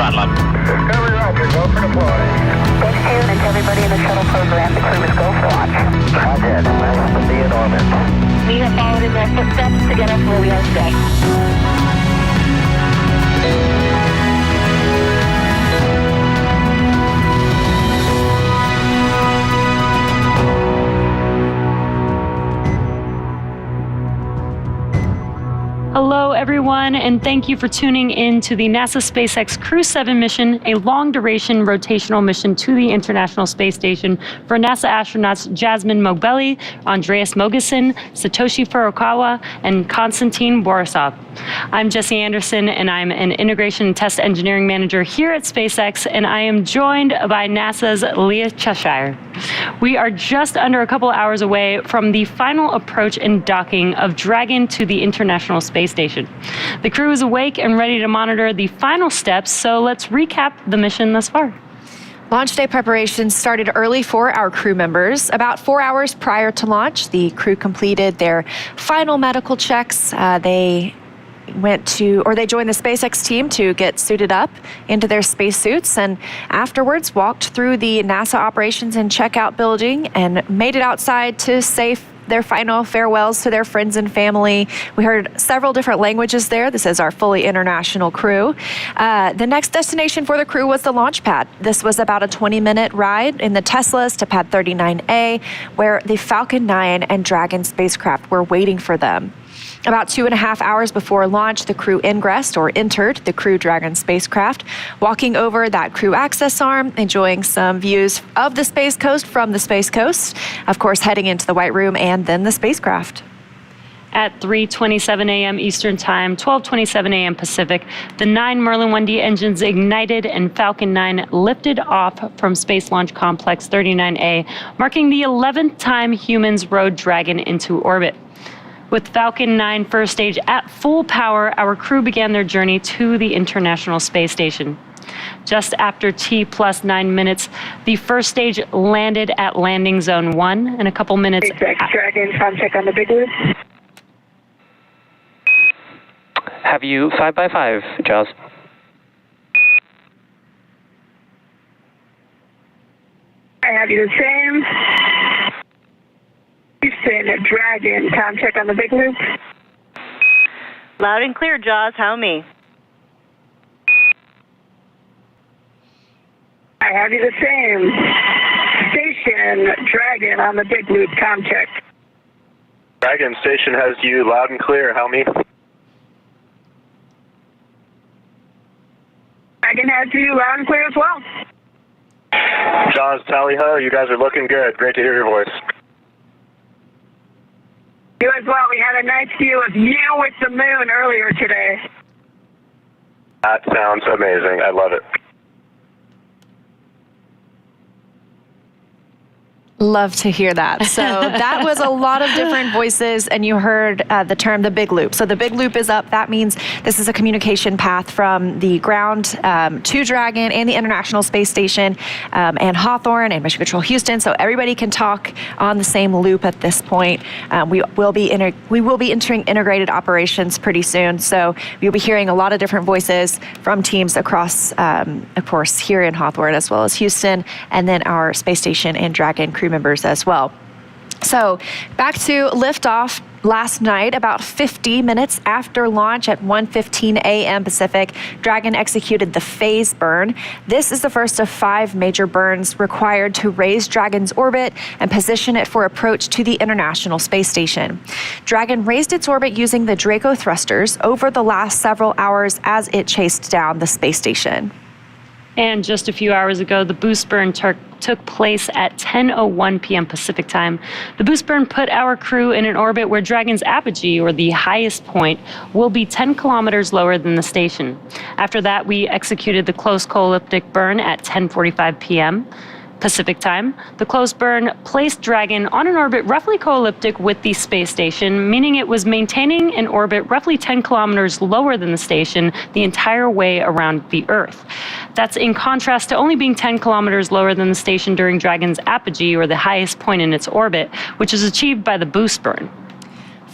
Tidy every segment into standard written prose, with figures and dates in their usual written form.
Love. Discovery, roger. Go for deploy. Thanks, June, and to everybody in the shuttle program. The crew is go for launch. Roger. Nice to be in orbit. We have followed in their footsteps to get us where we are today. Hello, everyone, and thank you for tuning in to the NASA SpaceX Crew-7 mission, a long-duration rotational mission to the International Space Station for NASA astronauts Jasmine Moghbeli, Andreas Mogensen, Satoshi Furukawa, and Konstantin Borisov. I'm Jesse Anderson, and I'm an Integration and Test Engineering Manager here at SpaceX, and I am joined by NASA's Leah Cheshire. We are just under a couple hours away from the final approach and docking of Dragon to the International Space Station. The crew is awake and ready to monitor the final steps, so let's recap the mission thus far. Launch day preparations started early for our crew members. About 4 hours prior to launch, the crew completed their final medical checks. They joined the SpaceX team to get suited up into their spacesuits, and afterwards walked through the NASA operations and checkout building and made it outside to say their final farewells to their friends and family. We heard several different languages there. This is our fully international crew. The next destination for the crew was the launch pad. This was about a 20-minute ride in the Teslas to pad 39A, where the Falcon 9 and Dragon spacecraft were waiting for them. About 2.5 hours before launch, the crew ingressed or entered the Crew Dragon spacecraft, walking over that crew access arm, enjoying some views of the Space Coast from the Space Coast, of course heading into the White Room and then the spacecraft. At 3:27 a.m. Eastern Time, 12:27 a.m. Pacific, the 9 Merlin 1D engines ignited and Falcon 9 lifted off from Space Launch Complex 39A, marking the 11th time humans rode Dragon into orbit. With Falcon 9 first stage at full power, our crew began their journey to the International Space Station. Just after T+9 minutes, the first stage landed at landing zone 1, and a couple minutes. SpaceX Dragon, check on the big loop. Have you 5x5, Jaws? I have you the same. Houston, Dragon, check on the big loop. Loud and clear, Jaws. How me? I have you the same. Station, Dragon on the big loop, check. Dragon Station has you loud and clear. How me? Dragon has you loud and clear as well. Jaws, tally ho, you guys are looking good. Great to hear your voice. You as well. We had a nice view of you with the moon earlier today. That sounds amazing. I love it. Love to hear that. So that was a lot of different voices, and you heard the term the big loop. So the big loop is up. That means this is a communication path from the ground to Dragon and the International Space Station and Hawthorne and Mission Control Houston. So everybody can talk on the same loop at this point. We will be entering integrated operations pretty soon. So you'll be hearing a lot of different voices from teams across, of course, here in Hawthorne as well as Houston, and then our space station and Dragon crew members as well. So back to liftoff last night, about 50 minutes after launch at 1:15 a.m. Pacific, Dragon executed the phase burn. This is the first of 5 major burns required to raise Dragon's orbit and position it for approach to the International Space Station. Dragon raised its orbit using the Draco thrusters over the last several hours as it chased down the space station. And just a few hours ago, the boost burn took place at 10:01 p.m. Pacific time. The boost burn put our crew in an orbit where Dragon's apogee, or the highest point, will be 10 kilometers lower than the station. After that, we executed the close co-elliptic burn at 10:45 p.m. Pacific time. The closed burn placed Dragon on an orbit roughly co-elliptic with the space station, meaning it was maintaining an orbit roughly 10 kilometers lower than the station the entire way around the Earth. That's in contrast to only being 10 kilometers lower than the station during Dragon's apogee, or the highest point in its orbit, which is achieved by the boost burn.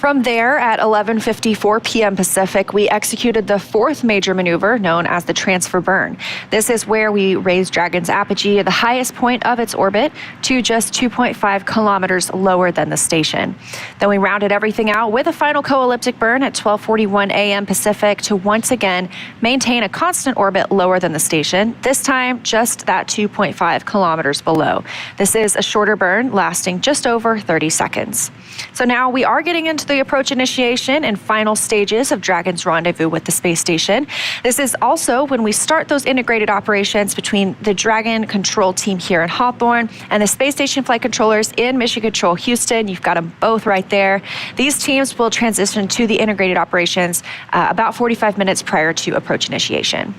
From there, at 11:54 p.m. Pacific, we executed the fourth major maneuver known as the transfer burn. This is where we raised Dragon's apogee at the highest point of its orbit to just 2.5 kilometers lower than the station. Then we rounded everything out with a final co-elliptic burn at 12:41 a.m. Pacific to once again maintain a constant orbit lower than the station, this time just that 2.5 kilometers below. This is a shorter burn lasting just over 30 seconds. So now we are getting into the approach initiation and final stages of Dragon's rendezvous with the space station. This is also when we start those integrated operations between the Dragon control team here in Hawthorne and the space station flight controllers in Mission Control Houston. You've got them both right there. These teams will transition to the integrated operations about 45 minutes prior to approach initiation.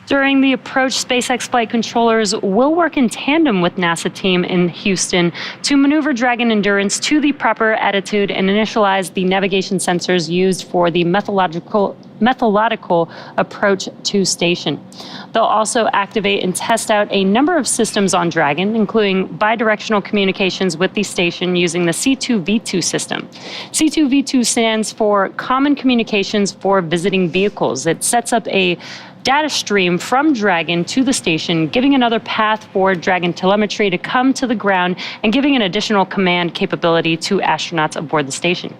During the approach, SpaceX flight controllers will work in tandem with NASA team in Houston to maneuver Dragon Endurance to the proper attitude and initialize the navigation sensors used for the methodological approach to station. They'll also activate and test out a number of systems on Dragon, including bidirectional communications with the station using the C2V2 system. C2V2 stands for Common Communications for Visiting Vehicles. It sets up a data stream from Dragon to the station, giving another path for Dragon telemetry to come to the ground and giving an additional command capability to astronauts aboard the station.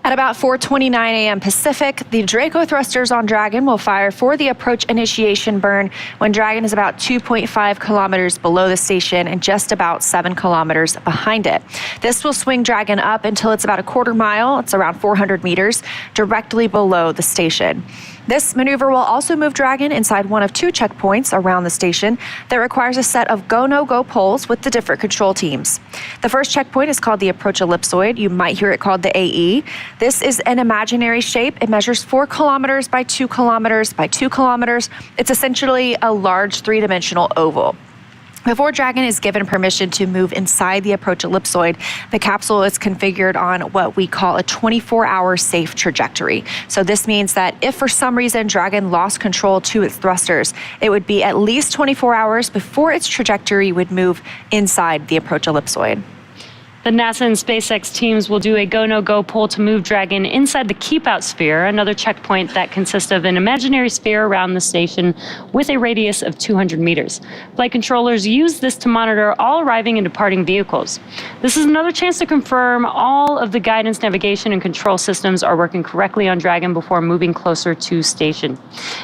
At about 4:29 a.m. Pacific, the Draco thrusters on Dragon will fire for the approach initiation burn when Dragon is about 2.5 kilometers below the station and just about 7 kilometers behind it. This will swing Dragon up until it's about a quarter mile, it's around 400 meters, directly below the station. This maneuver will also move Dragon inside one of 2 checkpoints around the station that requires a set of go-no-go poles with the different control teams. The first checkpoint is called the approach ellipsoid. You might hear it called the AE. This is an imaginary shape. It measures 4 kilometers by 2 kilometers by 2 kilometers. It's essentially a large 3-dimensional oval. Before Dragon is given permission to move inside the approach ellipsoid, the capsule is configured on what we call a 24-hour safe trajectory. So this means that if for some reason Dragon lost control to its thrusters, it would be at least 24 hours before its trajectory would move inside the approach ellipsoid. The NASA and SpaceX teams will do a go-no-go poll to move Dragon inside the keep-out sphere, another checkpoint that consists of an imaginary sphere around the station with a radius of 200 meters. Flight controllers use this to monitor all arriving and departing vehicles. This is another chance to confirm all of the guidance, navigation, and control systems are working correctly on Dragon before moving closer to station.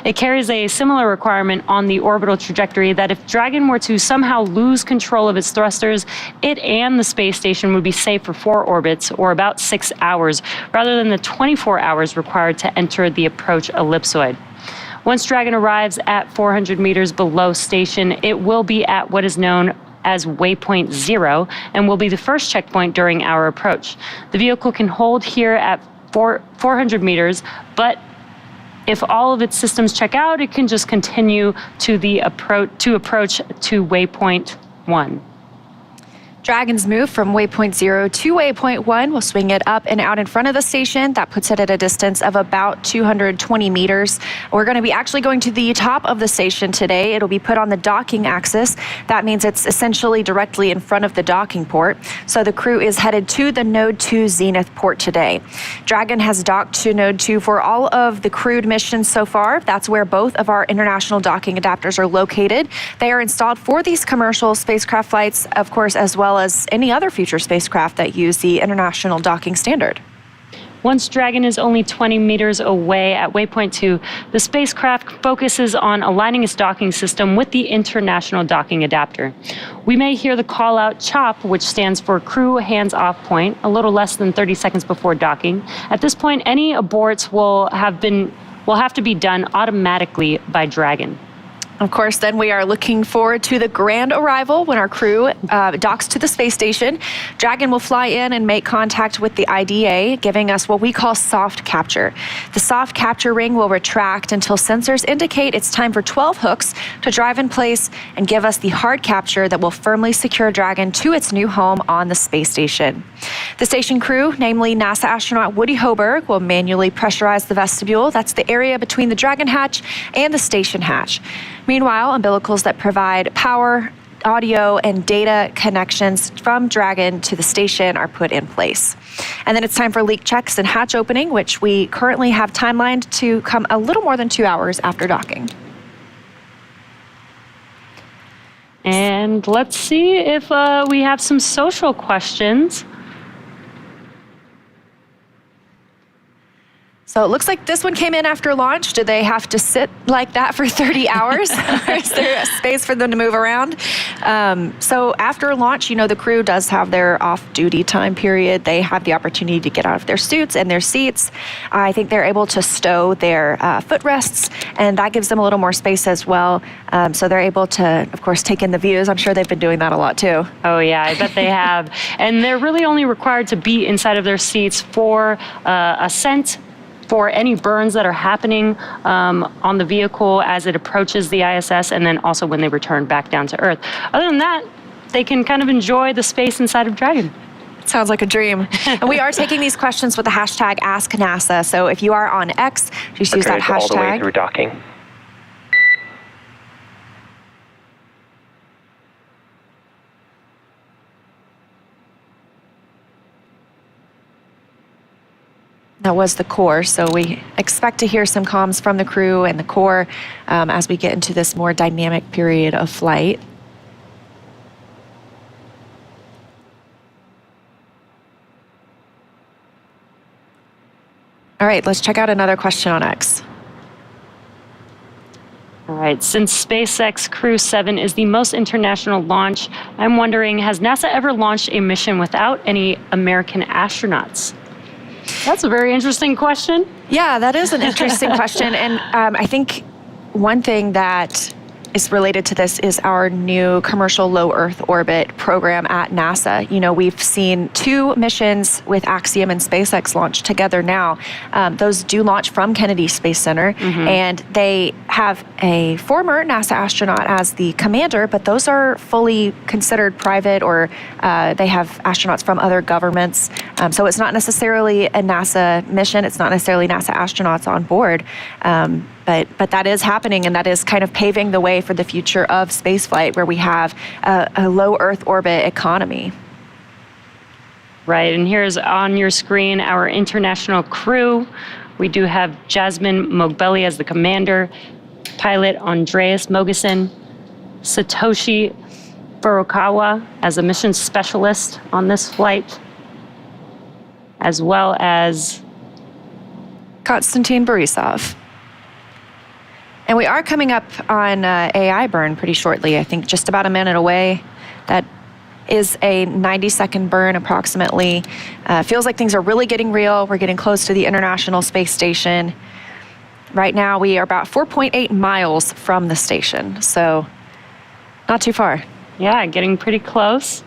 It carries a similar requirement on the orbital trajectory that if Dragon were to somehow lose control of its thrusters, it and the space station would be safe for 4 orbits, or about 6 hours, rather than the 24 hours required to enter the approach ellipsoid. Once Dragon arrives at 400 meters below station, it will be at what is known as waypoint 0 and will be the first checkpoint during our approach. The vehicle can hold here at 400 meters, but if all of its systems check out, it can just continue to the approach to waypoint 1. Dragon's move from waypoint 0 to waypoint 1 will swing it up and out in front of the station. That puts it at a distance of about 220 meters. We're going to be actually going to the top of the station today. It'll be put on the docking axis. That means it's essentially directly in front of the docking port. So the crew is headed to the Node 2 Zenith port today. Dragon has docked to Node 2 for all of the crewed missions so far. That's where both of our international docking adapters are located. They are installed for these commercial spacecraft flights, of course, as well as any other future spacecraft that use the international docking standard. Once Dragon is only 20 meters away at waypoint 2, the spacecraft focuses on aligning its docking system with the international docking adapter. We may hear the call-out CHOP, which stands for Crew Hands-Off Point, a little less than 30 seconds before docking. At this point, any aborts will have to be done automatically by Dragon. Of course, then we are looking forward to the grand arrival when our crew docks to the space station. Dragon will fly in and make contact with the IDA, giving us what we call soft capture. The soft capture ring will retract until sensors indicate it's time for 12 hooks to drive in place and give us the hard capture that will firmly secure Dragon to its new home on the space station. The station crew, namely NASA astronaut Woody Hoberg, will manually pressurize the vestibule. That's the area between the Dragon hatch and the station hatch. Meanwhile, umbilicals that provide power audio and data connections from Dragon to the station are put in place. And then it's time for leak checks and hatch opening, which we currently have timelined to come a little more than 2 hours after docking. And let's see if we have some social questions. So it looks like this one came in after launch. Do they have to sit like that for 30 hours? Or is there a space for them to move around? So after launch, the crew does have their off-duty time period. They have the opportunity to get out of their suits and their seats. I think they're able to stow their footrests, and that gives them a little more space as well. So they're able to, of course, take in the views. I'm sure they've been doing that a lot too. Oh yeah, I bet they have. And they're really only required to be inside of their seats for ascent, for any burns that are happening on the vehicle as it approaches the ISS, and then also when they return back down to Earth. Other than that, they can kind of enjoy the space inside of Dragon. Sounds like a dream. And we are taking these questions with the hashtag #AskNASA. So if you are on X, just use that hashtag. All the way through docking. That was the core, so we expect to hear some comms from the crew and the core as we get into this more dynamic period of flight. All right, let's check out another question on X. All right, since SpaceX Crew-7 is the most international launch, I'm wondering, has NASA ever launched a mission without any American astronauts? That's a very interesting question. Yeah, that is an interesting question. And I think one thing that is related to this is our new commercial low Earth orbit program at NASA. We've seen 2 missions with Axiom and SpaceX launch together now. Those do launch from Kennedy Space Center, and they have a former NASA astronaut as the commander, but those are fully considered private, or they have astronauts from other governments. So it's not necessarily a NASA mission. It's not necessarily NASA astronauts on board. But that is happening, and that is kind of paving the way for the future of spaceflight, where we have a low Earth orbit economy. Right, and here's on your screen our international crew. We do have Jasmine Mogbelli as the commander, pilot Andreas Mogeson, Satoshi Furukawa as a mission specialist on this flight, as well as Konstantin Borisov. And we are coming up on AI burn pretty shortly, I think just about a minute away. That is a 90-second burn approximately. Feels like things are really getting real. We're getting close to the International Space Station. Right now we are about 4.8 miles from the station, so not too far. Yeah, getting pretty close.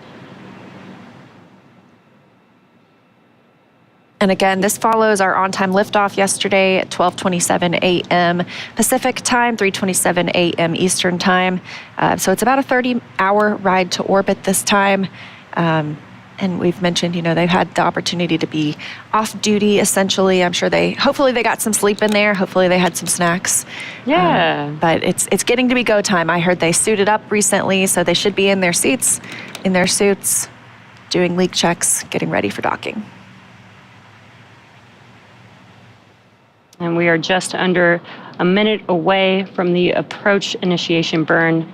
And again, this follows our on-time liftoff yesterday at 12:27 a.m. Pacific time, 3:27 a.m. Eastern time. So it's about a 30-hour ride to orbit this time. And we've mentioned, they've had the opportunity to be off-duty, essentially. I'm sure hopefully they got some sleep in there. Hopefully they had some snacks. Yeah. But it's getting to be go time. I heard they suited up recently, so they should be in their seats, in their suits, doing leak checks, getting ready for docking. And we are just under a minute away from the approach initiation burn.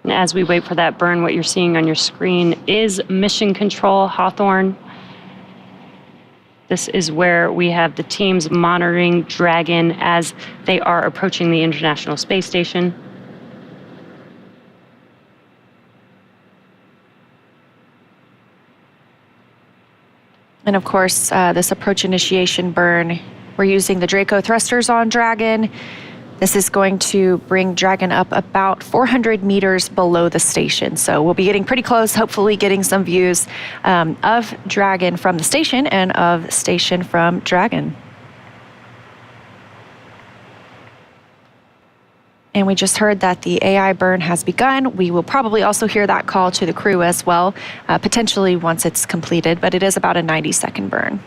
And as we wait for that burn, what you're seeing on your screen is Mission Control Hawthorne. This is where we have the teams monitoring Dragon as they are approaching the International Space Station. And of course, this approach initiation burn, we're using the Draco thrusters on Dragon. This is going to bring Dragon up about 400 meters below the station. So we'll be getting pretty close, hopefully getting some views of Dragon from the station and of station from Dragon. And we just heard that the AI burn has begun. We will probably also hear that call to the crew as well, potentially once it's completed, but it is about a 90-second burn.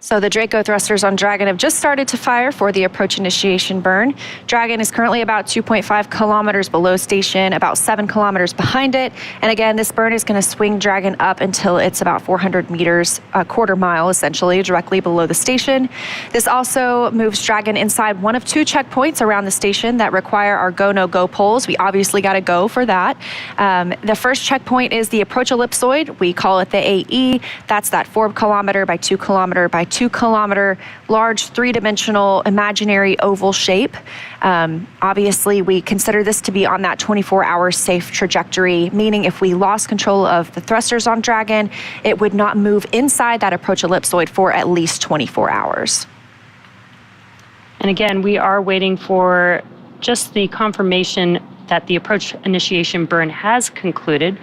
So the Draco thrusters on Dragon have just started to fire for the approach initiation burn. Dragon is currently about 2.5 kilometers below station, about 7 kilometers behind it. And again, this burn is going to swing Dragon up until it's about 400 meters, a quarter mile essentially, directly below the station. This also moves Dragon inside one of 2 checkpoints around the station that require our go, no go poles. We obviously got to go for that. The first checkpoint is the approach ellipsoid. We call it the AE. That's that 4 kilometer by 2 kilometer by 2 kilometer large 3-dimensional imaginary oval shape. Obviously, we consider this to be on that 24-hour safe trajectory, meaning if we lost control of the thrusters on Dragon, it would not move inside that approach ellipsoid for at least 24 hours. And again, we are waiting for just the confirmation that the approach initiation burn has concluded.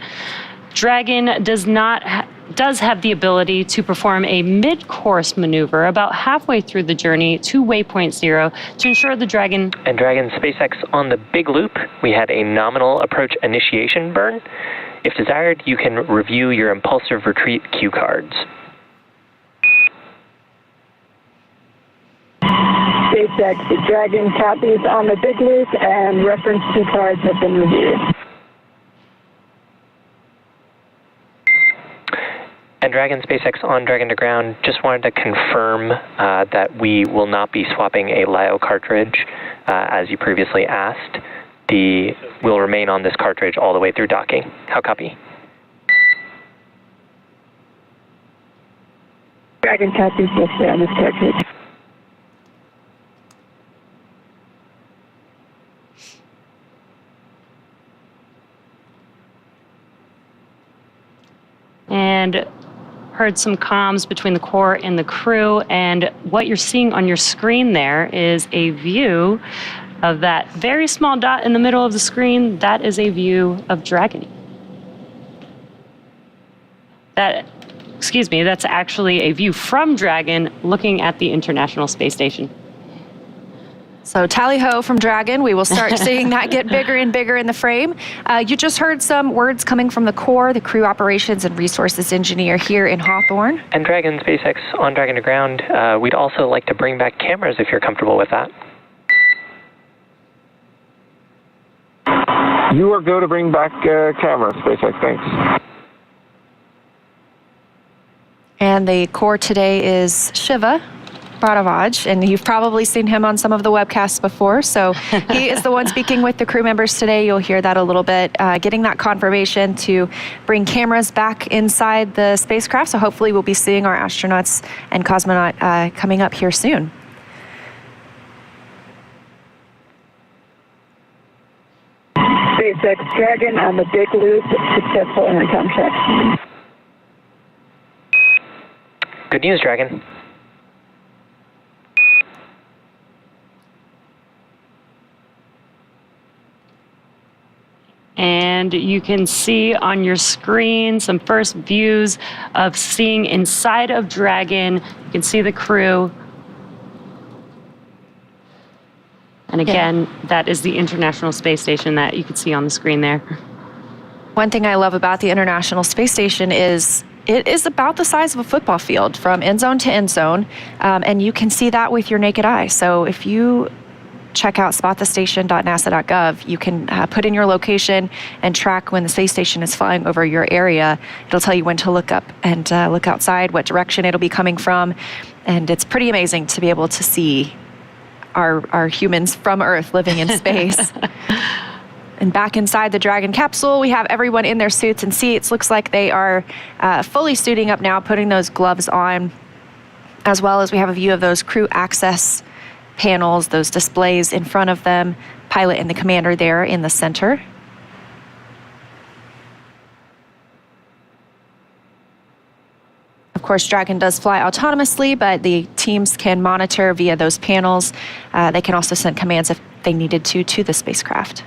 Dragon does have the ability to perform a mid-course maneuver about halfway through the journey to waypoint 0 to ensure the Dragon... And Dragon SpaceX on the big loop, we had a nominal approach initiation burn. If desired, you can review your impulsive retreat cue cards. SpaceX, the Dragon copies on the big loop and reference cue cards have been reviewed. And Dragon SpaceX on Dragon to ground, just wanted to confirm that we will not be swapping a LiO cartridge as you previously asked. We'll remain on this cartridge all the way through docking. How copy? Dragon copies will stay on this cartridge. And heard some comms between the core and the crew, and what you're seeing on your screen there is a view of that very small dot in the middle of the screen. That is a view of Dragon. That's actually a view from Dragon looking at the International Space Station. So tally-ho from Dragon. We will start seeing that get bigger and bigger in the frame. You just heard some words coming from the core, the crew operations and resources engineer here in Hawthorne. And Dragon SpaceX on Dragon to ground, we'd also like to bring back cameras if you're comfortable with that. You are go to bring back cameras, SpaceX, thanks. And the core today is Shiva Bharavaj, and you've probably seen him on some of the webcasts before. So he is the one speaking with the crew members today. You'll hear that a little bit, getting that confirmation to bring cameras back inside the spacecraft. So hopefully we'll be seeing our astronauts and cosmonaut coming up here soon. SpaceX Dragon on the big loop, successful intercom check. Good news, Dragon. And you can see on your screen some first views of seeing inside of Dragon. You can see the crew. And again, that is the International Space Station that you can see on the screen there. One thing I love about the International Space Station is it is about the size of a football field from end zone to end zone, and you can see that with your naked eye. So if you check out spotthestation.nasa.gov, you can put in your location and track when the space station is flying over your area. It'll tell you when to look up and look outside, what direction it'll be coming from, and it's pretty amazing to be able to see our humans from Earth living in space. And back inside the Dragon capsule, we have everyone in their suits and seats. Looks like they are fully suiting up now, putting those gloves on, as well as we have a view of those crew access panels, those displays in front of them, pilot and the commander there in the center. Of course, Dragon does fly autonomously, but the teams can monitor via those panels. They can also send commands if they needed to the spacecraft.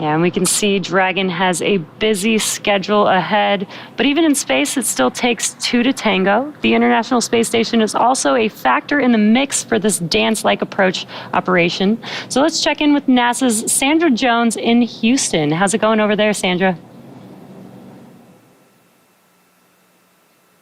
Yeah, and we can see Dragon has a busy schedule ahead, but even in space, it still takes two to tango. The International Space Station is also a factor in the mix for this dance-like approach operation. So let's check in with NASA's Sandra Jones in Houston. How's it going over there, Sandra?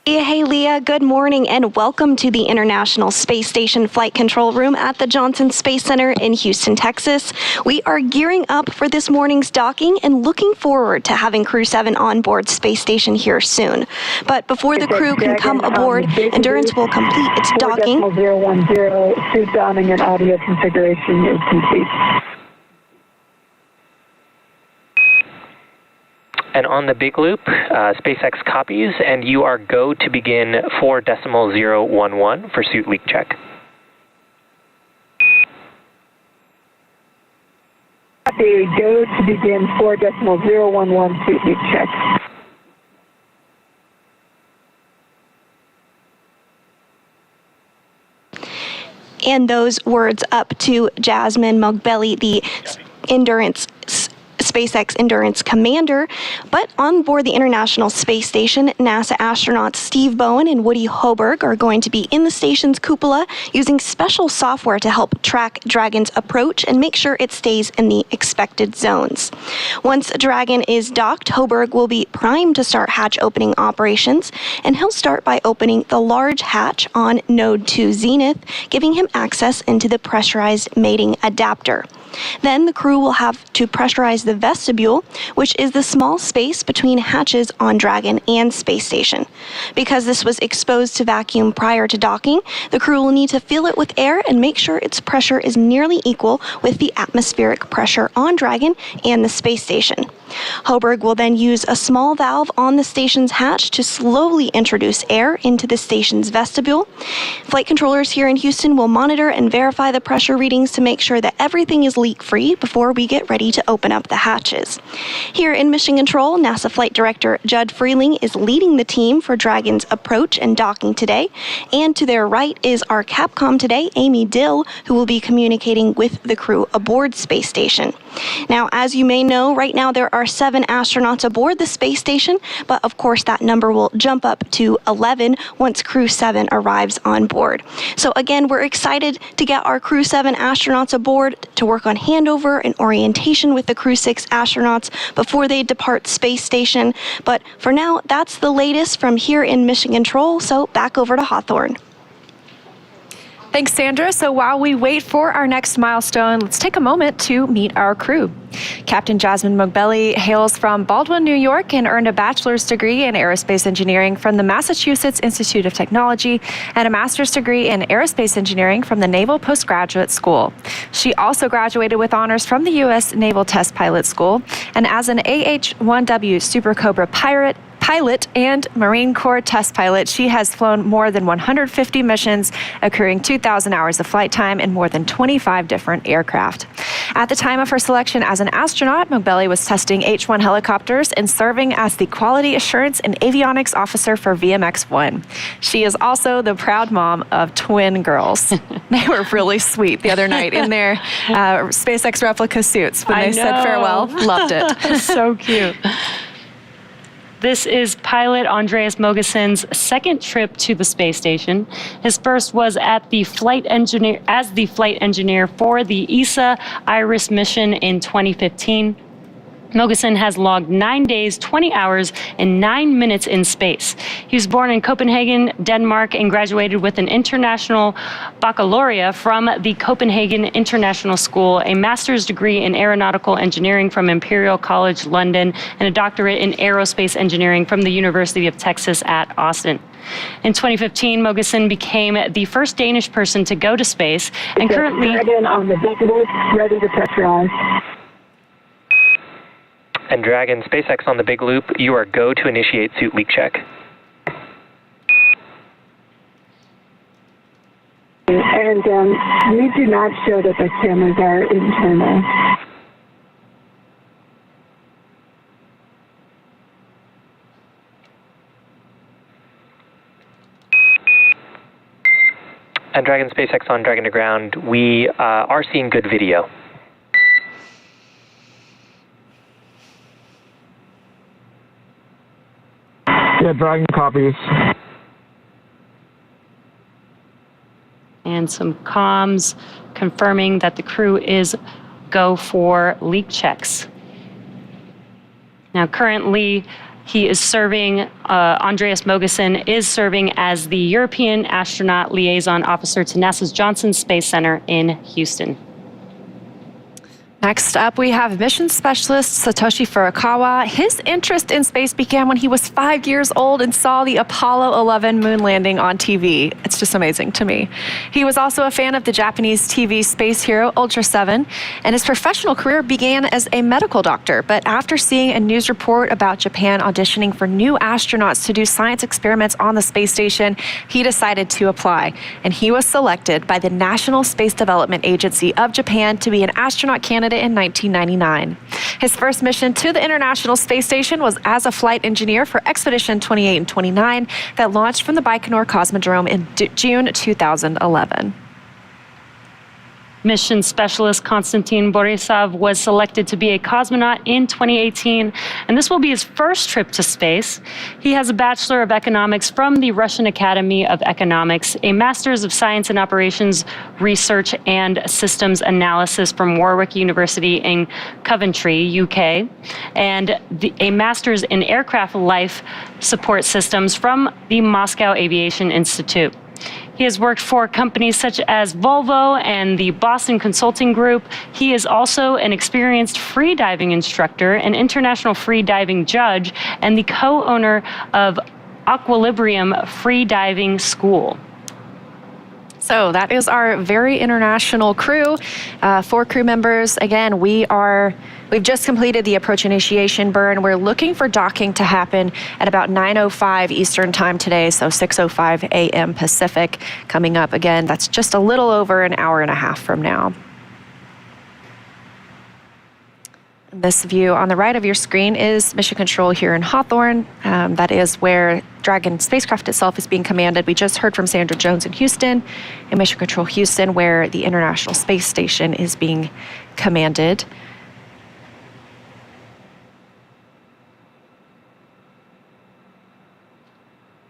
Hey, Leah, good morning and welcome to the International Space Station Flight Control Room at the Johnson Space Center in Houston, Texas. We are gearing up for this morning's docking and looking forward to having Crew-7 on board Space Station here soon. But before the crew can come aboard, Endurance will complete its docking. 4.010, suit donning and audio configuration is complete. And on the big loop, SpaceX copies, and you are go to begin 4.011 for suit leak check. Copy, go to begin 4.011 suit leak check. And those words up to Jasmine Mogbelli, the Endurance SpaceX Endurance commander. But on board the International Space Station, NASA astronauts Steve Bowen and Woody Hoberg are going to be in the station's cupola using special software to help track Dragon's approach and make sure it stays in the expected zones. Once Dragon is docked, Hoberg will be primed to start hatch opening operations, and he'll start by opening the large hatch on Node 2 Zenith, giving him access into the pressurized mating adapter. Then the crew will have to pressurize the vestibule, which is the small space between hatches on Dragon and Space Station. Because this was exposed to vacuum prior to docking, the crew will need to fill it with air and make sure its pressure is nearly equal with the atmospheric pressure on Dragon and the Space Station. Hoberg will then use a small valve on the station's hatch to slowly introduce air into the station's vestibule. Flight controllers here in Houston will monitor and verify the pressure readings to make sure that everything is leak-free before we get ready to open up the hatches. Here in Mission Control, NASA Flight Director Judd Freeling is leading the team for Dragon's approach and docking today. And to their right is our Capcom today, Amy Dill, who will be communicating with the crew aboard Space Station. Now, as you may know, right now there are 7 astronauts aboard the space station, but of course that number will jump up to 11 once Crew-7 arrives on board. So again, we're excited to get our Crew-7 astronauts aboard to work on handover and orientation with the Crew-6 astronauts before they depart Space Station. But for now, that's the latest from here in Mission Control, so back over to Hawthorne. Thanks, Sandra. So while we wait for our next milestone, let's take a moment to meet our crew. Captain Jasmine Mogbelli hails from Baldwin, New York, and earned a bachelor's degree in aerospace engineering from the Massachusetts Institute of Technology and a master's degree in aerospace engineering from the Naval Postgraduate School. She also graduated with honors from the U.S. Naval Test Pilot School, and as an AH-1W Super Cobra pilot and Marine Corps test pilot, she has flown more than 150 missions, accruing 2,000 hours of flight time in more than 25 different aircraft. At the time of her selection as an astronaut, Mogbelli was testing H-1 helicopters and serving as the Quality Assurance and Avionics Officer for VMX-1. She is also the proud mom of twin girls. They were really sweet the other night in their SpaceX replica suits when they said farewell. Loved it. So cute. This is pilot Andreas Mogeson's second trip to the space station. His first was as the flight engineer for the ESA IRIS mission in 2015. Mogeson has logged 9 days, 20 hours, and 9 minutes in space. He was born in Copenhagen, Denmark, and graduated with an international baccalaureate from the Copenhagen International School, a master's degree in aeronautical engineering from Imperial College London, and a doctorate in aerospace engineering from the University of Texas at Austin. In 2015, Mogeson became the first Danish person to go to space, and currently... Dragon on the big loop, ready to pressurize. And Dragon, SpaceX on the big loop, you are go to initiate suit leak check. And we do not show that the cameras are internal. And Dragon, SpaceX on Dragon to ground, we are seeing good video. Yeah, Dragon copies. And some comms confirming that the crew is go for leak checks. Now, currently, he is serving, Andreas Mogensen is serving as the European Astronaut Liaison Officer to NASA's Johnson Space Center in Houston. Next up, we have mission specialist Satoshi Furukawa. His interest in space began when he was 5 years old and saw the Apollo 11 moon landing on TV. It's just amazing to me. He was also a fan of the Japanese TV space hero Ultra 7, and his professional career began as a medical doctor. But after seeing a news report about Japan auditioning for new astronauts to do science experiments on the space station, he decided to apply. And he was selected by the National Space Development Agency of Japan to be an astronaut candidate in 1999. His first mission to the International Space Station was as a flight engineer for Expedition 28 and 29 that launched from the Baikonur Cosmodrome in June 2011. Mission specialist Konstantin Borisov was selected to be a cosmonaut in 2018, and this will be his first trip to space. He has a Bachelor of Economics from the Russian Academy of Economics, a Master's of Science and Operations Research and Systems Analysis from Warwick University in Coventry, UK, and a Master's in Aircraft Life Support Systems from the Moscow Aviation Institute. He has worked for companies such as Volvo and the Boston Consulting Group. He is also an experienced free diving instructor, an international free diving judge, and the co-owner of Aquilibrium Free Diving School. So that is our very international crew. 4 crew members. Again, we've just completed the approach initiation burn. We're looking for docking to happen at about 9:05 Eastern time today, so 6:05 a.m. Pacific coming up. Again, that's just a little over an hour and a half from now. This view on the right of your screen is Mission Control here in Hawthorne. That is where Dragon spacecraft itself is being commanded. We just heard from Sandra Jones in Houston, in Mission Control Houston, where the International Space Station is being commanded.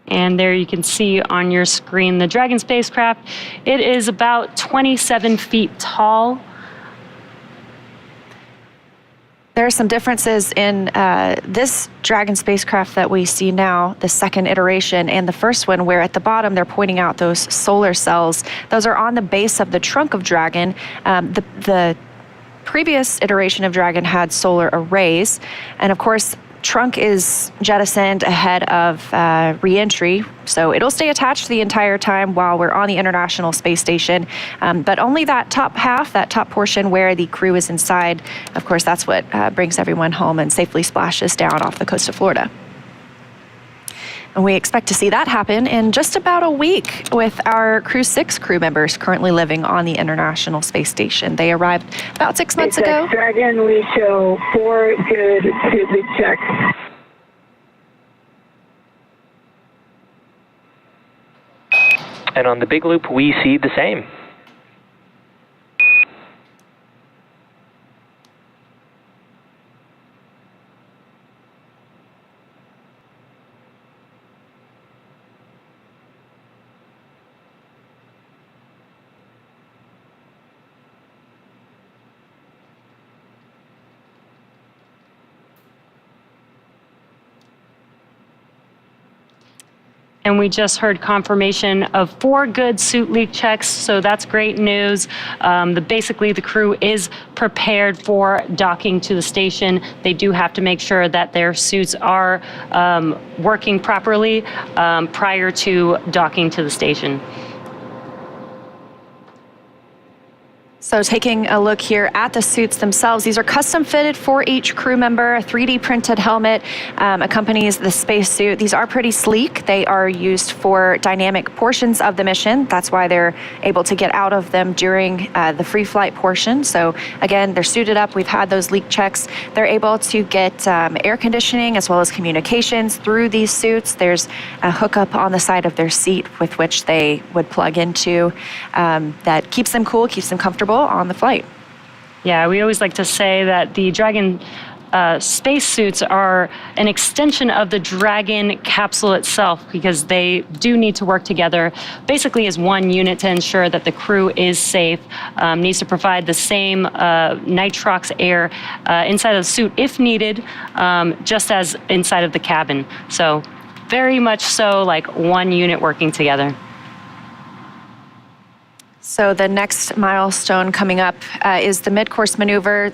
And there you can see on your screen the Dragon spacecraft. It is about 27 feet tall. There are some differences in this Dragon spacecraft that we see now, the second iteration, and the first one, where at the bottom they're pointing out those solar cells. Those are on the base of the trunk of Dragon. The previous iteration of Dragon had solar arrays, and of course, trunk is jettisoned ahead of re-entry, so it'll stay attached the entire time while we're on the International Space Station, but only that top half, that top portion where the crew is inside, of course, that's what brings everyone home and safely splashes down off the coast of Florida. And we expect to see that happen in just about a week with our Crew-6 crew members currently living on the International Space Station. They arrived about 6 months ago. Dragon, we show 4 good leak checks. And on the big loop, we see the same. And we just heard confirmation of 4 good suit leak checks, so that's great news. Basically, the crew is prepared for docking to the station. They do have to make sure that their suits are working properly prior to docking to the station. So taking a look here at the suits themselves, these are custom fitted for each crew member. A 3D printed helmet accompanies the spacesuit. These are pretty sleek. They are used for dynamic portions of the mission. That's why they're able to get out of them during the free flight portion. So again, they're suited up. We've had those leak checks. They're able to get air conditioning as well as communications through these suits. There's a hookup on the side of their seat with which they would plug into that keeps them cool, keeps them comfortable on the flight. Yeah, we always like to say that the Dragon spacesuits are an extension of the Dragon capsule itself, because they do need to work together basically as one unit to ensure that the crew is safe, needs to provide the same nitrox air inside of the suit if needed, just as inside of the cabin. So very much so like one unit working together. So the next milestone coming up is the mid-course maneuver.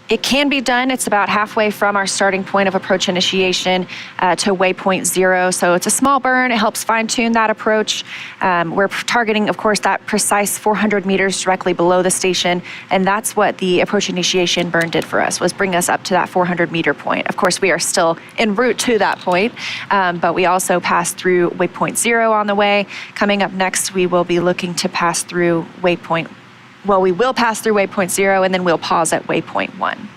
It can be done. It's about halfway from our starting point of approach initiation to waypoint 0. So it's a small burn. It helps fine-tune that approach. We're targeting, of course, that precise 400 meters directly below the station. And that's what the approach initiation burn did for us, was bring us up to that 400-meter point. Of course, we are still en route to that point, but we also passed through waypoint 0 on the way. Coming up next, we will be looking to pass through waypoint. Well, we will pass through waypoint 0, and then we'll pause at waypoint 1.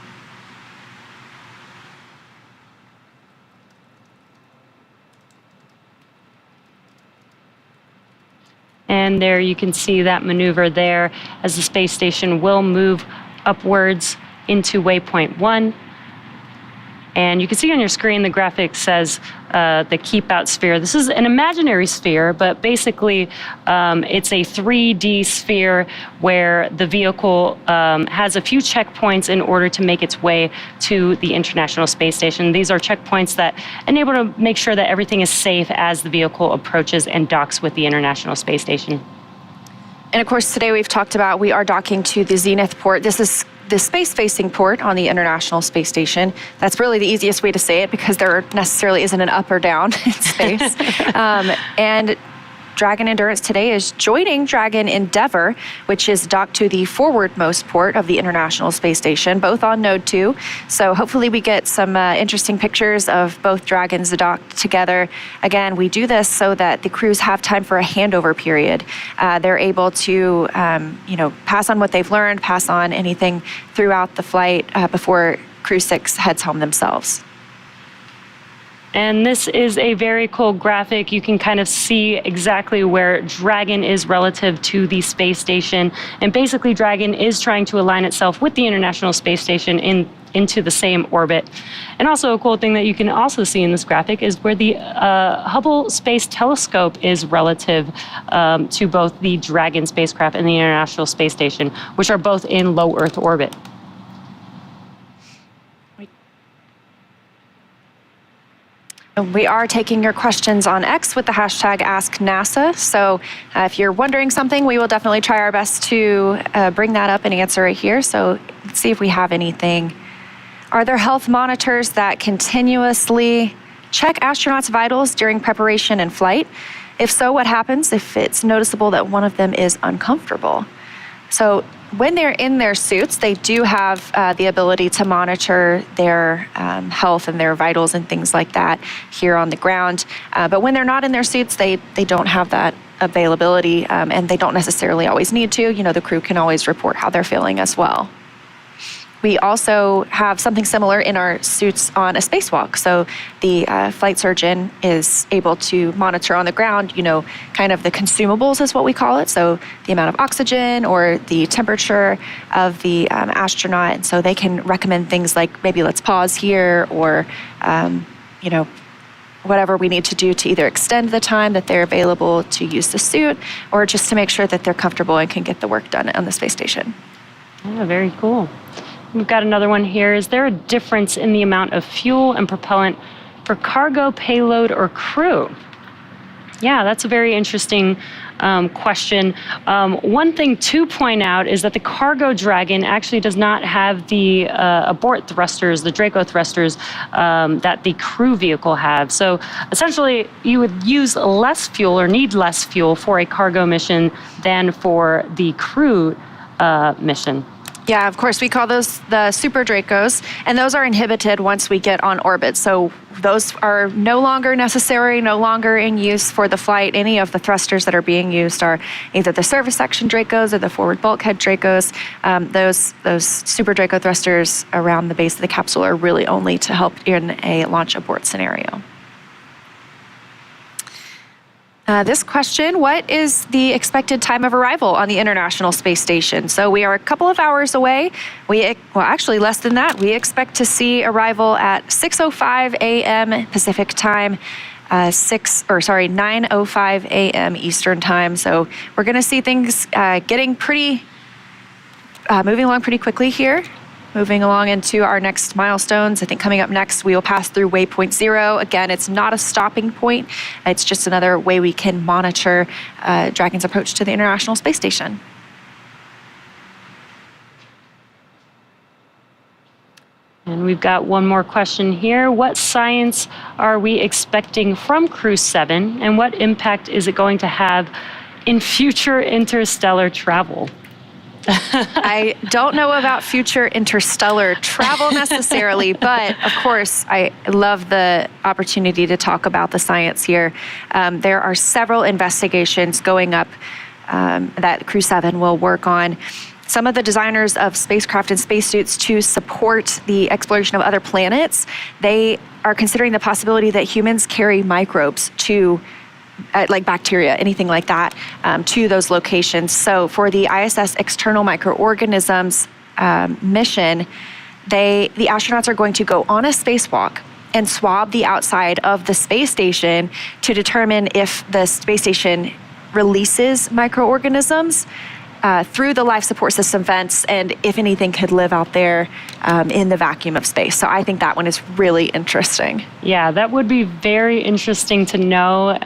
And there you can see that maneuver there as the space station will move upwards into waypoint 1. And you can see on your screen, the graphic says the keep out sphere. This is an imaginary sphere, but basically it's a 3D sphere where the vehicle has a few checkpoints in order to make its way to the International Space Station. These are checkpoints that enable to make sure that everything is safe as the vehicle approaches and docks with the International Space Station. And of course, today we've talked about we are docking to the Zenith port. This is the space-facing port on the International Space Station. That's really the easiest way to say it, because there necessarily isn't an up or down in space. And Dragon Endurance today is joining Dragon Endeavour, which is docked to the forwardmost port of the International Space Station, both on Node 2. So hopefully we get some interesting pictures of both Dragons docked together. Again, we do this so that the crews have time for a handover period. They're able to, pass on what they've learned, pass on anything throughout the flight before Crew 6 heads home themselves. And this is a very cool graphic. You can kind of see exactly where Dragon is relative to the space station. And basically, Dragon is trying to align itself with the International Space Station into the same orbit. And also a cool thing that you can also see in this graphic is where the Hubble Space Telescope is relative to both the Dragon spacecraft and the International Space Station, which are both in low Earth orbit. We are taking your questions on X with the hashtag AskNASA. So if you're wondering something, we will definitely try our best to bring that up and answer it here. So let's see if we have anything. Are there health monitors that continuously check astronauts' vitals during preparation and flight? If so, what happens if it's noticeable that one of them is uncomfortable? So when they're in their suits, they do have the ability to monitor their health and their vitals and things like that here on the ground. But when they're not in their suits, they don't have that availability, and they don't necessarily always need to. The crew can always report how they're feeling as well. We also have something similar in our suits on a spacewalk. So the flight surgeon is able to monitor on the ground, kind of the consumables is what we call it. So the amount of oxygen or the temperature of the astronaut. And so they can recommend things like maybe let's pause here, or, whatever we need to do to either extend the time that they're available to use the suit, or just to make sure that they're comfortable and can get the work done on the space station. Yeah, very cool. We've got another one here. Is there a difference in the amount of fuel and propellant for cargo, payload, or crew? Yeah, that's a very interesting question. One thing to point out is that the cargo Dragon actually does not have the abort thrusters, the Draco thrusters, that the crew vehicle have. So essentially, you would use less fuel or need less fuel for a cargo mission than for the crew mission. Yeah, of course, we call those the Super Dracos, and those are inhibited once we get on orbit. So those are no longer necessary, no longer in use for the flight. Any of the thrusters that are being used are either the service section Dracos or the forward bulkhead Dracos. Those Super Draco thrusters around the base of the capsule are really only to help in a launch abort scenario. This question, what is the expected time of arrival on the International Space Station? So we are a couple of hours away. Actually less than that. We expect to see arrival at 6:05 a.m. Pacific time, 9:05 a.m. Eastern time. So we're going to see things moving along pretty quickly here. Moving along into our next milestones. I think coming up next, we will pass through waypoint 0. Again, it's not a stopping point. It's just another way we can monitor Dragon's approach to the International Space Station. And we've got one more question here. What science are we expecting from Crew-7, and what impact is it going to have in future interstellar travel? I don't know about future interstellar travel necessarily, but of course, I love the opportunity to talk about the science here. There are several investigations going up that Crew-7 will work on. Some of the designers of spacecraft and spacesuits to support the exploration of other planets, they are considering the possibility that humans carry microbes to like bacteria, anything like that, to those locations. So for the ISS external microorganisms mission, the astronauts are going to go on a spacewalk and swab the outside of the space station to determine if the space station releases microorganisms through the life support system vents, and if anything could live out there in the vacuum of space. So I think that one is really interesting. Yeah, that would be very interesting to know.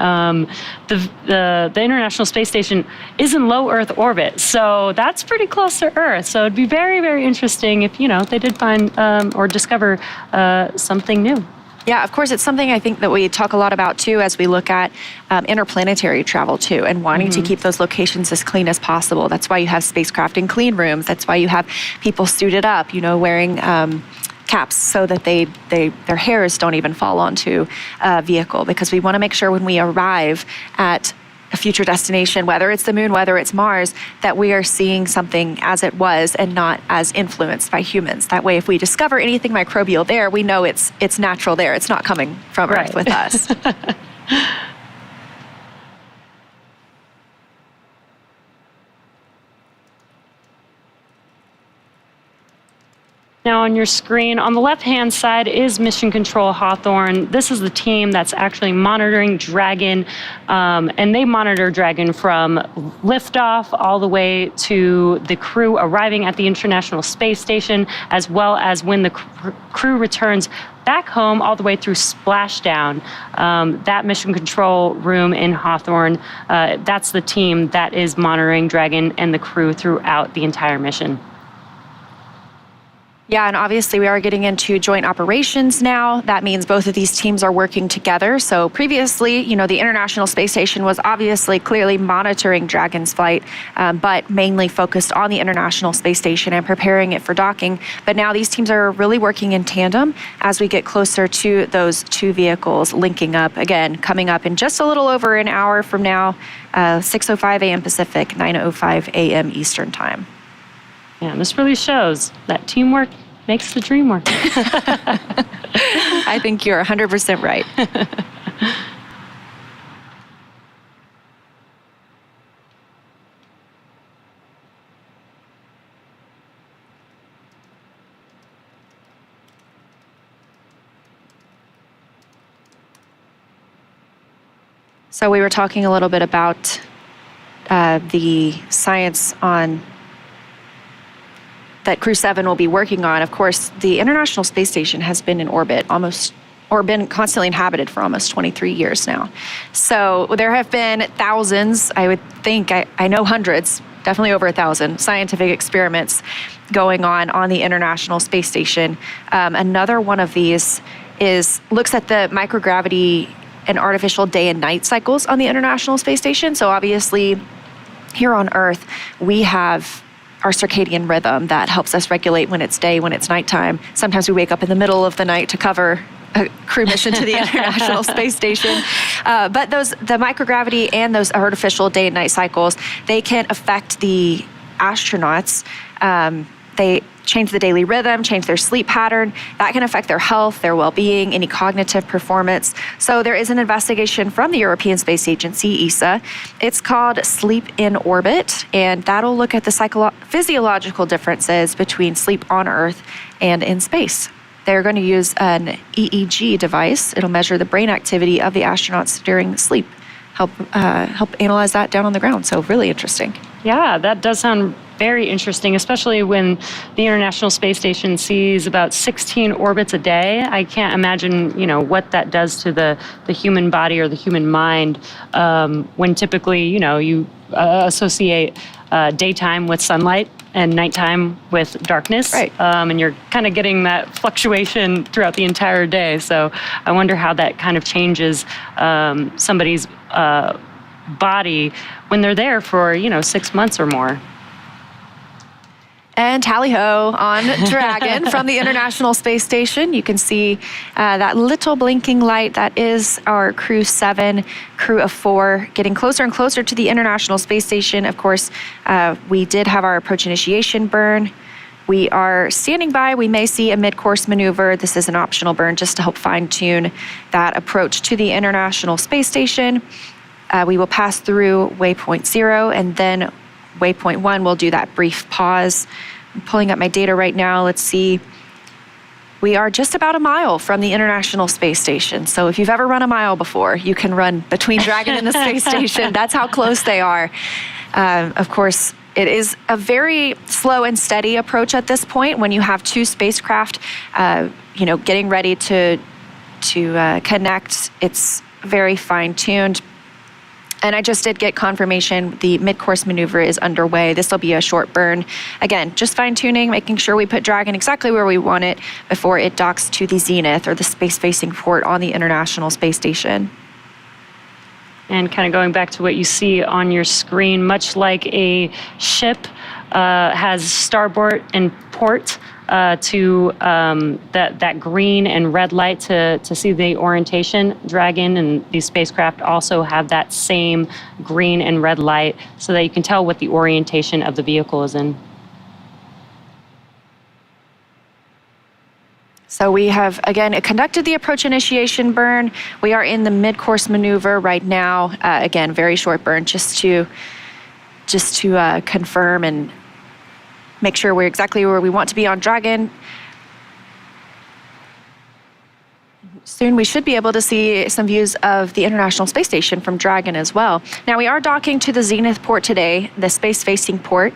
The International Space Station is in low Earth orbit, so that's pretty close to Earth. So it'd be very, very interesting if, they did find or discover something new. Yeah, of course, it's something I think that we talk a lot about too as we look at interplanetary travel too, and wanting to keep those locations as clean as possible. That's why you have spacecraft in clean rooms. That's why you have people suited up, wearing caps so that their hairs don't even fall onto a vehicle, because we want to make sure when we arrive at a future destination, whether it's the moon, whether it's Mars, that we are seeing something as it was and not as influenced by humans. That way, if we discover anything microbial there, we know it's natural there. It's not coming from Earth with us. Now on your screen, on the left-hand side is Mission Control Hawthorne. This is the team that's actually monitoring Dragon, and they monitor Dragon from liftoff all the way to the crew arriving at the International Space Station, as well as when the crew returns back home all the way through splashdown. That mission control room in Hawthorne, that's the team that is monitoring Dragon and the crew throughout the entire mission. Yeah, and obviously we are getting into joint operations now. That means both of these teams are working together. So previously, the International Space Station was obviously clearly monitoring Dragon's flight, but mainly focused on the International Space Station and preparing it for docking. But now these teams are really working in tandem as we get closer to those two vehicles linking up. Again, coming up in just a little over an hour from now, 6:05 a.m. Pacific, 9:05 a.m. Eastern time. Yeah, and this really shows that teamwork makes the dream work. I think you're 100% right. So we were talking a little bit about the science that Crew-7 will be working on. Of course, the International Space Station has been in orbit been constantly inhabited for almost 23 years now. So there have been thousands, I would think, I know hundreds, definitely over 1,000 scientific experiments going on the International Space Station. Another one of these looks at the microgravity and artificial day and night cycles on the International Space Station. So obviously, here on Earth, we have our circadian rhythm that helps us regulate when it's day, when it's nighttime. Sometimes we wake up in the middle of the night to cover a crew mission to the International Space Station. But the microgravity and those artificial day and night cycles, they can affect the astronauts they change the daily rhythm, change their sleep pattern. That can affect their health, their well-being, any cognitive performance. So there is an investigation from the European Space Agency, ESA. It's called Sleep in Orbit, and that'll look at the physiological differences between sleep on Earth and in space. They're going to use an EEG device. It'll measure the brain activity of the astronauts during sleep, help analyze that down on the ground. So really interesting. Yeah, that does sound very interesting, especially when the International Space Station sees about 16 orbits a day. I can't imagine, what that does to the human body or the human mind when typically, you associate daytime with sunlight and nighttime with darkness. Right. And you're kind of getting that fluctuation throughout the entire day. So I wonder how that kind of changes somebody's body when they're there for, 6 months or more. And tally-ho on Dragon from the International Space Station. You can see that little blinking light. That is our Crew-7, crew of 4, getting closer and closer to the International Space Station. Of course, we did have our approach initiation burn. We are standing by. We may see a mid-course maneuver. This is an optional burn just to help fine-tune that approach to the International Space Station. We will pass through waypoint 0, and then waypoint 1 will do that brief pause. I'm pulling up my data right now. Let's see. We are just about a mile from the International Space Station. So if you've ever run a mile before, you can run between Dragon and the space station. That's how close they are. Of course, it is a very slow and steady approach at this point when you have 2 spacecraft, getting ready to connect. It's very fine-tuned. And I just did get confirmation the mid-course maneuver is underway. This will be a short burn. Again, just fine-tuning, making sure we put Dragon exactly where we want it before it docks to the zenith or the space-facing port on the International Space Station. And kind of going back to what you see on your screen, much like a ship has starboard and port to that green and red light to see the orientation. Dragon and these spacecraft also have that same green and red light so that you can tell what the orientation of the vehicle is in. So we have, again, conducted the approach initiation burn. We are in the mid-course maneuver right now. Again, very short burn just to confirm and make sure we're exactly where we want to be on Dragon. Soon we should be able to see some views of the International Space Station from Dragon as well. Now we are docking to the zenith port today, the space-facing port.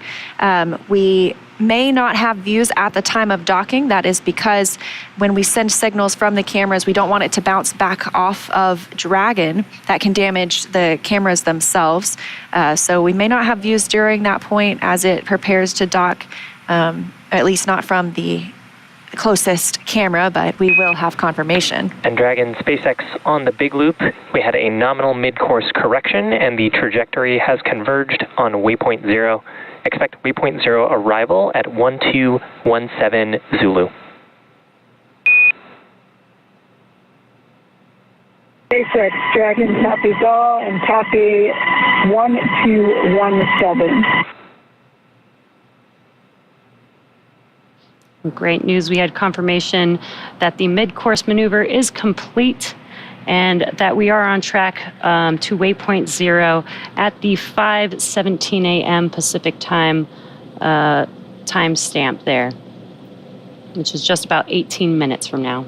We may not have views at the time of docking. That is because when we send signals from the cameras, we don't want it to bounce back off of Dragon. That can damage the cameras themselves. So we may not have views during that point as it prepares to dock, at least not from the closest camera, but we will have confirmation. And Dragon SpaceX on the big loop, we had a nominal mid-course correction and the trajectory has converged on waypoint 0. Expect waypoint 0 arrival at 1217 Zulu. SpaceX, Dragon, copy all, and copy 1217. Great news. We had confirmation that the mid-course maneuver is complete and that we are on track to waypoint 0 at the 5:17 a.m. Pacific time timestamp there, which is just about 18 minutes from now.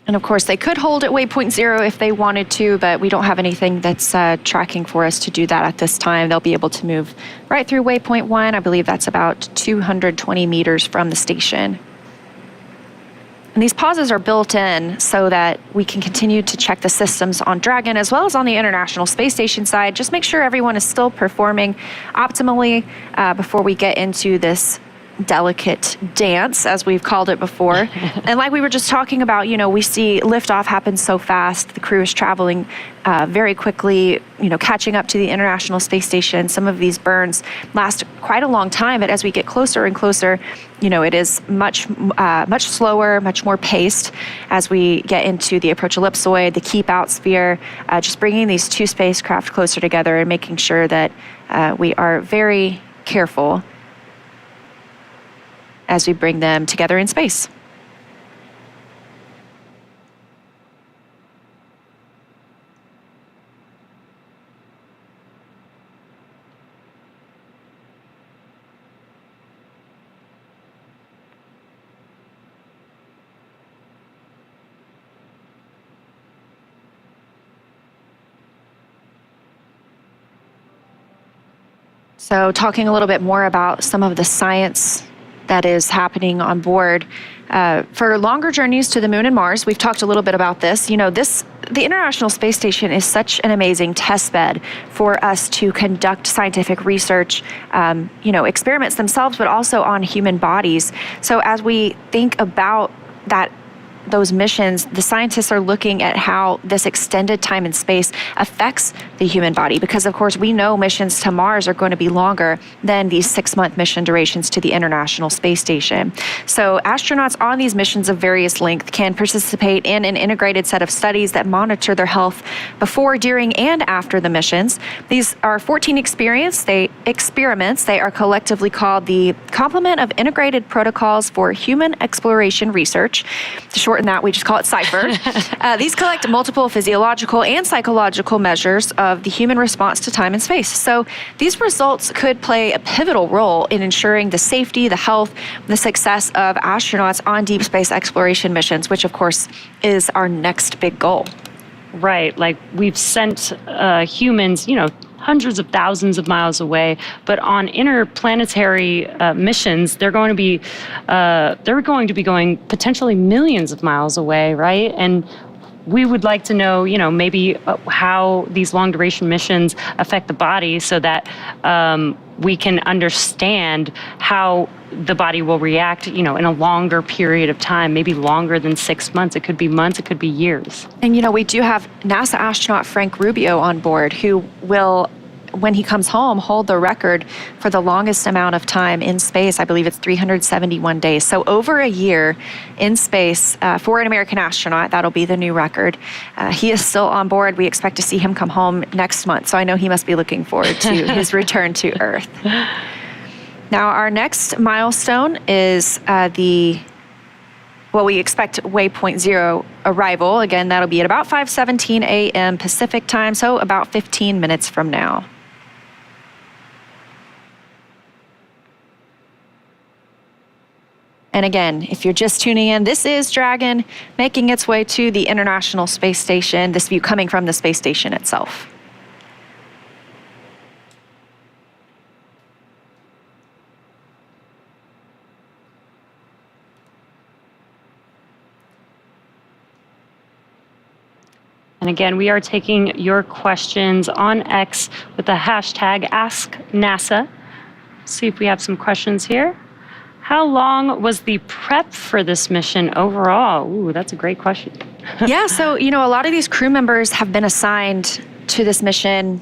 And of course, they could hold at waypoint 0 if they wanted to, but we don't have anything that's tracking for us to do that at this time. They'll be able to move right through waypoint 1. I believe that's about 220 meters from the station. And these pauses are built in so that we can continue to check the systems on Dragon as well as on the International Space Station side. Just make sure everyone is still performing optimally before we get into this delicate dance, as we've called it before. And like we were just talking about, we see liftoff happen so fast. The crew is traveling very quickly, catching up to the International Space Station. Some of these burns last quite a long time, but as we get closer and closer, it is much slower, much more paced as we get into the approach ellipsoid, the keep out sphere, just bringing these 2 spacecraft closer together and making sure that we are very careful as we bring them together in space. So talking a little bit more about some of the science that is happening on board. For longer journeys to the moon and Mars, we've talked a little bit about this. The International Space Station is such an amazing test bed for us to conduct scientific research, experiments themselves, but also on human bodies. So as we think about those missions, the scientists are looking at how this extended time in space affects the human body, because of course we know missions to Mars are going to be longer than these 6-month mission durations to the International Space Station. So astronauts on these missions of various length can participate in an integrated set of studies that monitor their health before, during, and after the missions. These are 14 experiments. They are collectively called the Complement of Integrated Protocols for Human Exploration Research. To shorten that, we just call it CIPHER. These collect multiple physiological and psychological measures of the human response to time and space. So these results could play a pivotal role in ensuring the safety, the health, the success of astronauts on deep space exploration missions, which of course is our next big goal. Right, like we've sent humans, hundreds of thousands of miles away, but on interplanetary missions, they're going to be going potentially millions of miles away, right? And we would like to know, maybe how these long duration missions affect the body, so that we can understand how the body will react, in a longer period of time, maybe longer than 6 months. It could be months, it could be years. And, we do have NASA astronaut Frank Rubio on board, who will, when he comes home, hold the record for the longest amount of time in space. I believe it's 371 days. So over a year in space for an American astronaut. That'll be the new record. He is still on board. We expect to see him come home next month. So I know he must be looking forward to his return to Earth. Now, our next milestone is we expect waypoint 0 arrival. Again, that'll be at about 5:17 a.m. Pacific time, so about 15 minutes from now. And again, if you're just tuning in, this is Dragon making its way to the International Space Station, this view coming from the space station itself. And again, we are taking your questions on X with the hashtag AskNASA. See if we have some questions here. How long was the prep for this mission overall? Ooh, that's a great question. Yeah, so, a lot of these crew members have been assigned to this mission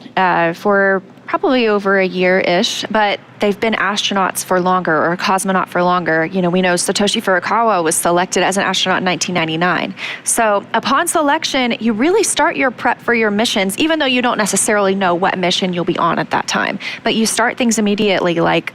for probably over a year-ish, but they've been astronauts for longer, or a cosmonaut for longer. We know Satoshi Furukawa was selected as an astronaut in 1999. So upon selection, you really start your prep for your missions, even though you don't necessarily know what mission you'll be on at that time. But you start things immediately, like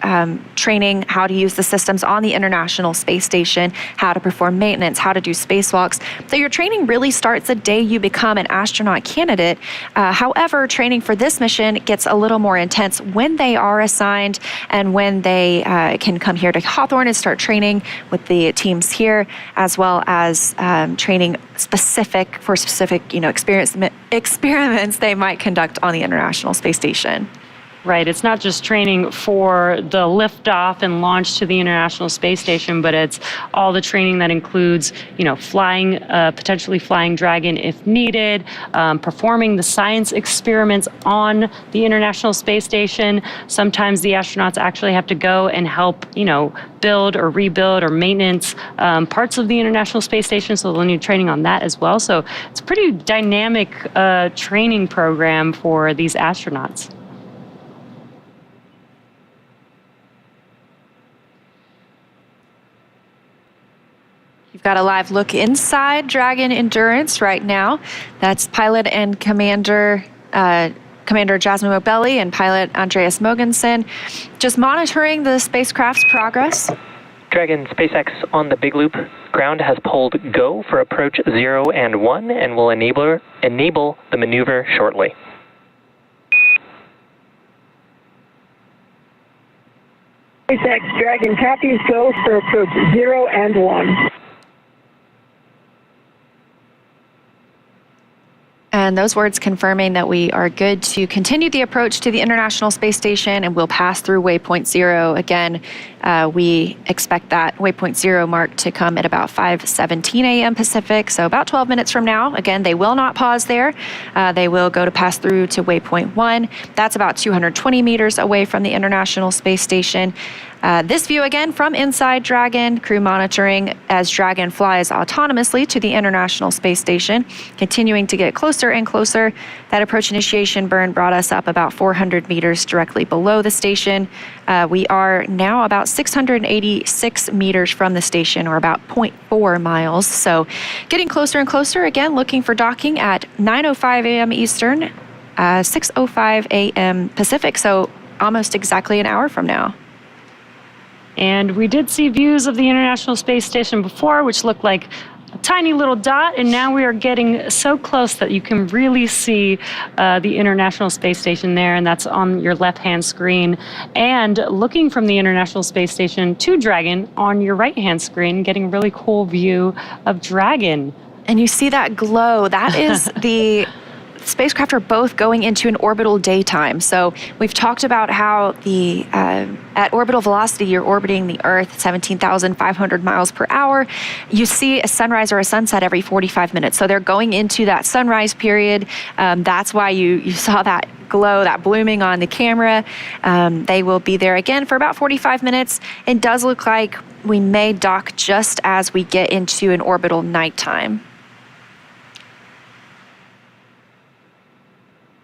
training how to use the systems on the International Space Station, how to perform maintenance, how to do spacewalks. So your training really starts the day you become an astronaut candidate. However, training for this mission gets a little more intense when they are assigned, and when they can come here to Hawthorne and start training with the teams here, as well as training specific experiments they might conduct on the International Space Station. Right. It's not just training for the liftoff and launch to the International Space Station, but it's all the training that includes, flying, potentially flying Dragon if needed, performing the science experiments on the International Space Station. Sometimes the astronauts actually have to go and help, build or rebuild or maintenance parts of the International Space Station, so they'll need training on that as well. So it's a pretty dynamic training program for these astronauts. You've got a live look inside Dragon Endurance right now. That's pilot and Commander Jasmine Mobelli and pilot Andreas Mogensen, just monitoring the spacecraft's progress. Dragon SpaceX on the big loop. Ground has pulled go for approach 0 and 1 and will enable the maneuver shortly. SpaceX Dragon copies go for approach 0 and 1. And those words confirming that we are good to continue the approach to the International Space Station, and we'll pass through waypoint 0. Again, we expect that waypoint 0 mark to come at about 5:17 a.m. Pacific, so about 12 minutes from now. Again, they will not pause there. They will go to pass through to waypoint 1. That's about 220 meters away from the International Space Station. This view again from inside Dragon, crew monitoring as Dragon flies autonomously to the International Space Station, continuing to get closer and closer. That approach initiation burn brought us up about 400 meters directly below the station. We are now about 686 meters from the station, or about 0.4 miles. So getting closer and closer, again, looking for docking at 9:05 a.m. Eastern, 6:05 a.m. Pacific, so almost exactly an hour from now. And we did see views of the International Space Station before, which looked like a tiny little dot, and now we are getting so close that you can really see the International Space Station there, and that's on your left-hand screen. And looking from the International Space Station to Dragon on your right-hand screen, getting a really cool view of Dragon. And you see that glow. That is the spacecraft are both going into an orbital daytime. So we've talked about how the at orbital velocity, you're orbiting the Earth 17,500 miles per hour. You see a sunrise or a sunset every 45 minutes. So they're going into that sunrise period. That's why you saw that glow, that blooming on the camera. They will be there again for about 45 minutes. It does look like we may dock just as we get into an orbital nighttime.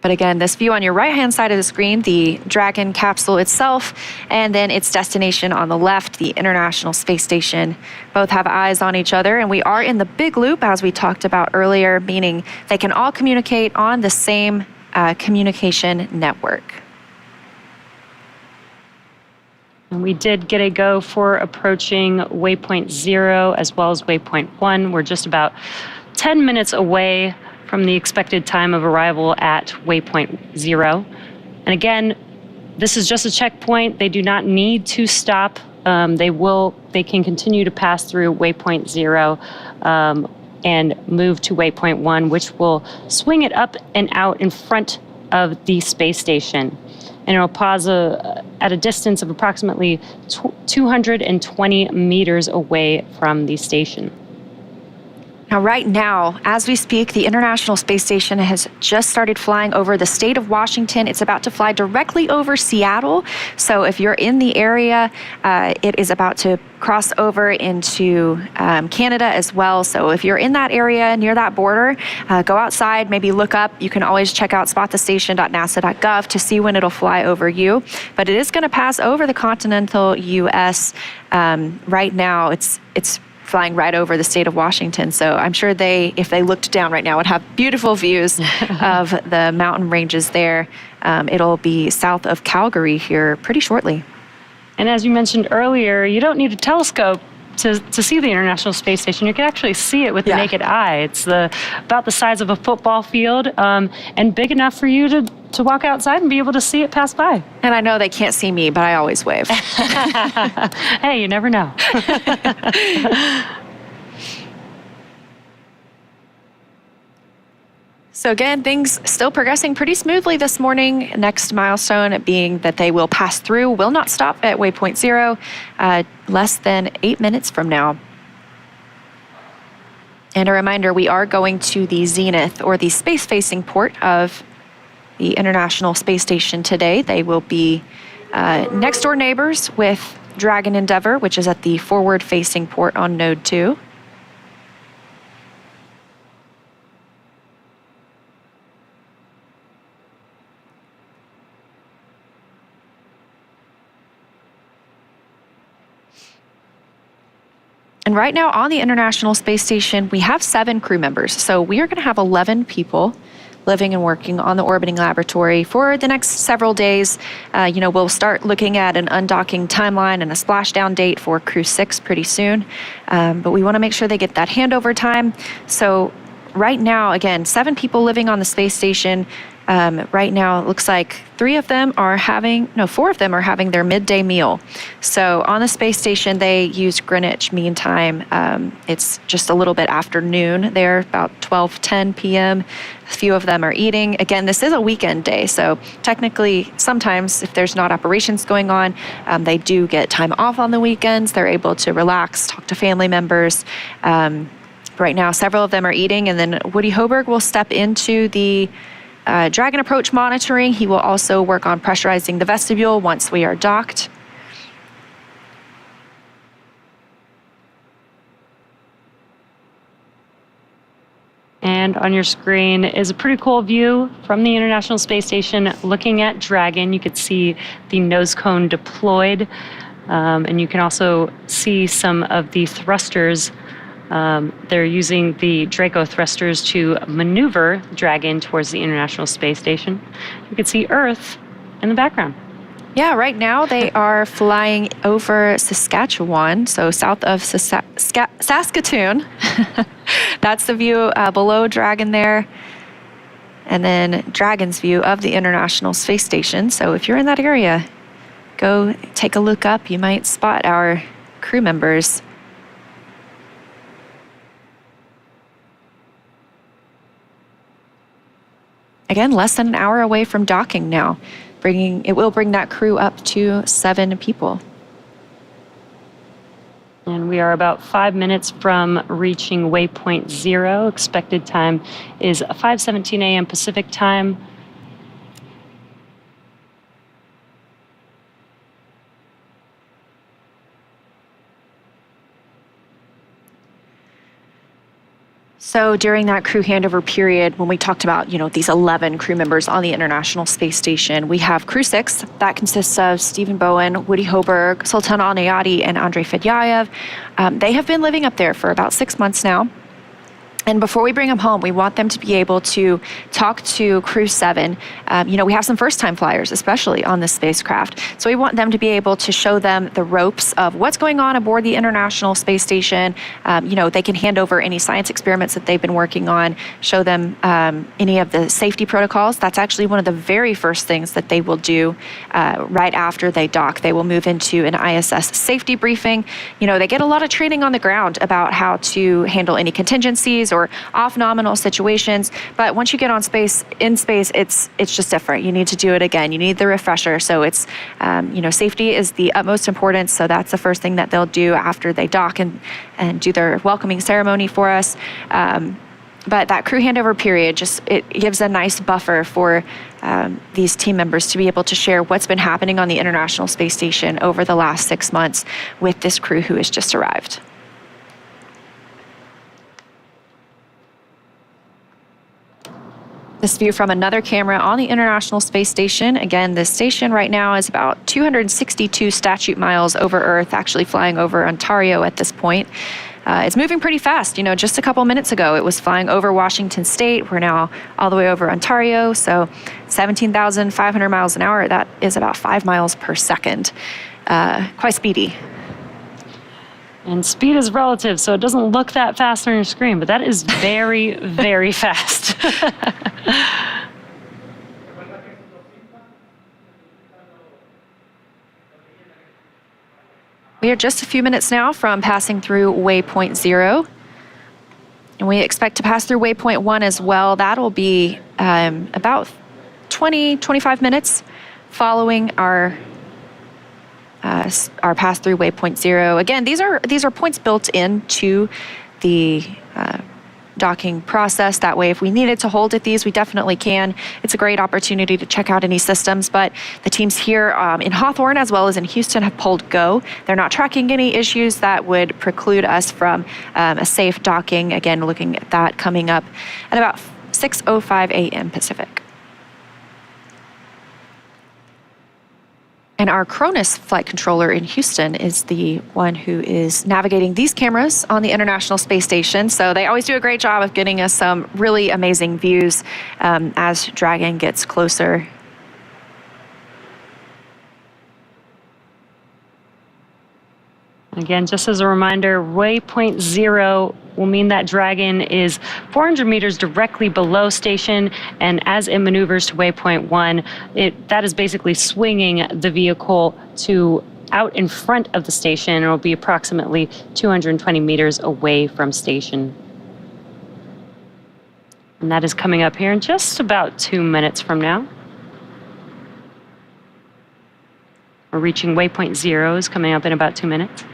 But again, this view on your right-hand side of the screen, the Dragon capsule itself, and then its destination on the left, the International Space Station, both have eyes on each other. And we are in the big loop, as we talked about earlier, meaning they can all communicate on the same communication network. And we did get a go for approaching waypoint 0 as well as waypoint 1. We're just about 10 minutes away from the expected time of arrival at waypoint 0. And again, this is just a checkpoint. They do not need to stop. They can continue to pass through waypoint 0 and move to waypoint 1, which will swing it up and out in front of the space station. And it'll pause at a distance of approximately 220 meters away from the station. Now, right now, as we speak, the International Space Station has just started flying over the state of Washington. It's about to fly directly over Seattle. So if you're in the area, it is about to cross over into Canada as well. So if you're in that area near that border, go outside, maybe look up. You can always check out spotthestation.nasa.gov to see when it'll fly over you. But it is going to pass over the continental U.S. Right now. It's flying right over the state of Washington. So I'm sure if they looked down right now, would have beautiful views of the mountain ranges there. It'll be south of Calgary here pretty shortly. And as you mentioned earlier, you don't need a telescope to see the International Space Station. You can actually see it with the naked eye. It's about the size of a football field and big enough for you to walk outside and be able to see it pass by. And I know they can't see me, but I always wave. Hey, you never know. So again, things still progressing pretty smoothly this morning. Next milestone being that they will pass through, will not stop at waypoint 0, less than 8 minutes from now. And a reminder, we are going to the zenith, or the space-facing port of the International Space Station today. They will be next-door neighbors with Dragon Endeavour, which is at the forward-facing port on Node 2. And right now on the International Space Station, we have 7 crew members. So we are going to have 11 people living and working on the orbiting laboratory for the next several days. We'll start looking at an undocking timeline and a splashdown date for Crew-6 pretty soon. But we want to make sure they get that handover time. So right now, again, 7 people living on the space station. Right now, it looks like 4 of them are having their midday meal. So on the space station, they use Greenwich Mean Time. It's just a little bit after noon there, about 12:10 p.m. A few of them are eating. Again, this is a weekend day, so technically, sometimes if there's not operations going on, they do get time off on the weekends. They're able to relax, talk to family members. Right now, several of them are eating, and then Woody Hoberg will step into the Dragon approach monitoring. He will also work on pressurizing the vestibule once we are docked. And on your screen is a pretty cool view from the International Space Station looking at Dragon. You could see the nose cone deployed, and you can also see some of the thrusters. They're using the Draco thrusters to maneuver Dragon towards the International Space Station. You can see Earth in the background. Yeah, right now they are flying over Saskatchewan, so south of Saskatoon. That's the view below Dragon there. And then Dragon's view of the International Space Station. So if you're in that area, go take a look up. You might spot our crew members. Again, less than an hour away from docking now. It will bring that crew up to 7 people. And we are about 5 minutes from reaching waypoint 0. Expected time is 5:17 a.m. Pacific time. So during that crew handover period, when we talked about, these 11 crew members on the International Space Station, we have Crew-6. That consists of Stephen Bowen, Woody Hoberg, Sultan Al-Nayati, and Andrei Fedyayev. They have been living up there for about 6 months now. And before we bring them home, we want them to be able to talk to Crew-7. We have some first-time flyers, especially on this spacecraft. So we want them to be able to show them the ropes of what's going on aboard the International Space Station. They can hand over any science experiments that they've been working on, show them any of the safety protocols. That's actually one of the very first things that they will do right after they dock. They will move into an ISS safety briefing. They get a lot of training on the ground about how to handle any contingencies or off-nominal situations, but once you get in space, it's just different. You need to do it again. You need the refresher. So it's, safety is the utmost importance. So that's the first thing that they'll do after they dock and do their welcoming ceremony for us. But that crew handover period, it gives a nice buffer for these team members to be able to share what's been happening on the International Space Station over the last 6 months with this crew who has just arrived. This view from another camera on the International Space Station. Again, this station right now is about 262 statute miles over Earth, actually flying over Ontario at this point. It's moving pretty fast. Just a couple minutes ago, it was flying over Washington State. We're now all the way over Ontario, so 17,500 miles an hour. That is about 5 miles per second. Quite speedy. And speed is relative, so it doesn't look that fast on your screen, but that is very, very fast. We are just a few minutes now from passing through waypoint 0. And we expect to pass through waypoint 1 as well. That'll be about 25 minutes following our pass through waypoint 0. Again, these are points built into the docking process. That way, if we needed to hold at these, we definitely can. It's a great opportunity to check out any systems, but the teams here in Hawthorne as well as in Houston have pulled go. They're not tracking any issues that would preclude us from a safe docking. Again, looking at that coming up at about 6:05 a.m. Pacific. And our Cronus flight controller in Houston is the one who is navigating these cameras on the International Space Station. So they always do a great job of getting us some really amazing views as Dragon gets closer. Again, just as a reminder, waypoint 0 will mean that Dragon is 400 meters directly below station, and as it maneuvers to waypoint 1, that is basically swinging the vehicle to out in front of the station. It will be approximately 220 meters away from station. And that is coming up here in just about 2 minutes from now. We're reaching waypoint 0 is coming up in about 2 minutes.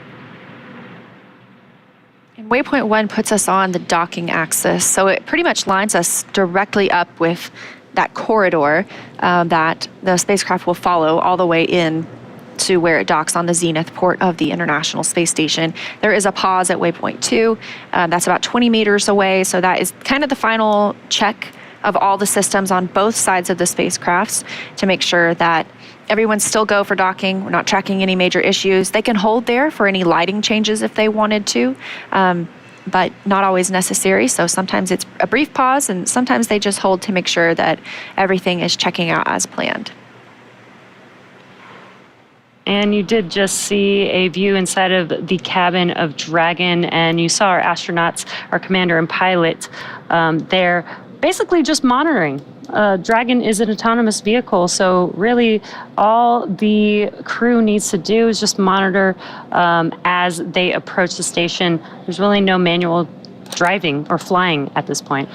And waypoint 1 puts us on the docking axis, so it pretty much lines us directly up with that corridor that the spacecraft will follow all the way in to where it docks on the zenith port of the International Space Station. There is a pause at waypoint 2. That's about 20 meters away, so that is kind of the final check of all the systems on both sides of the spacecrafts to make sure that everyone's still go for docking. We're not tracking any major issues. They can hold there for any lighting changes if they wanted to, but not always necessary. So sometimes it's a brief pause, and sometimes they just hold to make sure that everything is checking out as planned. And you did just see a view inside of the cabin of Dragon, and you saw our astronauts, our commander and pilot there, basically just monitoring. Dragon is an autonomous vehicle, so really all the crew needs to do is just monitor as they approach the station. There's really no manual driving or flying at this point.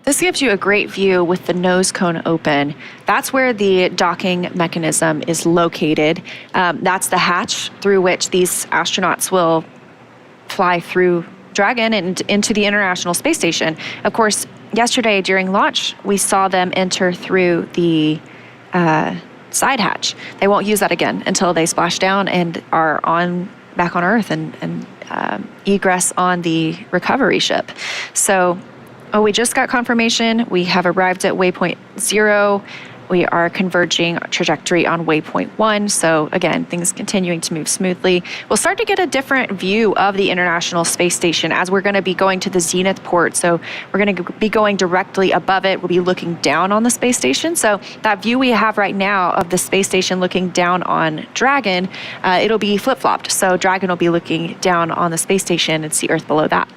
This gives you a great view with the nose cone open. That's where the docking mechanism is located. That's the hatch through which these astronauts will fly through Dragon and into the International Space Station. Of course, yesterday during launch, we saw them enter through the side hatch. They won't use that again until they splash down and are back on Earth and egress on the recovery ship. So we just got confirmation. We have arrived at waypoint 0. We are converging trajectory on waypoint 1. So again, things continuing to move smoothly. We'll start to get a different view of the International Space Station as we're going to be going to the zenith port. So we're going to be going directly above it. We'll be looking down on the space station. So that view we have right now of the space station looking down on Dragon, it'll be flip-flopped. So Dragon will be looking down on the space station and see Earth below that.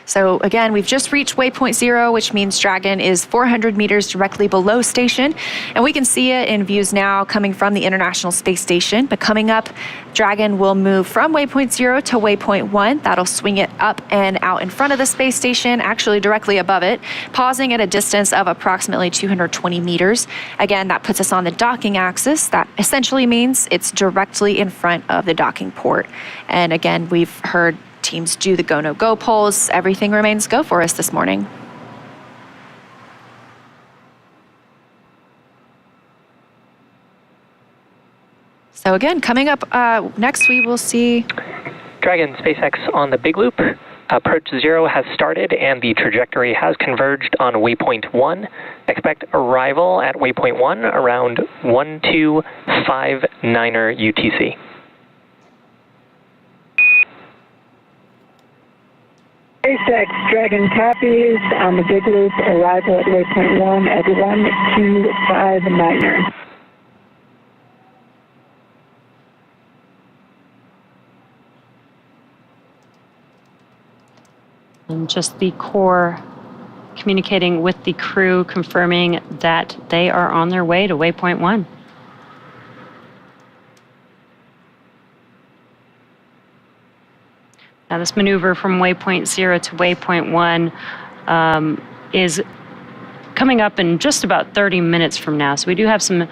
So again, we've just reached waypoint 0, which means Dragon is 400 meters directly below station. And we can see it in views now coming from the International Space Station. But coming up, Dragon will move from waypoint 0 to waypoint 1. That'll swing it up and out in front of the space station, actually directly above it, pausing at a distance of approximately 220 meters. Again, that puts us on the docking axis. That essentially means it's directly in front of the docking port. And again, we've heard teams do the go, no go polls. Everything remains go for us this morning. So again, coming up next, we will see Dragon SpaceX on the big loop. Approach 0 has started and the trajectory has converged on waypoint 1. Expect arrival at waypoint 1 around 1259er UTC. SpaceX Dragon copies on the big loop, arrival at waypoint 1 at 1259er. And just the core communicating with the crew, confirming that they are on their way to waypoint 1. Now this maneuver from waypoint 0 to waypoint 1 is coming up in just about 30 minutes from now. So we do have some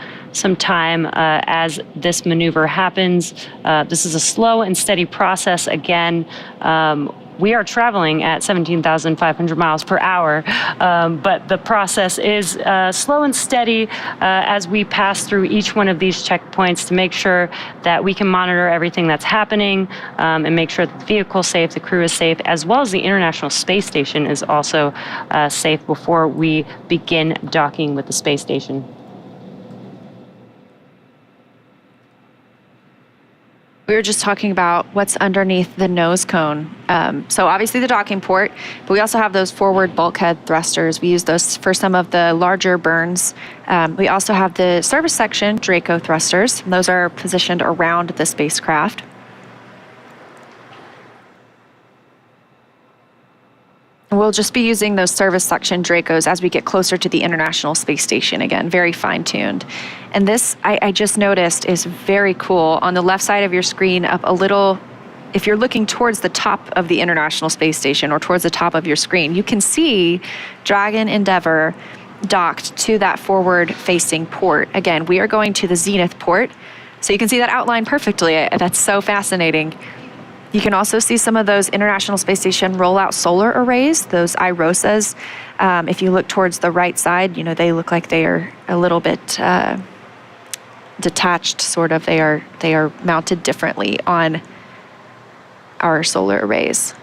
time as this maneuver happens. This is a slow and steady process. Again, we are traveling at 17,500 miles per hour, but the process is slow and steady as we pass through each one of these checkpoints to make sure that we can monitor everything that's happening and make sure that the vehicle's safe, the crew is safe, as well as the International Space Station is also safe before we begin docking with the space station. we were just talking about what's underneath the nose cone. So obviously the docking port, but we also have those forward bulkhead thrusters. We use those for some of the larger burns. We also have the service section Draco thrusters. Those are positioned around the spacecraft. We'll just be using those service section Dracos as we get closer to the International Space Station. Again, very fine-tuned. And this, I just noticed, is very cool. On the left side of your screen, up a little, if you're looking towards the top of the International Space Station or towards the top of your screen, you can see Dragon Endeavour docked to that forward-facing port. Again, we are going to the Zenith port, so you can see that outline perfectly. That's so fascinating. You can also see some of those International Space Station rollout solar arrays, those IROSAs. If you look towards the right side, you know, they look like they are a little bit detached, sort of. They are mounted differently on our solar arrays.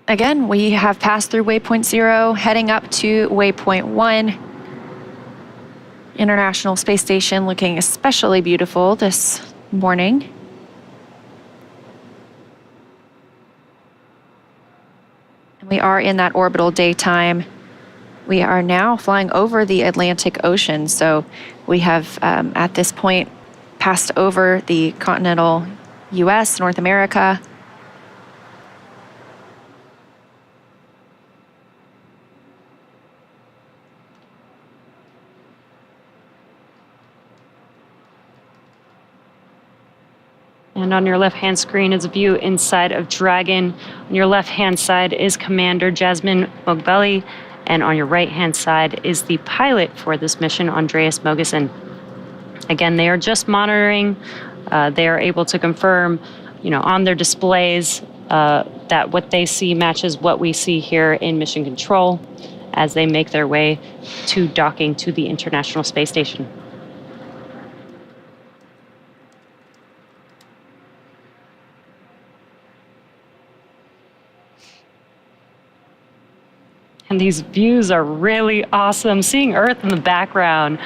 Again, we have passed through waypoint 0, heading up to waypoint 1. International Space Station looking especially beautiful this morning. And we are in that orbital daytime. We are now flying over the Atlantic Ocean, so we have at this point passed over the continental US, North America. And on your left-hand screen is a view inside of Dragon. On your left-hand side is Commander Jasmine Mogbelli, and on your right-hand side is the pilot for this mission, Andreas Mogensen. Again, they are just monitoring. They are able to confirm, you know, on their displays that what they see matches what we see here in Mission Control as they make their way to docking to the International Space Station. And these views are really awesome. Seeing Earth in the background,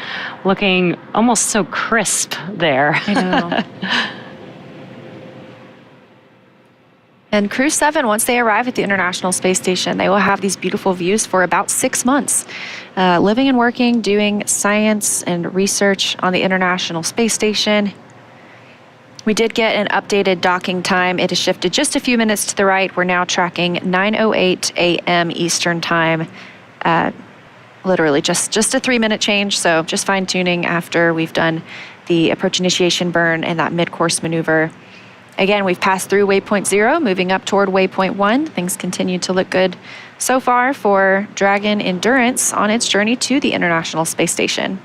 looking almost so crisp there. I know. And Crew-7, once they arrive at the International Space Station, they will have these beautiful views for about 6 months, living and working, doing science and research on the International Space Station. We did get an updated docking time. It has shifted just a few minutes to the right. We're now tracking 9:08 a.m. Eastern time. Literally just a 3-minute change, so just fine-tuning after we've done the approach initiation burn and that mid-course maneuver. Again, we've passed through waypoint 0, moving up toward waypoint 1. Things continue to look good so far for Dragon Endurance on its journey to the International Space Station.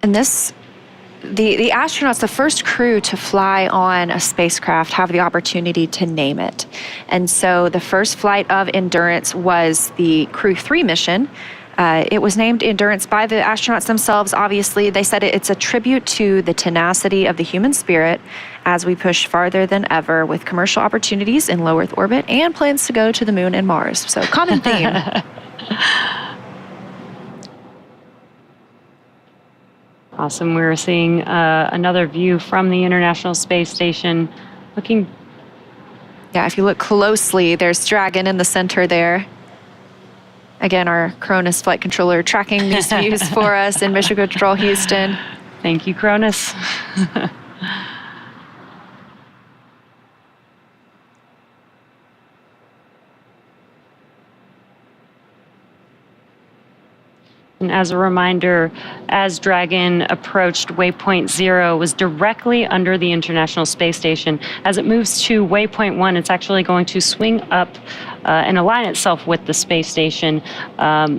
And the astronauts, the first crew to fly on a spacecraft, have the opportunity to name it. And so the first flight of Endurance was the Crew-3 mission. It was named Endurance by the astronauts themselves. Obviously, they said it's a tribute to the tenacity of the human spirit as we push farther than ever with commercial opportunities in low Earth orbit and plans to go to the moon and Mars. So common theme. Awesome. We're seeing another view from the International Space Station. Looking. Yeah, if you look closely, there's Dragon in the center there. Again, our Cronus flight controller tracking these views for us in Mission Control Houston. Thank you, Cronus. And as a reminder, as Dragon approached waypoint 0, was directly under the International Space Station. As it moves to waypoint 1, it's actually going to swing up and align itself with the space station.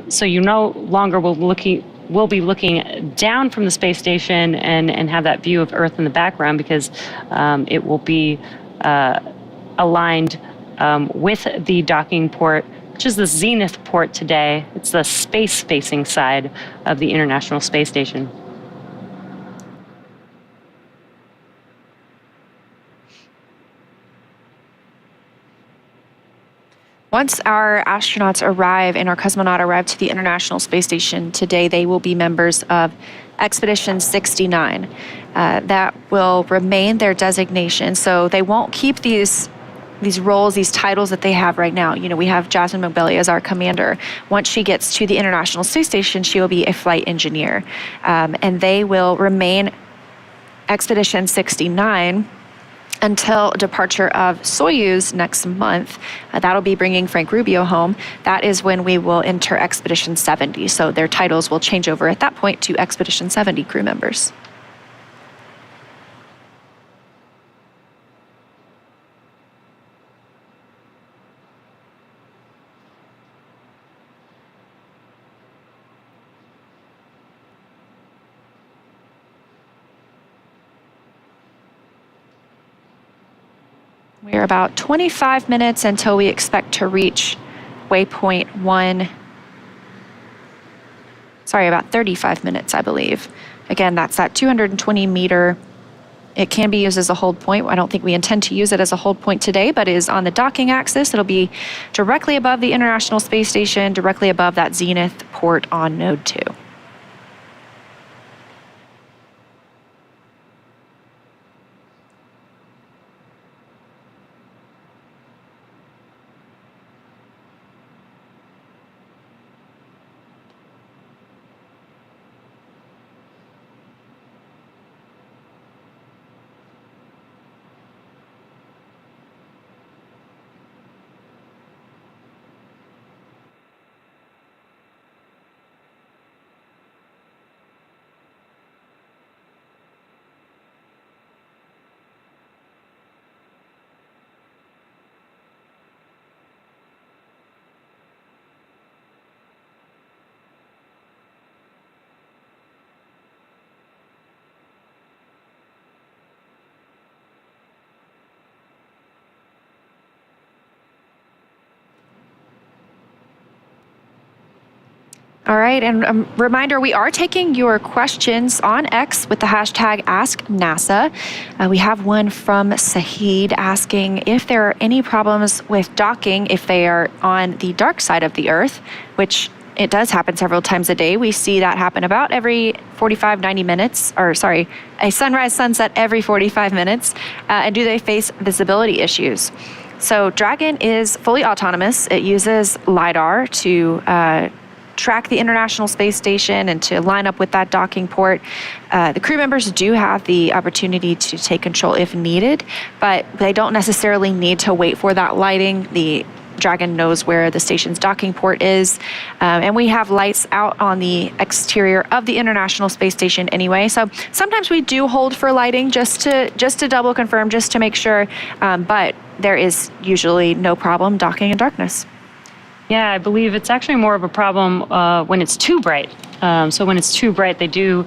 So you no longer will be looking down from the space station and have that view of Earth in the background, because it will be aligned with the docking port, which is the zenith port today. It's the space-facing side of the International Space Station. Once our astronauts arrive and our cosmonaut arrive to the International Space Station today, they will be members of Expedition 69. That will remain their designation, so they won't keep these roles, these titles that they have right now. You know, we have Jasmine Mogbelli as our commander. Once she gets to the International Space Station, she will be a flight engineer. And they will remain Expedition 69 until departure of Soyuz next month. That'll be bringing Frank Rubio home. That is when we will enter Expedition 70. So their titles will change over at that point to Expedition 70 crew members. We're about 25 minutes until we expect to reach waypoint 1. Sorry, about 35 minutes, I believe. Again, that's that 220 meter. It can be used as a hold point. I don't think we intend to use it as a hold point today, but it is on the docking axis. It'll be directly above the International Space Station, directly above that zenith port on node 2. All right, and a reminder, we are taking your questions on X with the hashtag AskNASA. We have one from Sahid asking if there are any problems with docking if they are on the dark side of the Earth, which it does happen several times a day. We see that happen about every 45, 90 minutes, or sorry, a sunrise, sunset every 45 minutes. And do they face visibility issues? So Dragon is fully autonomous. It uses LiDAR to track the International Space Station and to line up with that docking port. The crew members do have the opportunity to take control if needed, but they don't necessarily need to wait for that lighting. The Dragon knows where the station's docking port is, and we have lights out on the exterior of the International Space Station anyway. So sometimes we do hold for lighting just to double confirm, just to make sure, but there is usually no problem docking in darkness. Yeah, I believe it's actually more of a problem when it's too bright. So when it's too bright, they do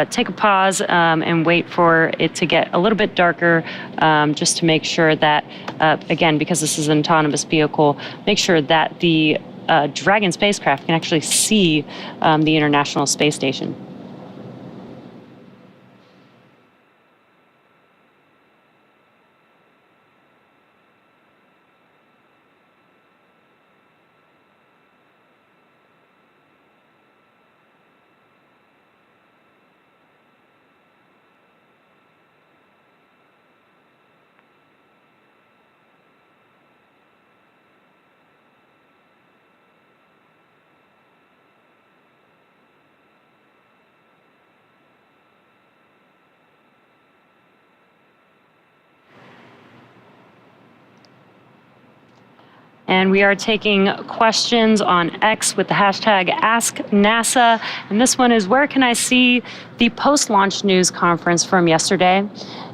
take a pause and wait for it to get a little bit darker, just to make sure that, again, because this is an autonomous vehicle, make sure that the Dragon spacecraft can actually see the International Space Station. And we are taking questions on X with the hashtag AskNASA. And this one is, where can I see the post-launch news conference from yesterday?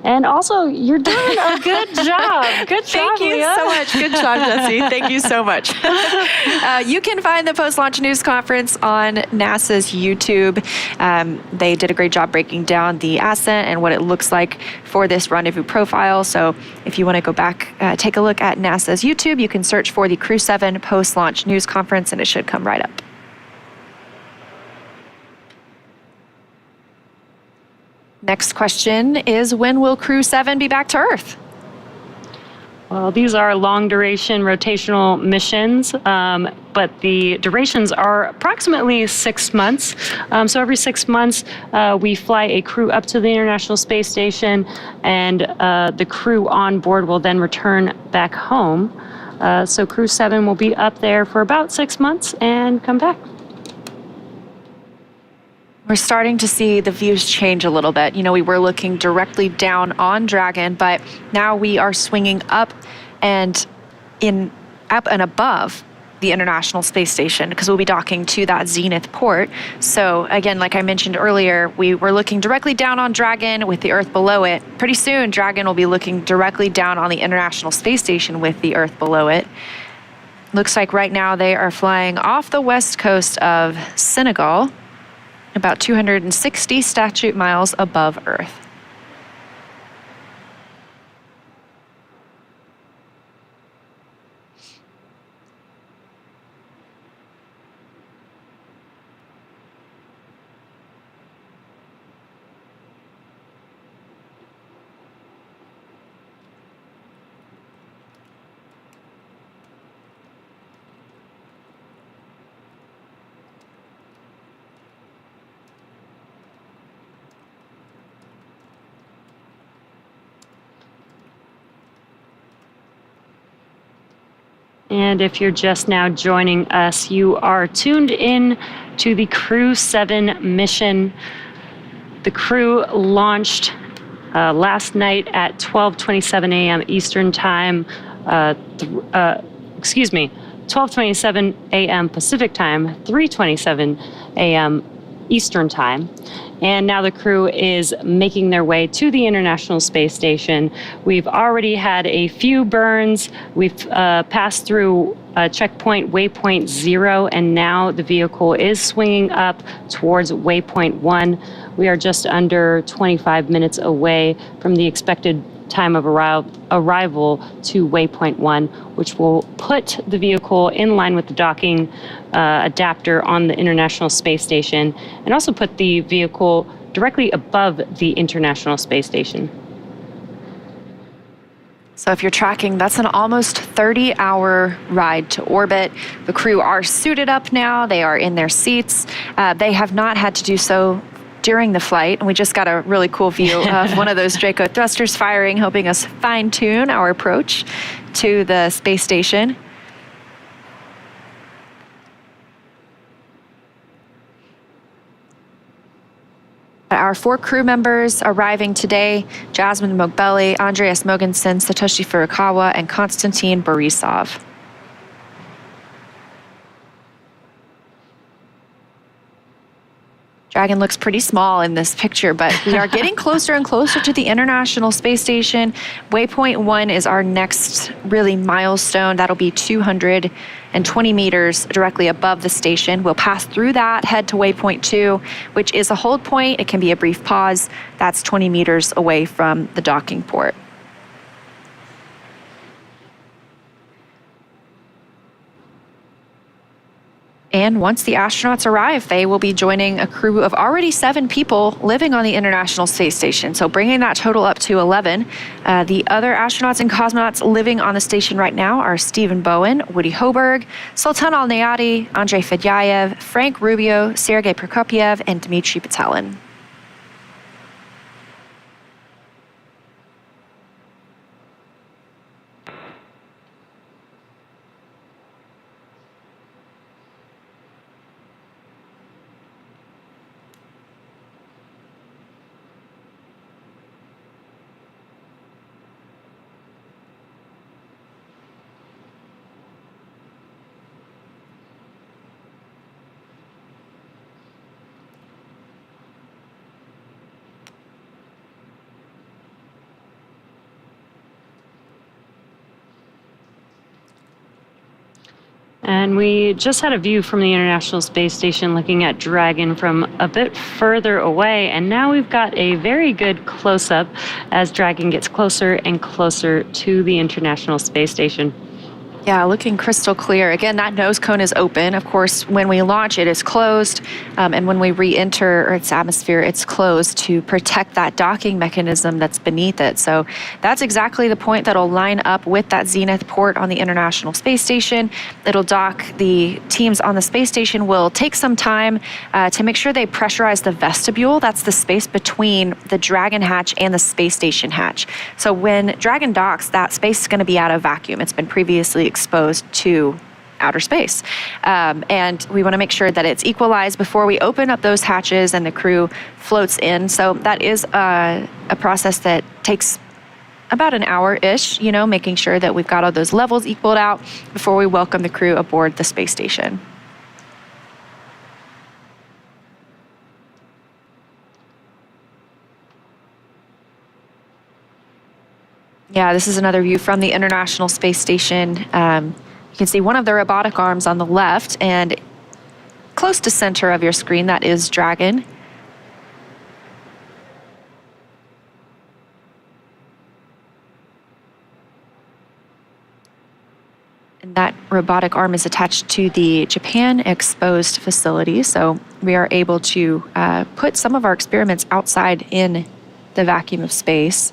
And also, you're doing a good job. Good job, Thank you Leah. so much. Good job, Jesse. Thank you so much. You can find the post-launch news conference on NASA's YouTube. They did a great job breaking down the ascent and what it looks like for this rendezvous profile. So if you want to go back, take a look at NASA's YouTube, you can search for the Crew-7 post-launch news conference and it should come right up. Next question is, when will Crew-7 be back to Earth? Well, these are long-duration rotational missions, but the durations are approximately 6 months. So every 6 months, we fly a crew up to the International Space Station, and the crew on board will then return back home. So Crew-7 will be up there for about 6 months and come back. We're starting to see the views change a little bit. You know, we were looking directly down on Dragon, but now we are swinging up and above the International Space Station, because we'll be docking to that zenith port. So again, like I mentioned earlier, we were looking directly down on Dragon with the Earth below it. Pretty soon, Dragon will be looking directly down on the International Space Station with the Earth below it. Looks like right now they are flying off the west coast of Senegal, about 260 statute miles above Earth. And if you're just now joining us, you are tuned in to the Crew-7 mission. The crew launched last night at 12:27 a.m. Eastern Time. 12:27 a.m. Pacific Time, 3:27 a.m. Eastern Time. And now the crew is making their way to the International Space Station. We've already had a few burns. We've passed through checkpoint waypoint 0, and now the vehicle is swinging up towards waypoint 1. We are just under 25 minutes away from the expected time of arrival to waypoint 1, which will put the vehicle in line with the docking adapter on the International Space Station, and also put the vehicle directly above the International Space Station. So if you're tracking, that's an almost 30-hour ride to orbit. The crew are suited up now. They are in their seats. They have not had to do so during the flight, and we just got a really cool view of one of those Draco thrusters firing, helping us fine-tune our approach to the space station. Our 4 crew members arriving today: Jasmine Mogbelli, Andreas Mogensen, Satoshi Furukawa, and Konstantin Borisov. Dragon looks pretty small in this picture, but we are getting closer and closer to the International Space Station. Waypoint 1 is our next really milestone. That'll be 220 meters directly above the station. We'll pass through that, head to waypoint 2, which is a hold point. It can be a brief pause. That's 20 meters away from the docking port. And once the astronauts arrive, they will be joining a crew of already 7 people living on the International Space Station, so bringing that total up to 11. The other astronauts and cosmonauts living on the station right now are Stephen Bowen, Woody Hoberg, Sultan Al-Nayati, Andrei Fedyaev, Frank Rubio, Sergei Prokopyev, and Dmitry Petelin. And we just had a view from the International Space Station looking at Dragon from a bit further away. And now we've got a very good close-up as Dragon gets closer and closer to the International Space Station. Yeah, looking crystal clear. Again, that nose cone is open. Of course, when we launch, it is closed. And when we re-enter Earth's atmosphere, it's closed to protect that docking mechanism that's beneath it. So that's exactly the point that'll line up with that zenith port on the International Space Station. It'll dock. The teams on the space station will take some time to make sure they pressurize the vestibule. That's the space between the Dragon hatch and the space station hatch. So when Dragon docks, that space is going to be out of vacuum. It's been previously exposed to outer space. And we want to make sure that it's equalized before we open up those hatches and the crew floats in. So that is a process that takes about an hour-ish, making sure that we've got all those levels equaled out before we welcome the crew aboard the space station. Yeah, this is another view from the International Space Station. You can see one of the robotic arms on the left, and close to center of your screen, that is Dragon. And that robotic arm is attached to the Japan exposed facility, so we are able to put some of our experiments outside in the vacuum of space.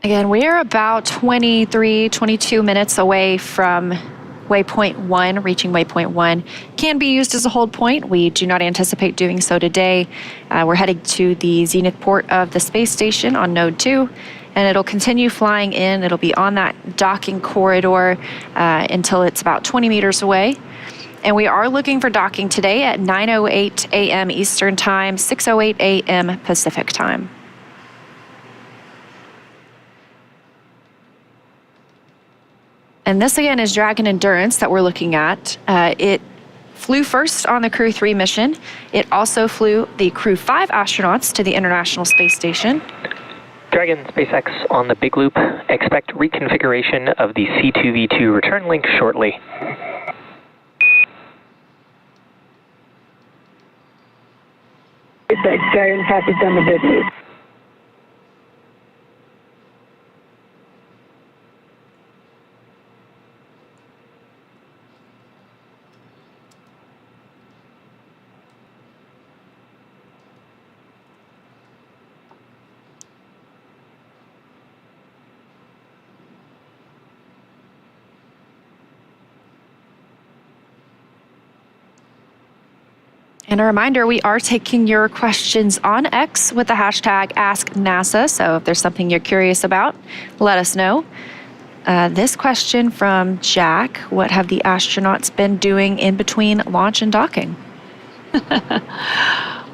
Again, we are about 22 minutes away from waypoint 1, reaching waypoint 1. Can be used as a hold point. We do not anticipate doing so today. We're heading to the zenith port of the space station on node 2, and it'll continue flying in. It'll be on that docking corridor until it's about 20 meters away. And we are looking for docking today at 9:08 a.m. Eastern Time, 6:08 a.m. Pacific Time. And this again is Dragon Endurance that we're looking at. It flew first on the Crew-3 mission. It also flew the Crew-5 astronauts to the International Space Station. Dragon SpaceX on the big loop. Expect reconfiguration of the C2V2 return link shortly. That Dragon passes on the big loop. And a reminder, we are taking your questions on X with the hashtag AskNASA. So if there's something you're curious about, let us know. This question from Jack: what have the astronauts been doing in between launch and docking?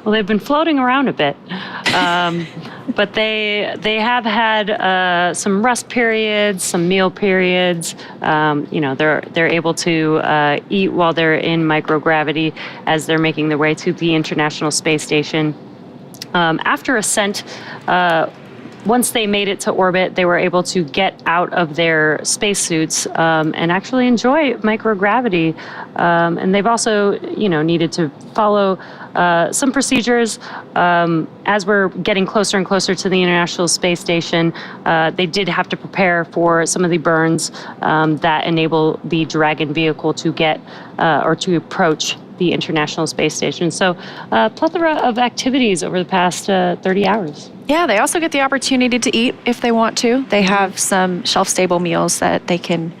Well, they've been floating around a bit, but they have had some rest periods, some meal periods. They're able to eat while they're in microgravity as they're making their way to the International Space Station. After ascent, once they made it to orbit, they were able to get out of their spacesuits and actually enjoy microgravity. And they've also, needed to follow some procedures. As we're getting closer and closer to the International Space Station, they did have to prepare for some of the burns that enable the Dragon vehicle to get or to approach the International Space Station. So a plethora of activities over the past 30 hours. Yeah, they also get the opportunity to eat if they want to. They have some shelf-stable meals that they can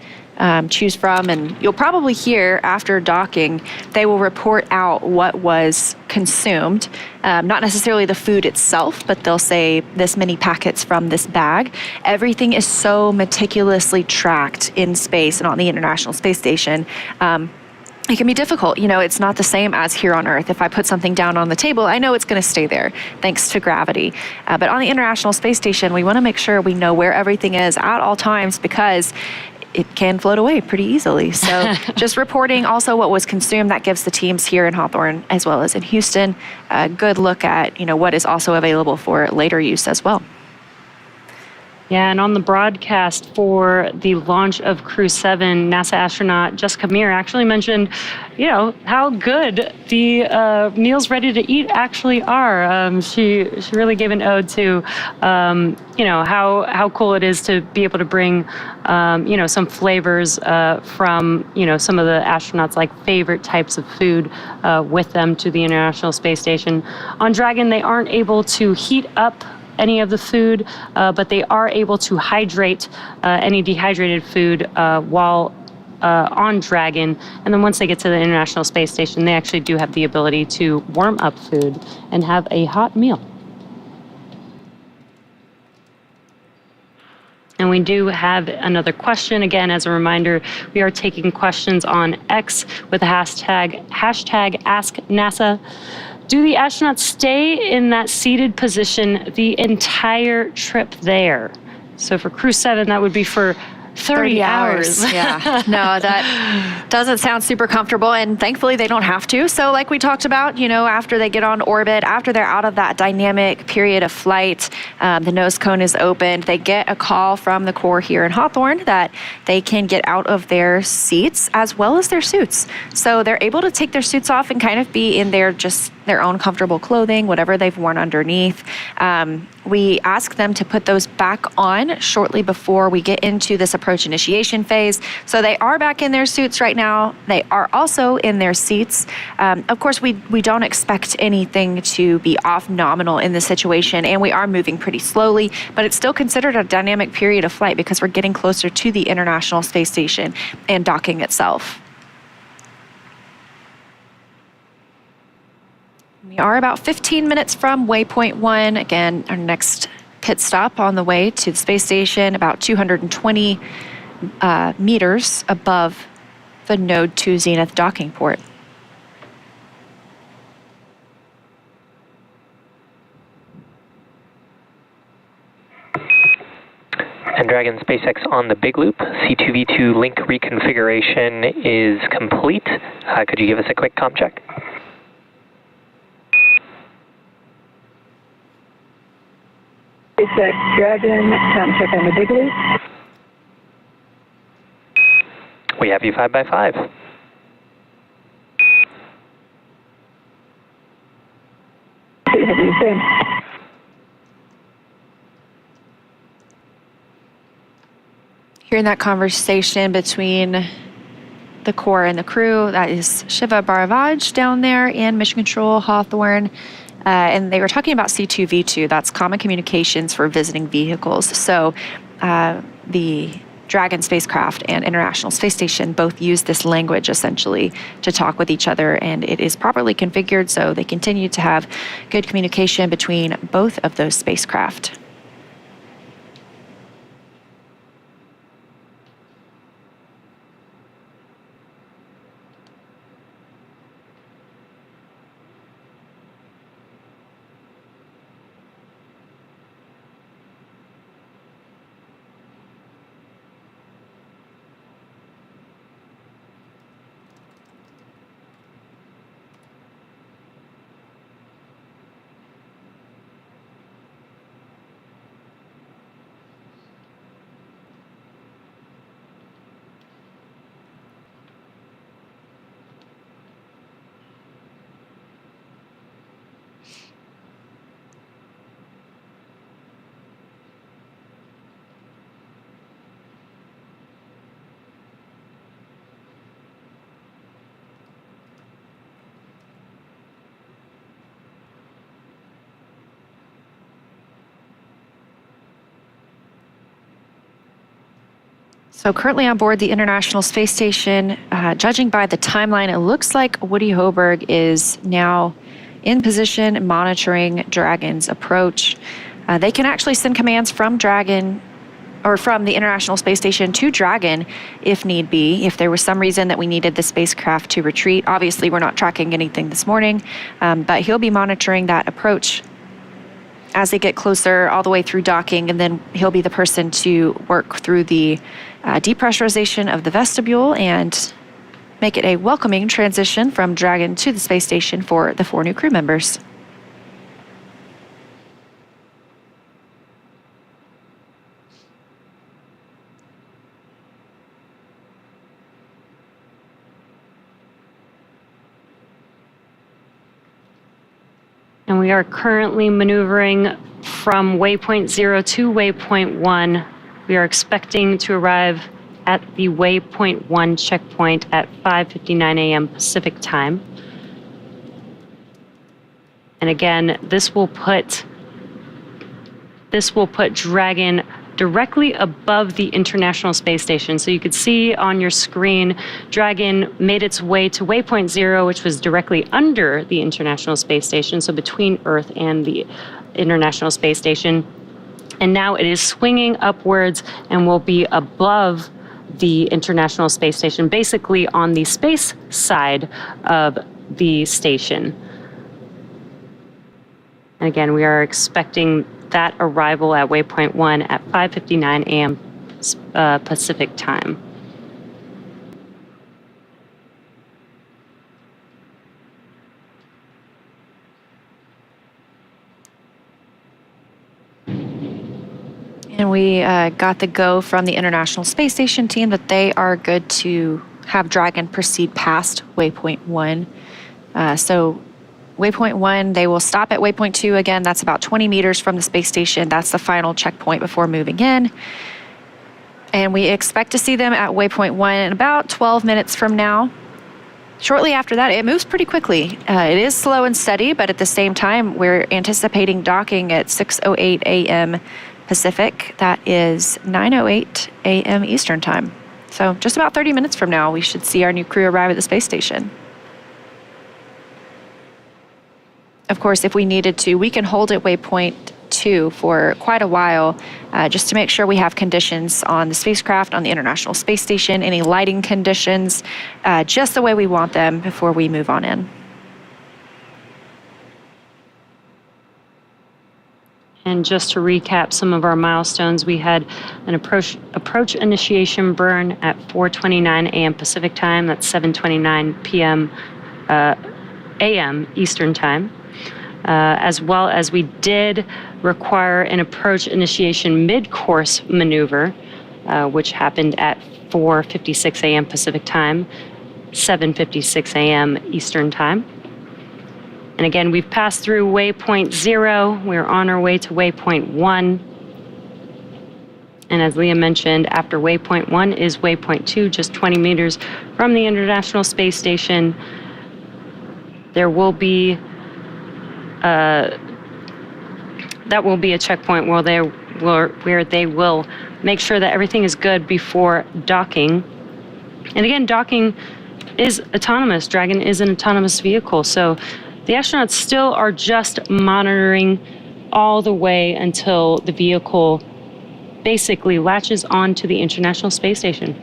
choose from, and you'll probably hear after docking, they will report out what was consumed, not necessarily the food itself, but they'll say this many packets from this bag. Everything is so meticulously tracked in space and on the International Space Station. It can be difficult. You know, it's not the same as here on Earth. If I put something down on the table, I know it's going to stay there thanks to gravity. But on the International Space Station, we want to make sure we know where everything is at all times because it can float away pretty easily. So just reporting also what was consumed, that gives the teams here in Hawthorne as well as in Houston a good look at, you know, what is also available for later use as well. Yeah, and on the broadcast for the launch of Crew-7, NASA astronaut Jessica Meir actually mentioned, you know, how good the meals ready to eat actually are. She really gave an ode to, you know, how cool it is to be able to bring, you know, some flavors from, you know, some of the astronauts' like favorite types of food with them to the International Space Station. On Dragon, they aren't able to heat up any of the food, but they are able to hydrate any dehydrated food while on Dragon. And then once they get to the International Space Station, they actually do have the ability to warm up food and have a hot meal. And we do have another question. Again, as a reminder, we are taking questions on X with the hashtag AskNASA. Do the astronauts stay in that seated position the entire trip there? So for Crew-7, that would be for 30 hours. Yeah. No, that doesn't sound super comfortable, and thankfully they don't have to. So like we talked about, you know, after they get on orbit, after they're out of that dynamic period of flight, the nose cone is opened, they get a call from the Corps here in Hawthorne that they can get out of their seats as well as their suits. So they're able to take their suits off and kind of be in their own comfortable clothing, whatever they've worn underneath. We ask them to put those back on shortly before we get into this approach initiation phase. So they are back in their suits right now. They are also in their seats. Of course, we don't expect anything to be off nominal in this situation, and we are moving pretty slowly, but it's still considered a dynamic period of flight because we're getting closer to the International Space Station and docking itself. We are about 15 minutes from waypoint 1. Again, our next pit stop on the way to the space station, about 220 meters above the Node 2 Zenith docking port. And Dragon SpaceX on the big loop. C2V2 link reconfiguration is complete. Could you give us a quick comp check? SpaceX Dragon, time check on the big loop. We have you 5x5. Have you been? Hearing that conversation between the Corps and the crew, that is Shiva Bharavaj down there in Mission Control, Hawthorne. And they were talking about C2V2, that's Common Communications for Visiting Vehicles. So the Dragon spacecraft and International Space Station both use this language essentially to talk with each other, and it is properly configured so they continue to have good communication between both of those spacecraft. So currently on board the International Space Station, judging by the timeline, it looks like Woody Hoberg is now in position monitoring Dragon's approach. They can actually send commands from Dragon or from the International Space Station to Dragon if need be, if there was some reason that we needed the spacecraft to retreat. Obviously, we're not tracking anything this morning, but he'll be monitoring that approach as they get closer all the way through docking, and then he'll be the person to work through the depressurization of the vestibule and make it a welcoming transition from Dragon to the space station for the 4 new crew members. And we are currently maneuvering from waypoint 0 to waypoint 1. We are expecting to arrive at the waypoint 1 checkpoint at 5:59 a.m. Pacific time. And again, this will put Dragon directly above the International Space Station. So you could see on your screen, Dragon made its way to waypoint 0, which was directly under the International Space Station, so between Earth and the International Space Station. And now it is swinging upwards and will be above the International Space Station, basically on the space side of the station. And again, we are expecting that arrival at waypoint 1 at 5:59 a.m. Pacific time. And we got the go from the International Space Station team that they are good to have Dragon proceed past waypoint 1. So waypoint 1, they will stop at waypoint 2 again. That's about 20 meters from the space station. That's the final checkpoint before moving in. And we expect to see them at waypoint 1 in about 12 minutes from now. Shortly after that, it moves pretty quickly. It is slow and steady, but at the same time, we're anticipating docking at 6:08 a.m. Pacific. That is 9:08 a.m. Eastern time. So just about 30 minutes from now, we should see our new crew arrive at the space station. Of course, if we needed to, we can hold at waypoint 2 for quite a while, just to make sure we have conditions on the spacecraft, on the International Space Station, any lighting conditions, just the way we want them before we move on in. And just to recap some of our milestones, we had an approach initiation burn at 4:29 a.m. Pacific time. That's 7:29 p.m. a.m. Eastern time. As well as we did require an approach initiation mid-course maneuver, which happened at 4:56 a.m. Pacific time, 7:56 a.m. Eastern time. And again, we've passed through waypoint 0. We're on our way to waypoint 1. And as Leah mentioned, after waypoint 1 is waypoint 2, just 20 meters from the International Space Station. There will be that will be a checkpoint where they will make sure that everything is good before docking. And again, docking is autonomous. Dragon is an autonomous vehicle, so the astronauts still are just monitoring all the way until the vehicle basically latches onto the International Space Station.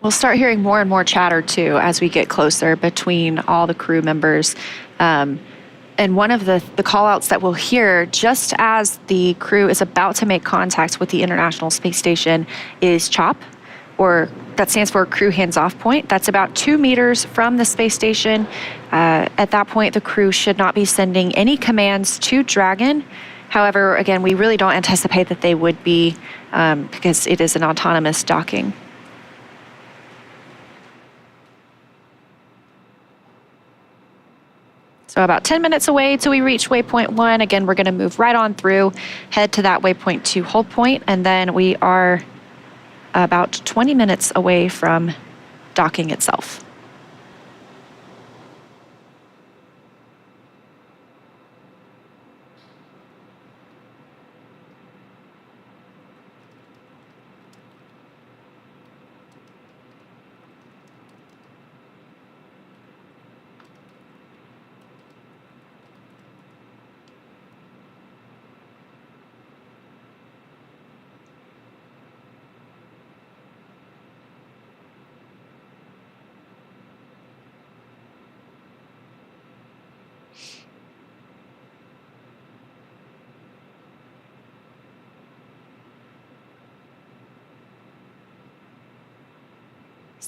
We'll start hearing more and more chatter too as we get closer between all the crew members. And one of the call-outs that we'll hear just as the crew is about to make contact with the International Space Station is CHOP, or that stands for Crew Hands Off Point. That's about 2 meters from the space station. At that point, the crew should not be sending any commands to Dragon. However, again, we really don't anticipate that they would be because it is an autonomous docking. So about 10 minutes away till we reach waypoint 1. Again, we're going to move right on through, head to that waypoint 2 hold point, and then we are about 20 minutes away from docking itself.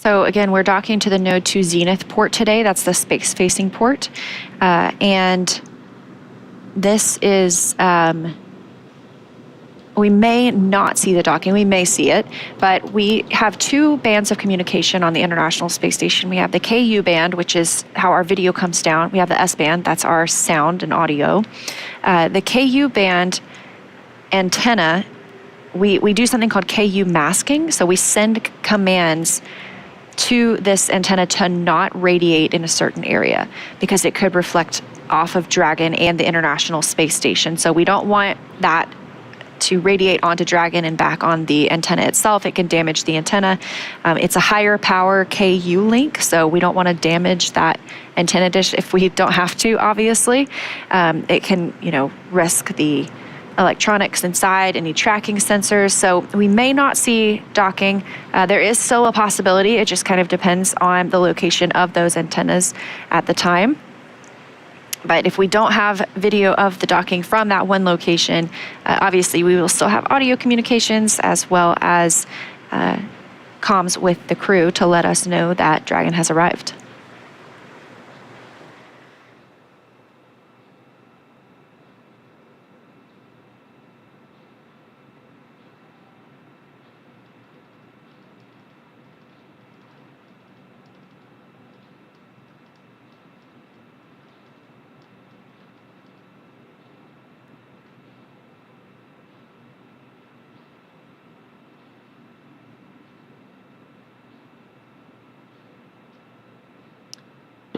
So again, we're docking to the Node 2 Zenith port today. That's the space-facing port. And this is, we may not see the docking, we may see it, but we have two bands of communication on the International Space Station. We have the KU band, which is how our video comes down. We have the S band, that's our sound and audio. The KU band antenna, we do something called KU masking. So we send commands to this antenna to not radiate in a certain area because it could reflect off of Dragon and the International Space Station. So we don't want that to radiate onto Dragon and back on the antenna itself. It can damage the antenna. It's a higher power KU link, so we don't want to damage that antenna dish if we don't have to, obviously. It can, risk the electronics inside, any tracking sensors. So we may not see docking. There is still a possibility. It just kind of depends on the location of those antennas at the time. But if we don't have video of the docking from that one location, obviously we will still have audio communications as well as comms with the crew to let us know that Dragon has arrived.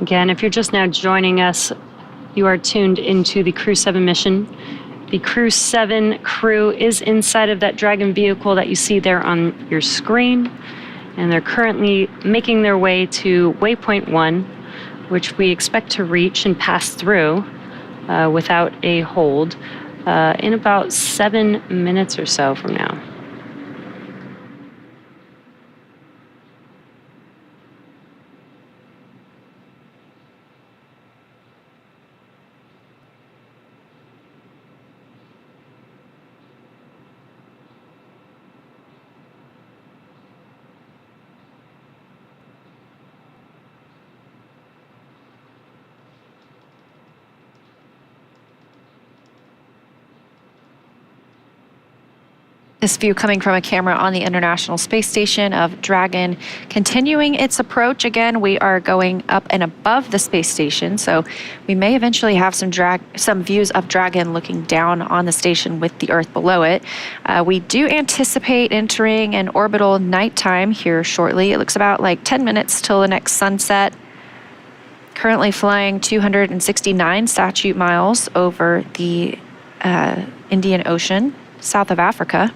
Again, if you're just now joining us, you are tuned into the Crew-7 mission. The Crew-7 crew is inside of that Dragon vehicle that you see there on your screen, and they're currently making their way to waypoint 1, which we expect to reach and pass through without a hold in about 7 minutes or so from now. This view coming from a camera on the International Space Station of Dragon continuing its approach. Again, we are going up and above the space station, so we may eventually have some views of Dragon looking down on the station with the Earth below it. We do anticipate entering an orbital nighttime here shortly. It looks about like 10 minutes till the next sunset. Currently flying 269 statute miles over the Indian Ocean, south of Africa.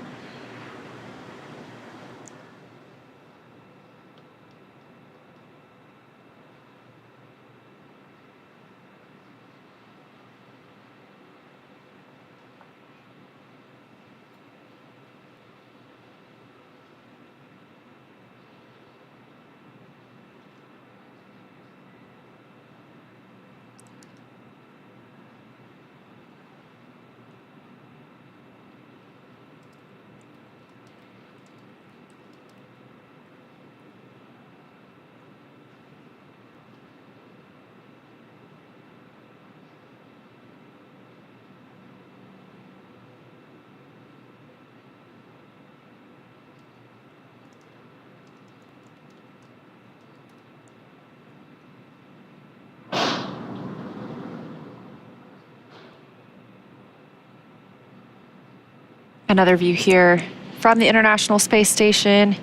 Another view here from the International Space Station.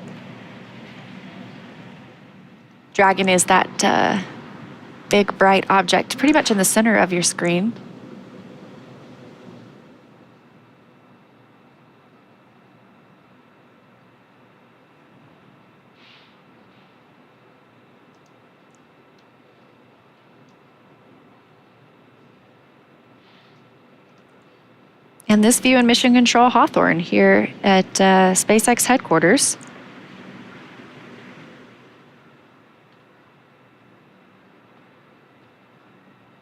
Dragon is that big bright object pretty much in the center of your screen. And this view in Mission Control Hawthorne here at SpaceX headquarters.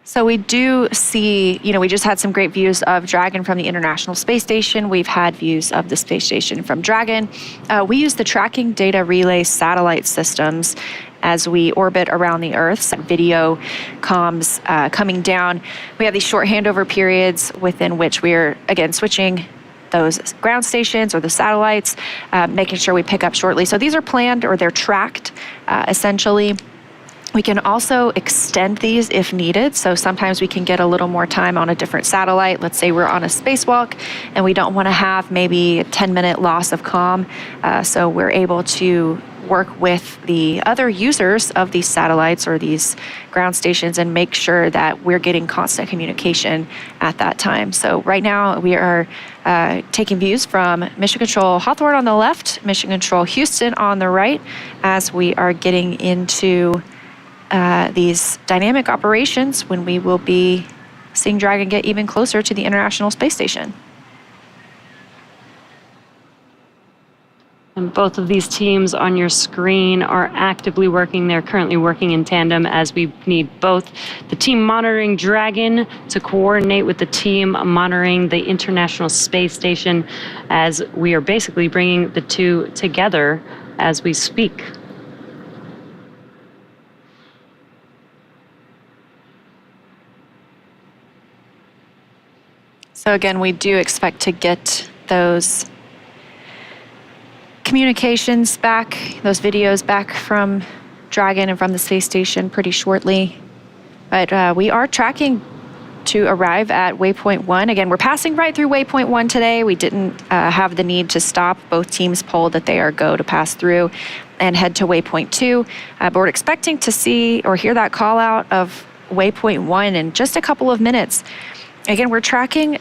So we do see, we just had some great views of Dragon from the International Space Station. We've had views of the space station from Dragon. We use the tracking data relay satellite systems as we orbit around the Earth. Video comms coming down. We have these short handover periods within which we're, again, switching those ground stations or the satellites, making sure we pick up shortly. So these are planned, or they're tracked, essentially. We can also extend these if needed. So sometimes we can get a little more time on a different satellite. Let's say we're on a spacewalk and we don't want to have maybe a 10-minute loss of comm. So we're able to work with the other users of these satellites or these ground stations and make sure that we're getting constant communication at that time. So right now we are taking views from Mission Control Hawthorne on the left, Mission Control Houston on the right, as we are getting into these dynamic operations when we will be seeing Dragon get even closer to the International Space Station. And both of these teams on your screen are actively working. They're currently working in tandem, as we need both the team monitoring Dragon to coordinate with the team monitoring the International Space Station, as we are basically bringing the two together as we speak. So again, we do expect to get those communications back, those videos back from Dragon and from the space station pretty shortly. But we are tracking to arrive at waypoint 1. Again, we're passing right through waypoint 1 today. We didn't have the need to stop. Both teams polled that they are go to pass through and head to waypoint 2. But we're expecting to see or hear that call out of waypoint 1 in just a couple of minutes. Again, we're tracking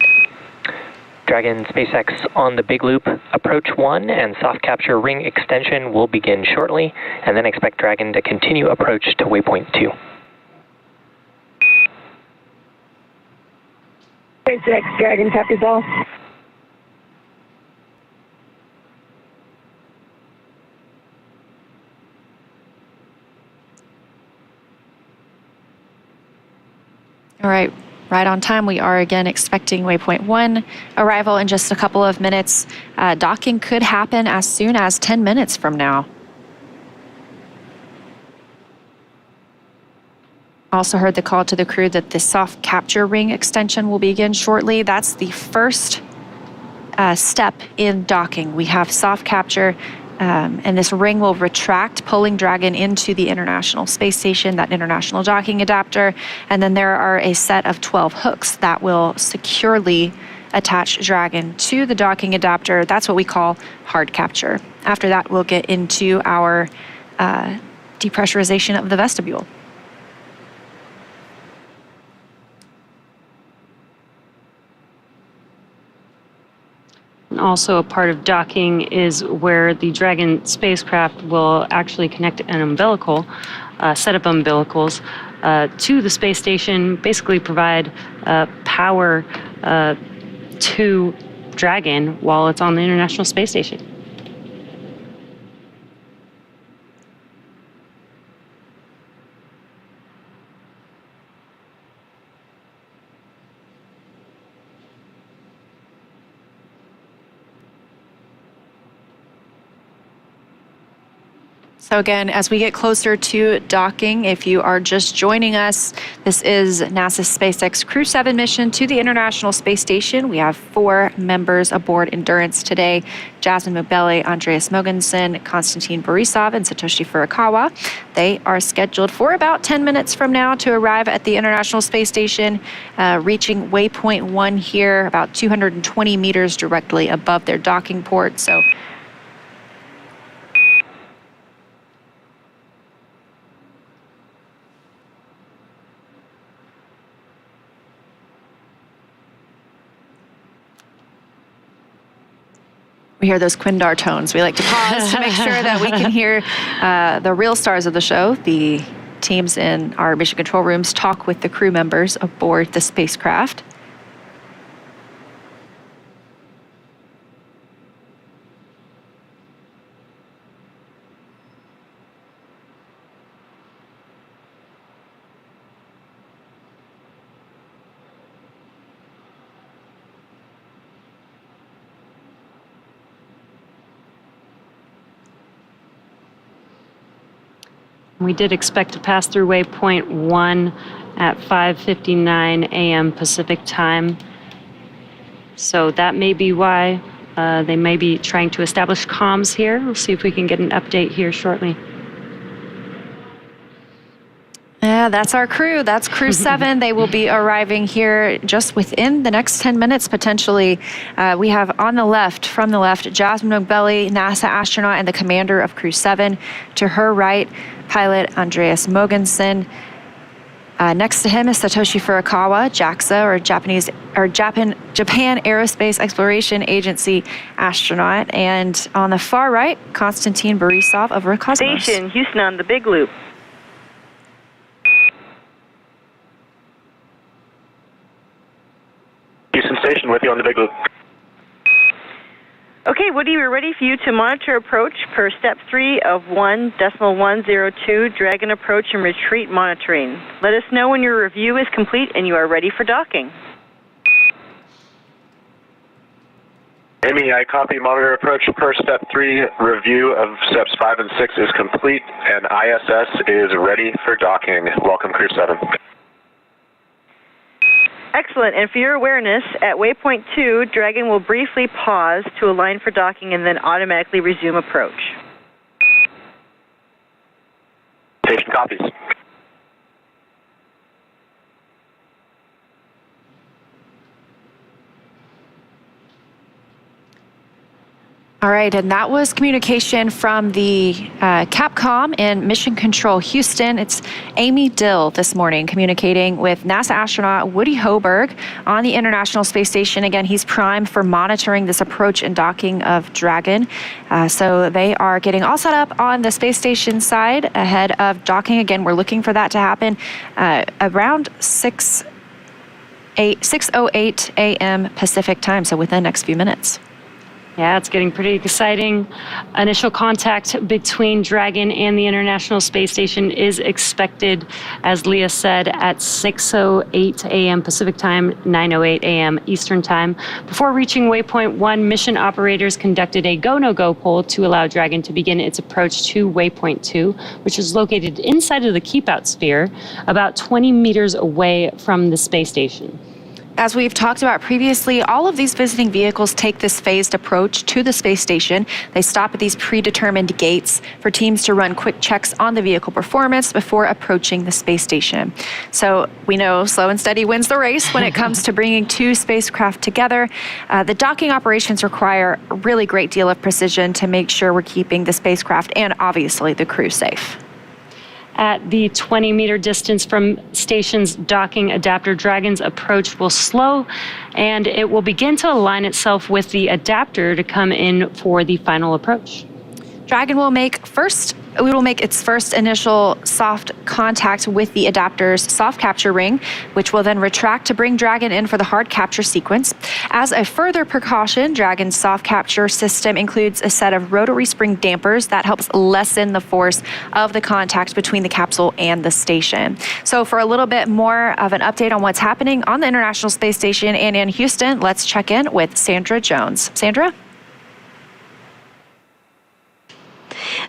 Dragon SpaceX on the big loop, approach 1 and soft capture ring extension will begin shortly, and then expect Dragon to continue approach to waypoint 2. SpaceX, Dragon, copies all. All right, right on time. We are again expecting waypoint 1 arrival in just a couple of minutes. Docking could happen as soon as 10 minutes from now. Also heard the call to the crew that the soft capture ring extension will begin shortly. That's the first step in docking. We have soft capture, and this ring will retract, pulling Dragon into the International Space Station, that international docking adapter. And then there are a set of 12 hooks that will securely attach Dragon to the docking adapter. That's what we call hard capture. After that, we'll get into our depressurization of the vestibule. Also, a part of docking is where the Dragon spacecraft will actually connect an umbilical, set of umbilicals, to the space station, basically provide power to Dragon while it's on the International Space Station. So again, as we get closer to docking, if you are just joining us, this is NASA's SpaceX Crew-7 mission to the International Space Station. We have 4 members aboard Endurance today: Jasmine Mobelli, Andreas Mogensen, Konstantin Borisov, and Satoshi Furukawa. They are scheduled for about 10 minutes from now to arrive at the International Space Station, reaching waypoint 1 here, about 220 meters directly above their docking port. So we hear those Quindar tones. We like to pause to make sure that we can hear the real stars of the show. The teams in our mission control rooms talk with the crew members aboard the spacecraft. We did expect to pass through waypoint 1 at 5:59 a.m. Pacific time. So that may be why they may be trying to establish comms here. We'll see if we can get an update here shortly. Yeah, that's our crew. That's Crew-7. They will be arriving here just within the next 10 minutes, potentially. We have on the left, from the left, Jasmine Mogbelli, NASA astronaut and the commander of Crew-7. To her right, pilot Andreas Mogensen. Next to him is Satoshi Furukawa, JAXA, Japan Aerospace Exploration Agency astronaut. And on the far right, Konstantin Borisov of Roscosmos. Station, Houston on the Big Loop. Houston Station with you on the Big Loop. Okay, Woody, we're ready for you to monitor approach per step 3 of 1.102 Dragon approach and retreat monitoring. Let us know when your review is complete and you are ready for docking. Amy, I copy. Monitor approach per step 3. Review of steps 5 and 6 is complete, and ISS is ready for docking. Welcome, Crew-7. Excellent. And for your awareness, at waypoint 2, Dragon will briefly pause to align for docking and then automatically resume approach. Station copies. All right, and that was communication from the Capcom and Mission Control Houston. It's Amy Dill this morning communicating with NASA astronaut Woody Hoburg on the International Space Station. Again, he's primed for monitoring this approach and docking of Dragon. So they are getting all set up on the space station side ahead of docking. Again, we're looking for that to happen around 6:08 a.m. Pacific time, so within the next few minutes. Yeah, it's getting pretty exciting. Initial contact between Dragon and the International Space Station is expected, as Leah said, at 6:08 a.m. Pacific time, 9:08 a.m. Eastern time. Before reaching waypoint 1, mission operators conducted a go-no-go poll to allow Dragon to begin its approach to waypoint 2, which is located inside of the keep-out sphere, about 20 meters away from the space station. As we've talked about previously, all of these visiting vehicles take this phased approach to the space station. They stop at these predetermined gates for teams to run quick checks on the vehicle performance before approaching the space station. So we know slow and steady wins the race when it comes to bringing two spacecraft together. The docking operations require a really great deal of precision to make sure we're keeping the spacecraft and obviously the crew safe. At the 20-meter distance from station's docking adapter, Dragon's approach will slow, and it will begin to align itself with the adapter to come in for the final approach. Dragon will make its first initial soft contact with the adapter's soft capture ring, which will then retract to bring Dragon in for the hard capture sequence. As a further precaution, Dragon's soft capture system includes a set of rotary spring dampers that helps lessen the force of the contact between the capsule and the station. So for a little bit more of an update on what's happening on the International Space Station and in Houston, let's check in with Sandra Jones. Sandra?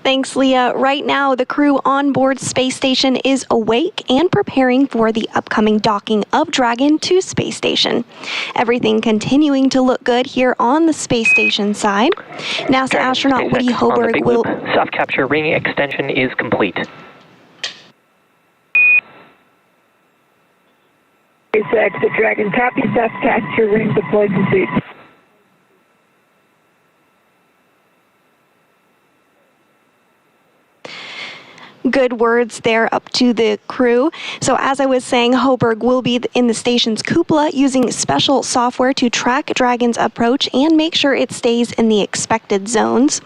Thanks, Leah. Right now, the crew on board Space Station is awake and preparing for the upcoming docking of Dragon to Space Station. Everything continuing to look good here on the Space Station side. NASA astronaut SpaceX Woody on the Hoburg Big will... Loop. Soft capture ring extension is complete. SpaceX, the Dragon copy, soft capture ring deployed complete. Good words there up to the crew. So as I was saying, Hoburg will be in the station's cupola using special software to track Dragon's approach and make sure it stays in the expected zones.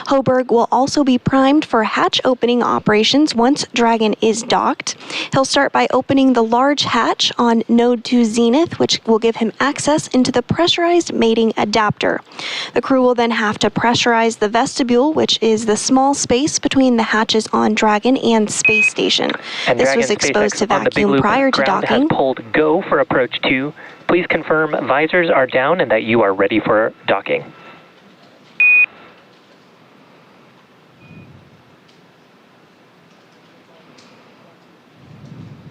Hoburg will also be primed for hatch opening operations once Dragon is docked. He'll start by opening the large hatch on node 2 Zenith, which will give him access into the pressurized mating adapter. The crew will then have to pressurize the vestibule, which is the small space between the hatches on Dragon and Space Station. And this Dragon was exposed SpaceX to on the Big vacuum Loop. prior to Ground docking. has pulled go for approach 2. Please confirm visors are down and that you are ready for docking.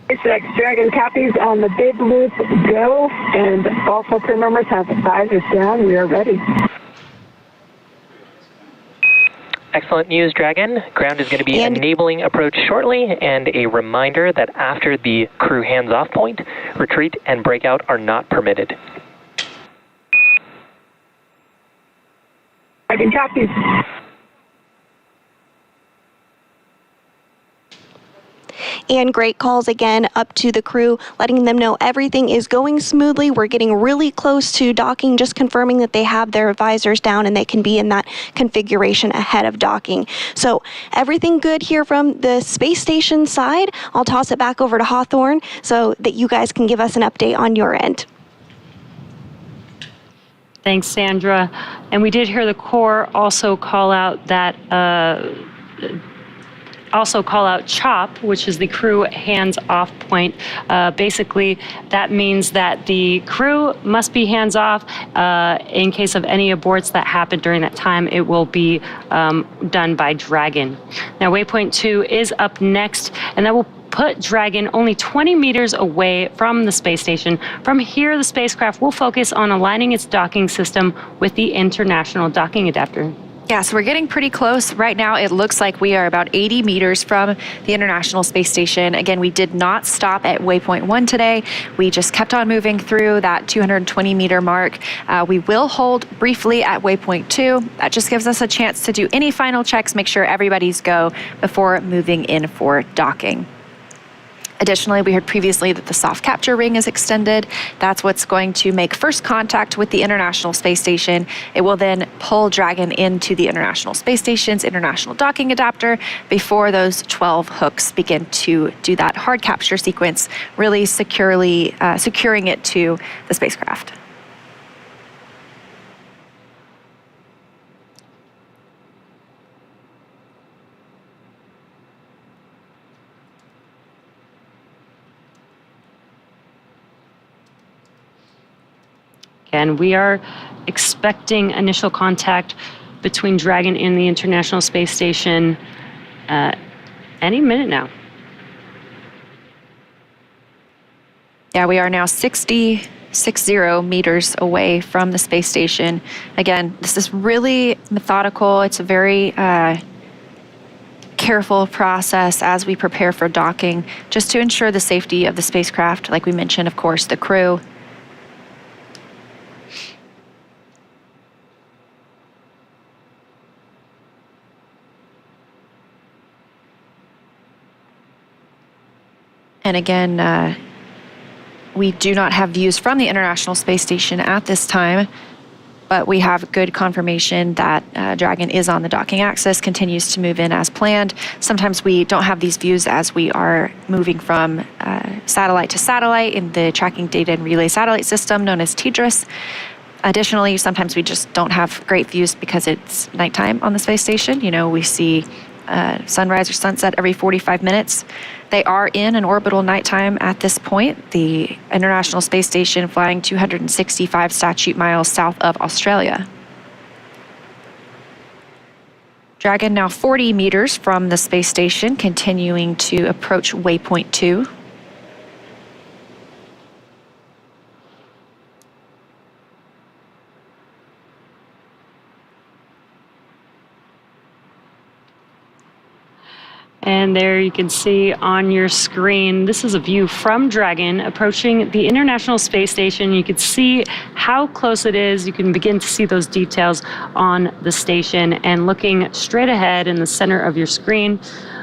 SpaceX Dragon copies on the big loop, go, and also crew members have the visors down. We are ready. Excellent news, Dragon. Ground is going to be enabling approach shortly, and a reminder that after the crew hands-off point, retreat and breakout are not permitted. Dragon copies. And great calls again up to the crew, letting them know everything is going smoothly. We're getting really close to docking, just confirming that they have their visors down and they can be in that configuration ahead of docking. So everything good here from the space station side. I'll toss it back over to Hawthorne so that you guys can give us an update on your end. Thanks, Sandra. And we did hear the Corps also call out that CHOP, which is the crew hands-off point. Basically, that means that the crew must be hands-off. In case of any aborts that happen during that time, it will be done by Dragon. Now, waypoint 2 is up next, and that will put Dragon only 20 meters away from the space station. From here, the spacecraft will focus on aligning its docking system with the International Docking Adapter. Yeah, so we're getting pretty close. Right now, it looks like we are about 80 meters from the International Space Station. Again, we did not stop at waypoint 1 today. We just kept on moving through that 220 meter mark. We will hold briefly at waypoint 2. That just gives us a chance to do any final checks, make sure everybody's go before moving in for docking. Additionally, we heard previously that the soft capture ring is extended. That's what's going to make first contact with the International Space Station. It will then pull Dragon into the International Space Station's International Docking Adapter before those 12 hooks begin to do that hard capture sequence, really securely securing it to the spacecraft. And we are expecting initial contact between Dragon and the International Space Station any minute now. Yeah, we are now 60 meters away from the space station. Again, this is really methodical. It's a very careful process as we prepare for docking, just to ensure the safety of the spacecraft. Like we mentioned, of course, the crew. And again, we do not have views from the International Space Station at this time, but we have good confirmation that Dragon is on the docking axis, continues to move in as planned. Sometimes we don't have these views as we are moving from satellite to satellite in the Tracking Data and Relay Satellite System known as TDRS. Additionally, sometimes we just don't have great views because it's nighttime on the space station. You know, we see sunrise or sunset every 45 minutes. They are in an orbital nighttime at this point. The International Space Station flying 265 statute miles south of Australia. Dragon now 40 meters from the space station, continuing to approach waypoint 2. And there you can see on your screen, this is a view from Dragon approaching the International Space Station. You can see how close it is. You can begin to see those details on the station. And looking straight ahead in the center of your screen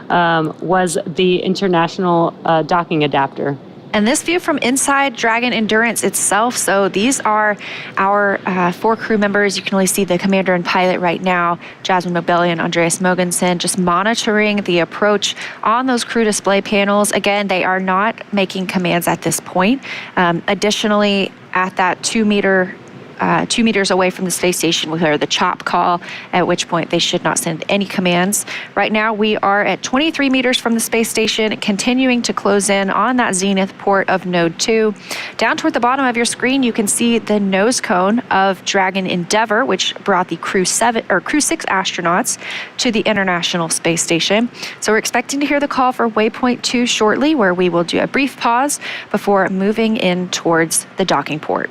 was the International Docking Adapter. And this view from inside Dragon Endurance itself, so these are our 4 crew members. You can only see the commander and pilot right now, Jasmine Mogbelli and Andreas Mogensen, just monitoring the approach on those crew display panels. Again, they are not making commands at this point. Additionally, at that 2 meter 2 meters away from the space station. We'll hear the chop call, at which point they should not send any commands. Right now, we are at 23 meters from the space station, continuing to close in on that zenith port of Node 2. Down toward the bottom of your screen, you can see the nose cone of Dragon Endeavour, which brought the Crew-6 astronauts to the International Space Station. So we're expecting to hear the call for waypoint 2 shortly, where we will do a brief pause before moving in towards the docking port.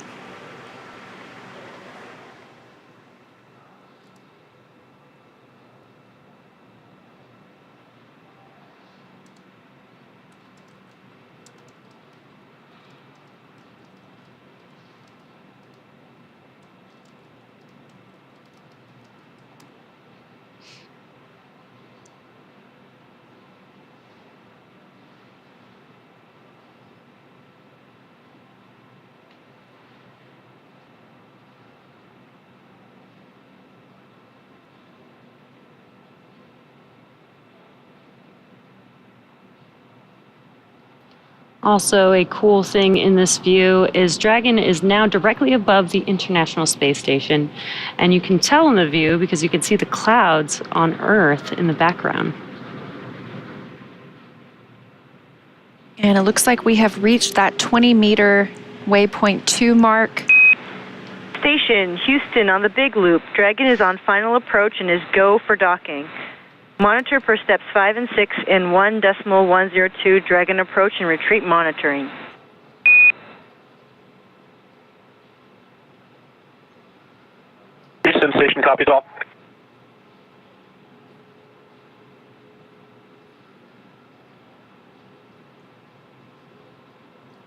Also, a cool thing in this view is Dragon is now directly above the International Space Station, and you can tell in the view because you can see the clouds on Earth in the background. And it looks like we have reached that 20-meter waypoint 2 mark. Station, Houston on the Big Loop. Dragon is on final approach and is go for docking. Monitor per steps 5 and 6 in 1.102 Dragon approach and retreat monitoring. Houston Station, copies all.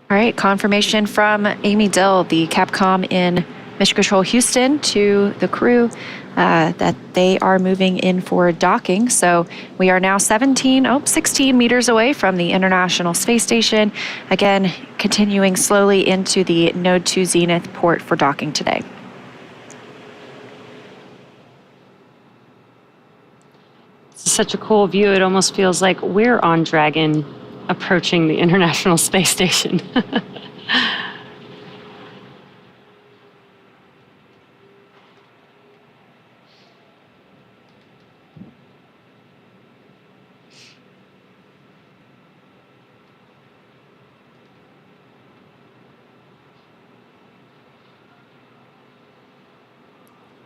All right, confirmation from Amy Dill, the Capcom in Mission Control Houston, to the crew that they are moving in for docking. So we are now 16 meters away from the International Space Station. Again, continuing slowly into the Node 2 Zenith port for docking today. It's such a cool view. It almost feels like we're on Dragon approaching the International Space Station.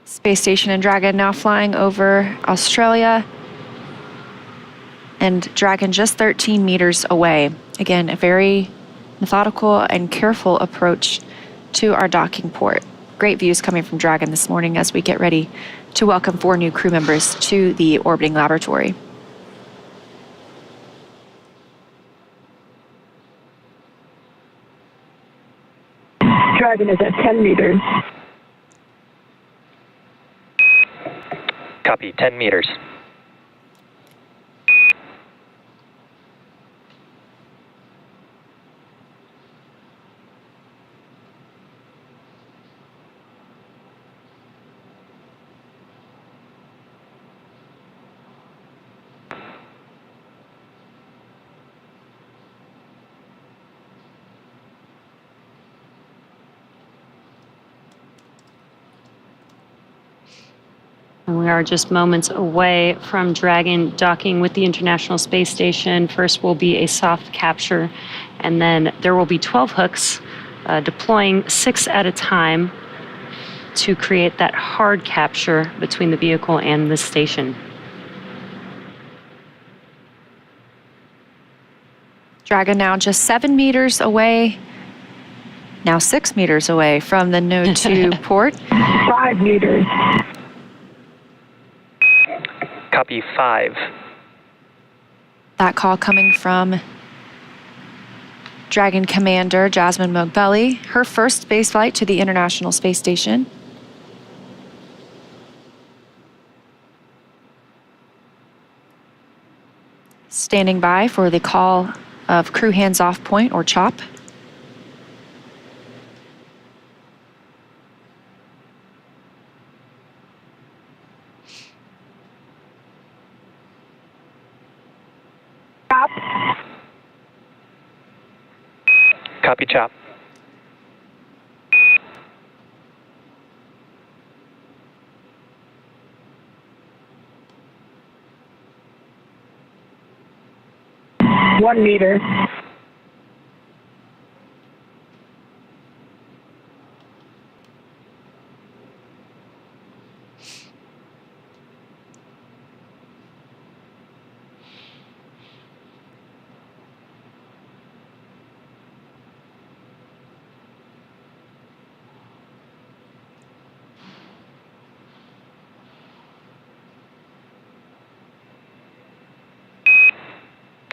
Space Station and Dragon now flying over Australia. And Dragon just 13 meters away. Again, a very methodical and careful approach to our docking port. Great views coming from Dragon this morning as we get ready to welcome 4 new crew members to the orbiting laboratory. Dragon is at 10 meters. Copy, 10 meters. And we are just moments away from Dragon docking with the International Space Station. First will be a soft capture, and then there will be 12 hooks deploying 6 at a time to create that hard capture between the vehicle and the station. Dragon now just 7 meters away, now 6 meters away from the Node 2 port. 5 meters. Copy, 5. That call coming from Dragon Commander Jasmine Mogbelli, her first space flight to the International Space Station. Standing by for the call of crew hands-off point, or CHOP. Stop. Copy, CHOP. 1 meter.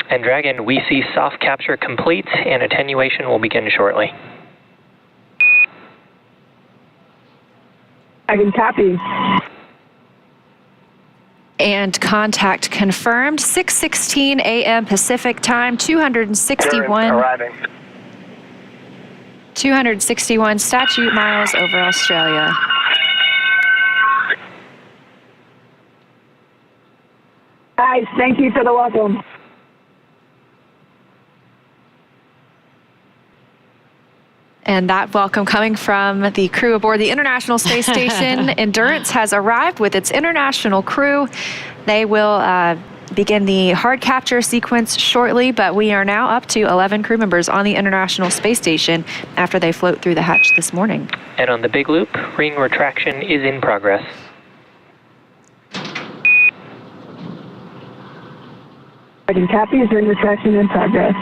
And Dragon, we see soft capture complete and attenuation will begin shortly. I can copy. And contact confirmed. 6:16 a.m. Pacific time, 261 statute miles over Australia. Guys, thank you for the welcome. And that welcome coming from the crew aboard the International Space Station. Endurance has arrived with its international crew. They will begin the hard capture sequence shortly, but we are now up to 11 crew members on the International Space Station after they float through the hatch this morning. And on the big loop, ring retraction is in progress. I can copy. Is ring retraction in progress.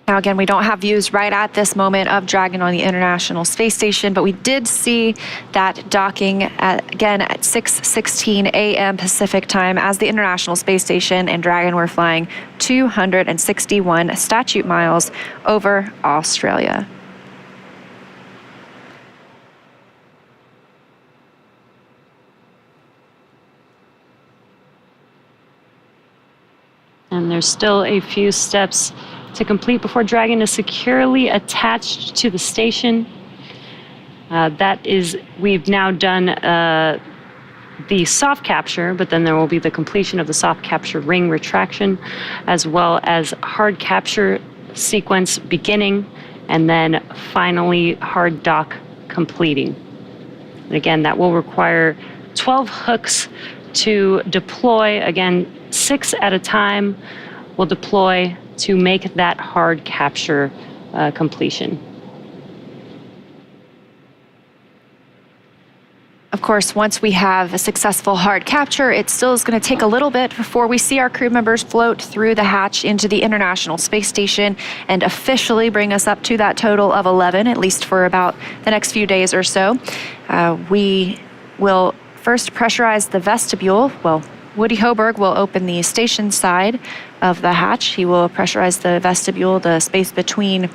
Now, again, we don't have views right at this moment of Dragon on the International Space Station, but we did see that docking again at 6:16 a.m. Pacific time as the International Space Station and Dragon were flying 261 statute miles over Australia. And there's still a few steps to complete before Dragon is securely attached to the station. We've now done the soft capture, but then there will be the completion of the soft capture ring retraction, as well as hard capture sequence beginning, and then finally hard dock completing. And again, that will require 12 hooks to deploy. Again, 6 at a time will deploy to make that hard capture completion. Of course, once we have a successful hard capture, it still is going to take a little bit before we see our crew members float through the hatch into the International Space Station and officially bring us up to that total of 11, at least for about the next few days or so. We will first pressurize the vestibule. Well, Woody Hoberg will open the station side of the hatch. He will pressurize the vestibule, the space between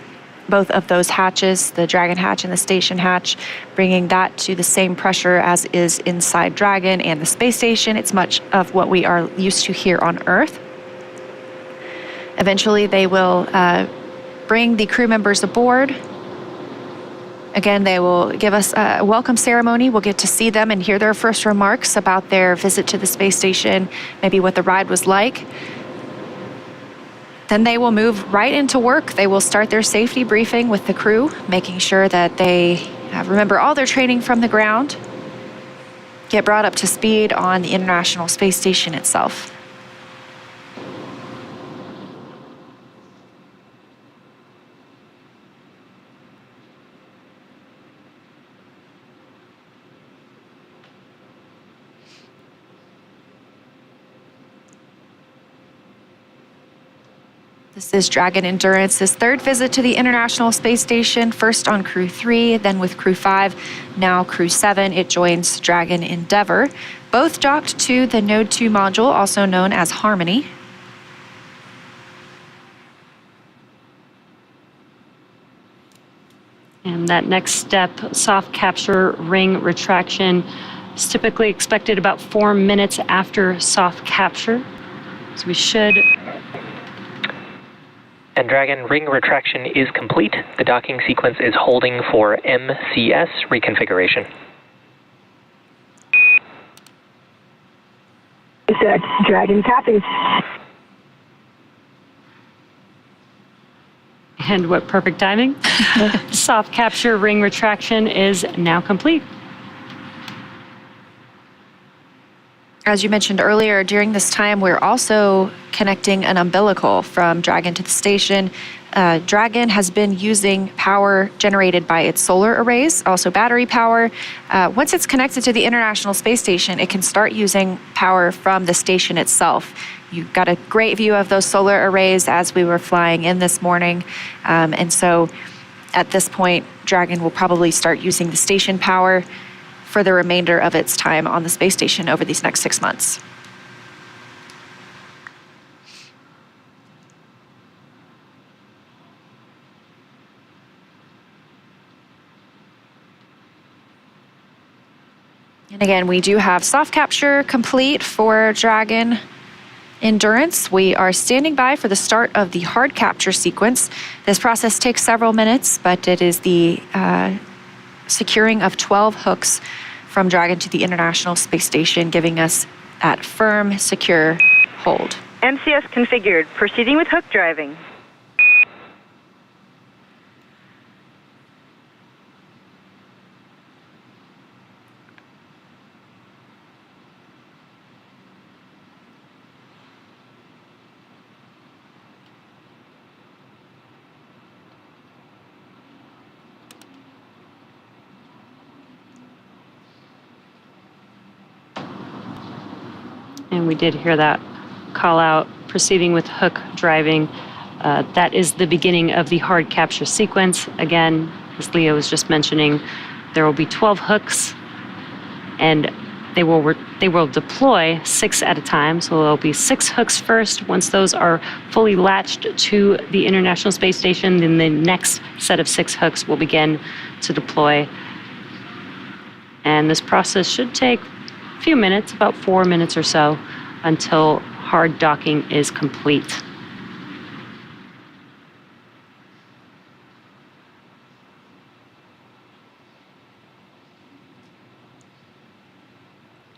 both of those hatches, the Dragon hatch and the station hatch, bringing that to the same pressure as is inside Dragon and the space station. It's much of what we are used to here on Earth. Eventually, they will bring the crew members aboard. Again, they will give us a welcome ceremony. We'll get to see them and hear their first remarks about their visit to the space station, maybe what the ride was like. Then they will move right into work. They will start their safety briefing with the crew, making sure that they remember all their training from the ground, get brought up to speed on the International Space Station itself. This is Dragon Endurance's third visit to the International Space Station, first on Crew-3, then with Crew-5, now Crew-7. It joins Dragon Endeavour, both docked to the Node 2 module, also known as Harmony. And that next step, soft capture ring retraction, is typically expected about 4 minutes after soft capture. So we should... And Dragon, ring retraction is complete. The docking sequence is holding for MCS reconfiguration. SpaceX, Dragon copies. And what perfect timing. Soft capture ring retraction is now complete. As you mentioned earlier, during this time, we're also connecting an umbilical from Dragon to the station. Dragon has been using power generated by its solar arrays, also battery power. Once it's connected to the International Space Station, it can start using power from the station itself. You got a great view of those solar arrays as we were flying in this morning. And so at this point, Dragon will probably start using the station power for the remainder of its time on the space station over these next 6 months. And again, we do have soft capture complete for Dragon Endurance. We are standing by for the start of the hard capture sequence. This process takes several minutes, but it is the securing of 12 hooks from Dragon to the International Space Station, giving us that firm, secure hold. MCS configured. Proceeding with hook driving. And we did hear that call out, proceeding with hook driving. That is the beginning of the hard capture sequence. Again, as Leo was just mentioning, there will be 12 hooks, and they will deploy 6 at a time. So there'll be 6 hooks first. Once those are fully latched to the International Space Station, then the next set of 6 hooks will begin to deploy. And this process should take a few minutes, about 4 minutes or so, until hard docking is complete.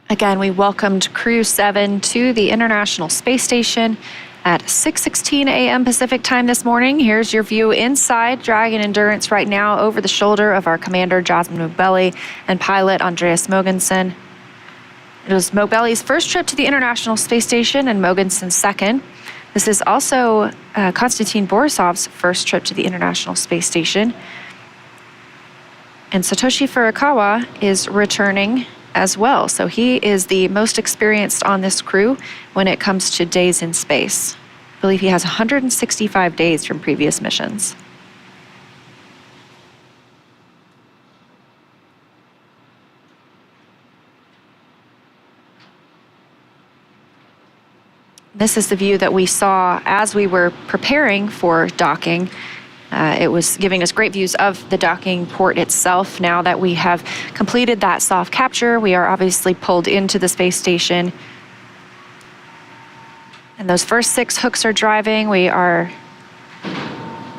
Again, we welcomed Crew-7 to the International Space Station at 6:16 a.m. Pacific time this morning. Here's your view inside Dragon Endurance right now over the shoulder of our commander, Jasmine Mogbelli, and pilot Andreas Mogensen. It was Mogbelli's first trip to the International Space Station and Mogensen's second. This is also Konstantin Borisov's first trip to the International Space Station. And Satoshi Furukawa is returning as well. So he is the most experienced on this crew when it comes to days in space. I believe he has 165 days from previous missions. This is the view that we saw as we were preparing for docking. It was giving us great views of the docking port itself. Now that we have completed that soft capture, we are obviously pulled into the space station. And those first 6 hooks are driving. We are,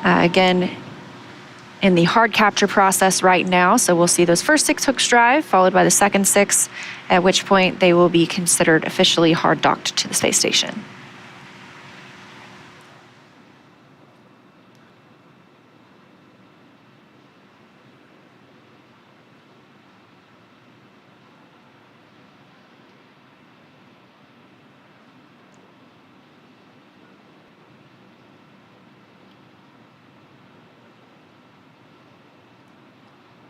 again, in the hard capture process right now. So we'll see those first 6 hooks drive, followed by the second 6, at which point they will be considered officially hard docked to the space station.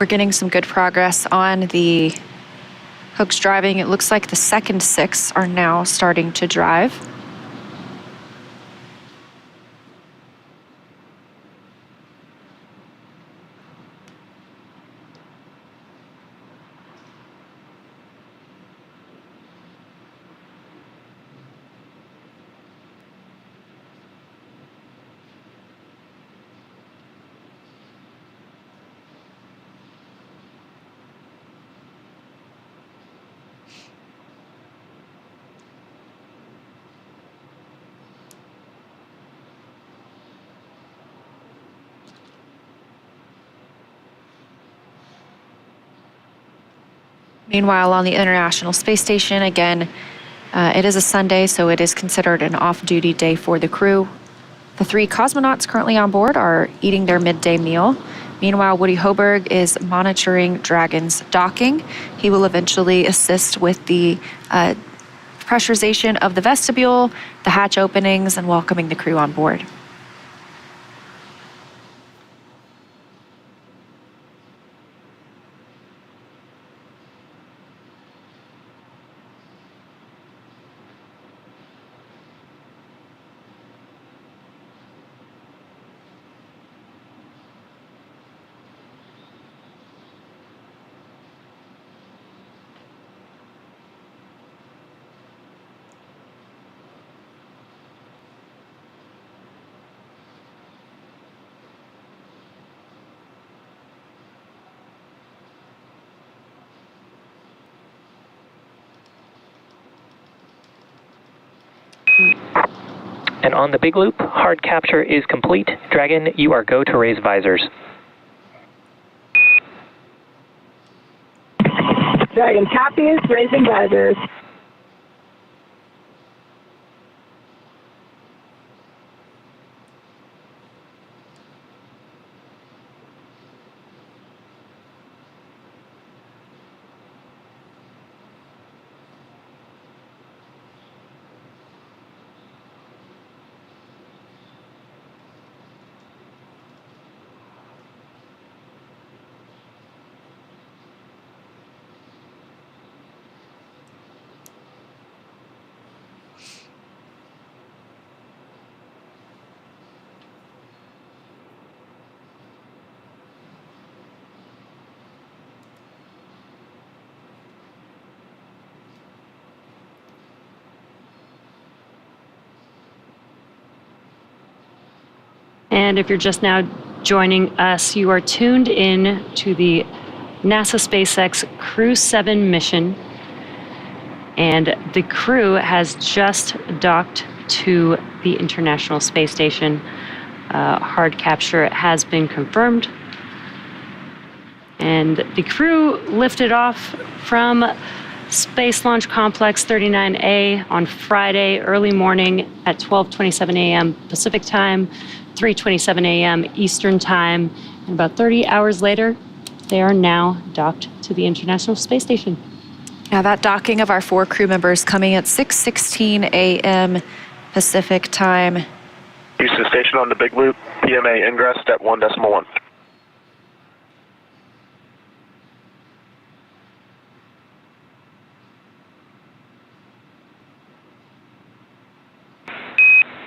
We're getting some good progress on the hooks driving. It looks like the second 6 are now starting to drive. Meanwhile, on the International Space Station, again, it is a Sunday, so it is considered an off-duty day for the crew. The 3 cosmonauts currently on board are eating their midday meal. Meanwhile, Woody Hoberg is monitoring Dragon's docking. He will eventually assist with the pressurization of the vestibule, the hatch openings, and welcoming the crew on board. And on the big loop, hard capture is complete. Dragon, you are go to raise visors. Dragon copies, raising visors. And if you're just now joining us, you are tuned in to the NASA SpaceX Crew-7 mission. And the crew has just docked to the International Space Station. Hard capture has been confirmed. And the crew lifted off from Space Launch Complex 39A on Friday early morning at 12:27 a.m. Pacific Time, 3:27 a.m. Eastern Time. And about 30 hours later, they are now docked to the International Space Station. Now that docking of our 4 crew members coming at 6:16 a.m. Pacific Time. Houston Station on the big loop, PMA ingress at 1.1.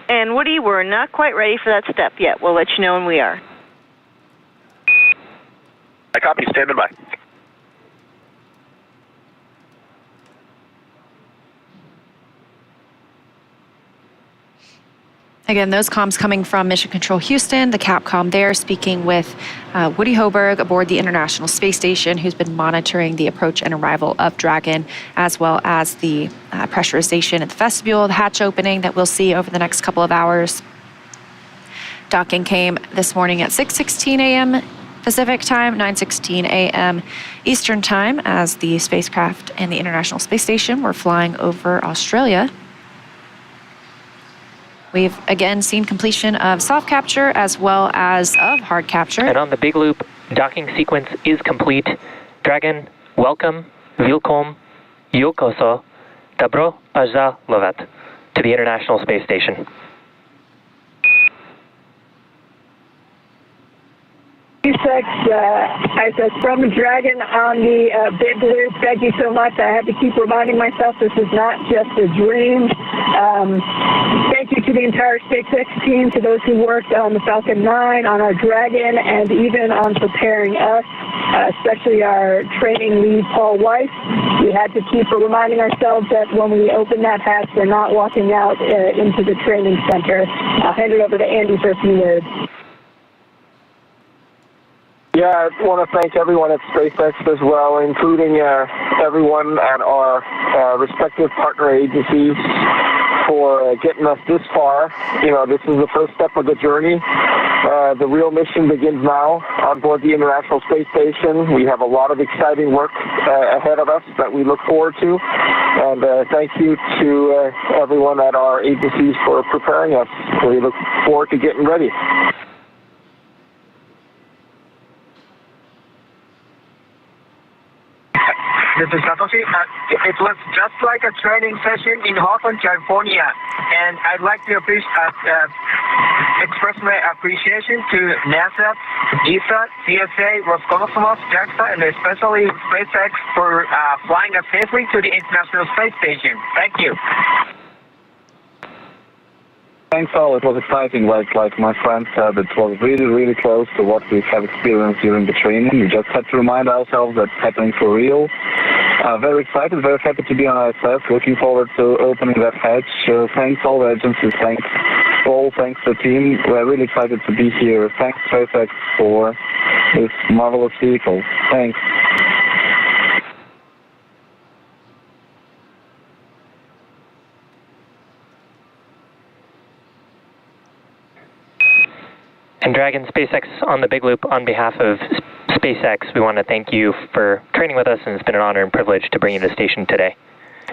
And Woody, we're not quite ready for that step yet. We'll let you know when we are. I copy, standing by. Again, those comms coming from Mission Control Houston, the Capcom there, speaking with Woody Hoberg aboard the International Space Station, who's been monitoring the approach and arrival of Dragon, as well as the pressurization at the vestibule, the hatch opening that we'll see over the next couple of hours. Docking came this morning at 6:16 a.m. Pacific Time, 9:16 a.m. Eastern Time, as the spacecraft and the International Space Station were flying over Australia. We've again seen completion of soft capture as well as of hard capture. And on the big loop, docking sequence is complete. Dragon, welcome, Vilkom, Yokoso, Dobro Pazalovat to the International Space Station. SpaceX ISS from Dragon on the big loop. Thank you so much. I have to keep reminding myself this is not just a dream. Thank you to the entire SpaceX team, to those who worked on the Falcon 9, on our Dragon, and even on preparing us, especially our training lead, Paul Weiss. We had to keep reminding ourselves that when we open that hatch, we're not walking out into the training center. I'll hand it over to Andy for a few words. Yeah, I want to thank everyone at SpaceX as well, including everyone at our respective partner agencies for getting us this far. You know, this is the first step of the journey. the real mission begins now on board the International Space Station. We have a lot of exciting work ahead of us that we look forward to. And thank you to everyone at our agencies for preparing us. We look forward to getting ready. This is Satoshi. It was just like a training session in Hawthorne, California, and I'd like to express my appreciation to NASA, ESA, CSA, Roscosmos, JAXA, and especially SpaceX for flying us safely to the International Space Station. Thank you. Thanks all. It was exciting. Like my friend said, it was really, really close to what we have experienced during the training. We just had to remind ourselves that it's happening for real. Very excited, very happy to be on ISS. Looking forward to opening that hatch. Thanks all the agencies. Thanks the team. We're really excited to be here. Thanks SpaceX for this marvelous vehicle. Thanks. And Dragon, SpaceX on the Big Loop, on behalf of SpaceX, we want to thank you for training with us, and it's been an honor and privilege to bring you to the station today.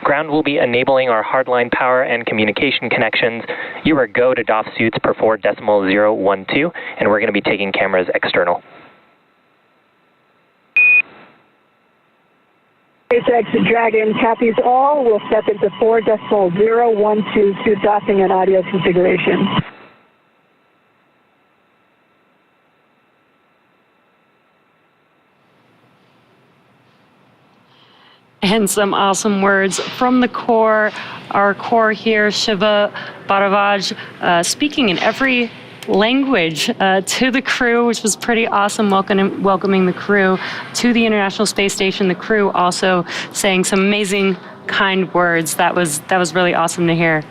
Ground will be enabling our hardline power and communication connections. You are go to DOF suits per 4.012, and we're going to be taking cameras external. SpaceX Dragon copies all. We'll step into 4.012 suit docking and audio configuration. And some awesome words from the core, our core here, Shiva Bharavaj, speaking in every language to the crew, which was pretty awesome, welcoming the crew to the International Space Station. The crew also saying some amazing, kind words. That was really awesome to hear.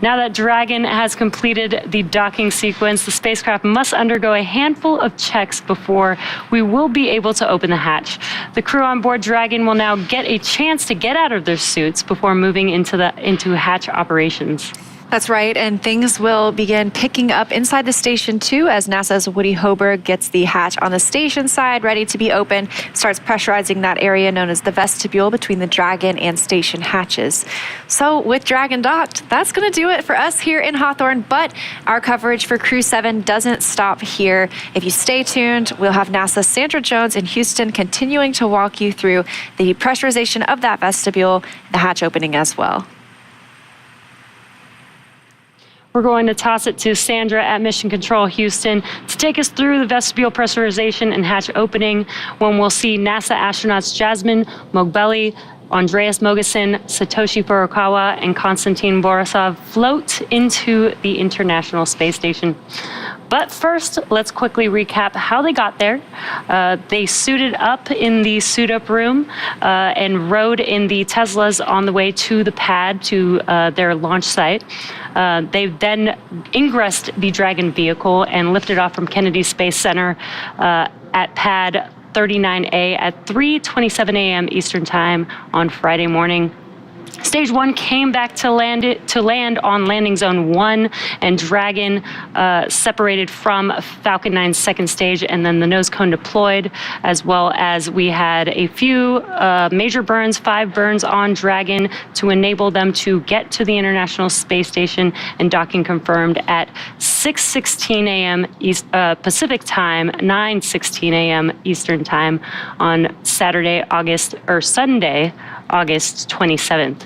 Now that Dragon has completed the docking sequence, the spacecraft must undergo a handful of checks before we will be able to open the hatch. The crew on board Dragon will now get a chance to get out of their suits before moving into hatch operations. That's right, and things will begin picking up inside the station too as NASA's Woody Hoberg gets the hatch on the station side ready to be open, starts pressurizing that area known as the vestibule between the Dragon and station hatches. So with Dragon docked, that's going to do it for us here in Hawthorne, but our coverage for Crew-7 doesn't stop here. If you stay tuned, we'll have NASA's Sandra Jones in Houston continuing to walk you through the pressurization of that vestibule, the hatch opening as well. We're going to toss it to Sandra at Mission Control Houston to take us through the vestibule pressurization and hatch opening, when we'll see NASA astronauts Jasmine Mogbelli, Andreas Mogensen, Satoshi Furukawa, and Konstantin Borisov float into the International Space Station. But first, let's quickly recap how they got there. They suited up in the suit-up room and rode in the Teslas on the way to the pad, to their launch site. They then ingressed the Dragon vehicle and lifted off from Kennedy Space Center at pad 39A at 3:27 a.m. Eastern Time on Friday morning. Stage 1 came back to land on landing zone 1, and Dragon separated from Falcon 9's second stage, and then the nose cone deployed, as well as we had a few major burns, 5 burns on Dragon to enable them to get to the International Space Station, and docking confirmed at 6:16 a.m. Pacific Time, 9:16 a.m. Eastern Time on Sunday, August 27th.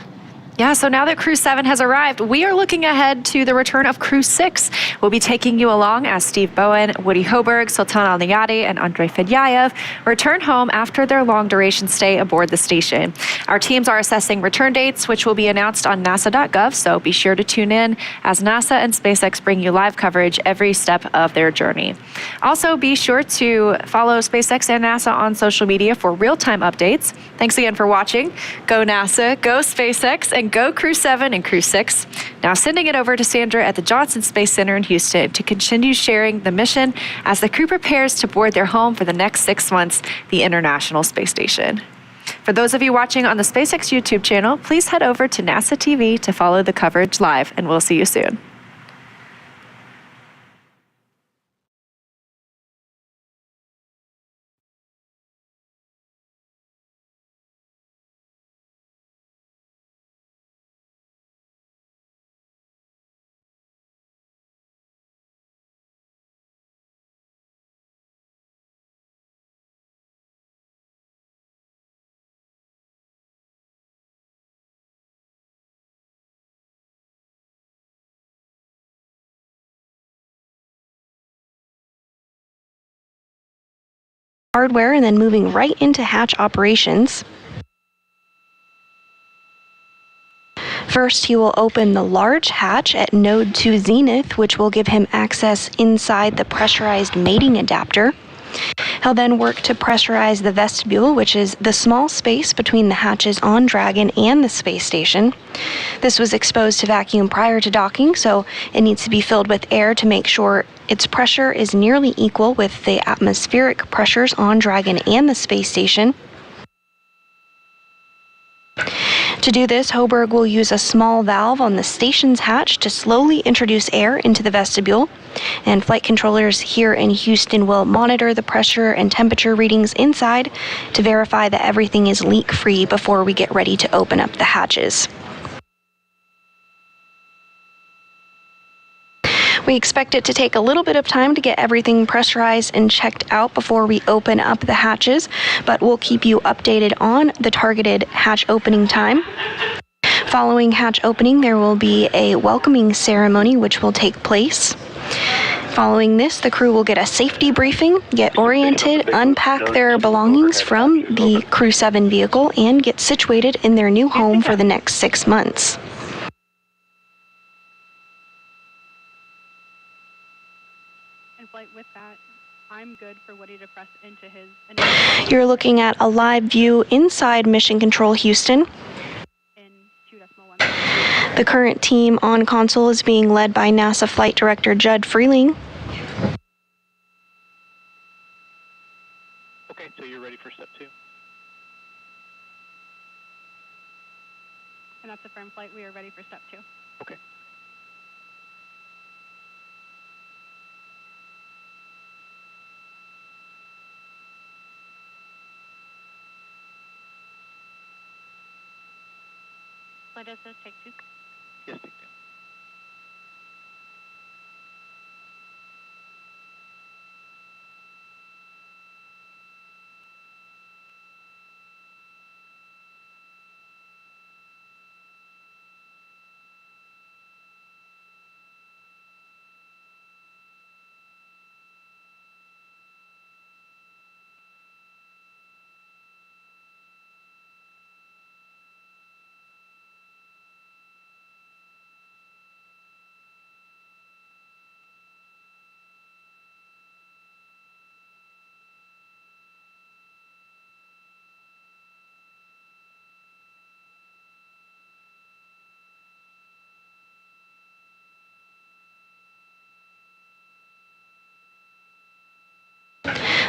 Yeah, so now that Crew-7 has arrived, we are looking ahead to the return of Crew-6. We'll be taking you along as Steve Bowen, Woody Hoberg, Sultan Al-Nayati, and Andrei Fedyayev return home after their long-duration stay aboard the station. Our teams are assessing return dates, which will be announced on nasa.gov, so be sure to tune in as NASA and SpaceX bring you live coverage every step of their journey. Also, be sure to follow SpaceX and NASA on social media for real-time updates. Thanks again for watching. Go NASA, go SpaceX, and go Crew-7 and Crew-6. Now sending it over to Sandra at the Johnson Space Center in Houston to continue sharing the mission as the crew prepares to board their home for the next 6 months, the International Space Station. For those of you watching on the SpaceX YouTube channel, please head over to NASA TV to follow the coverage live, and we'll see you soon. hardware and then moving right into hatch operations. First, he will open the large hatch at node 2 zenith, which will give him access inside the pressurized mating adapter. He'll then work to pressurize the vestibule, which is the small space between the hatches on Dragon and the space station. This was exposed to vacuum prior to docking, so it needs to be filled with air to make sure its pressure is nearly equal with the atmospheric pressures on Dragon and the space station. To do this, Hoburg will use a small valve on the station's hatch to slowly introduce air into the vestibule, and flight controllers here in Houston will monitor the pressure and temperature readings inside to verify that everything is leak-free before we get ready to open up the hatches. We expect it to take a little bit of time to get everything pressurized and checked out before we open up the hatches, but we'll keep you updated on the targeted hatch opening time. Following hatch opening, there will be a welcoming ceremony which will take place. Following this, the crew will get a safety briefing, get oriented, unpack their belongings from the Crew-7 vehicle, and get situated in their new home for the next 6 months. With that, I'm good for Woody to press into his... You're looking at a live view inside Mission Control Houston. In 2.1. The current team on console is being led by NASA Flight Director Judd Freeling. Okay, so you're ready for step 2. And that's a firm flight. We are ready for step 2. Okay. Flight SS, take 2. Yes, take 2.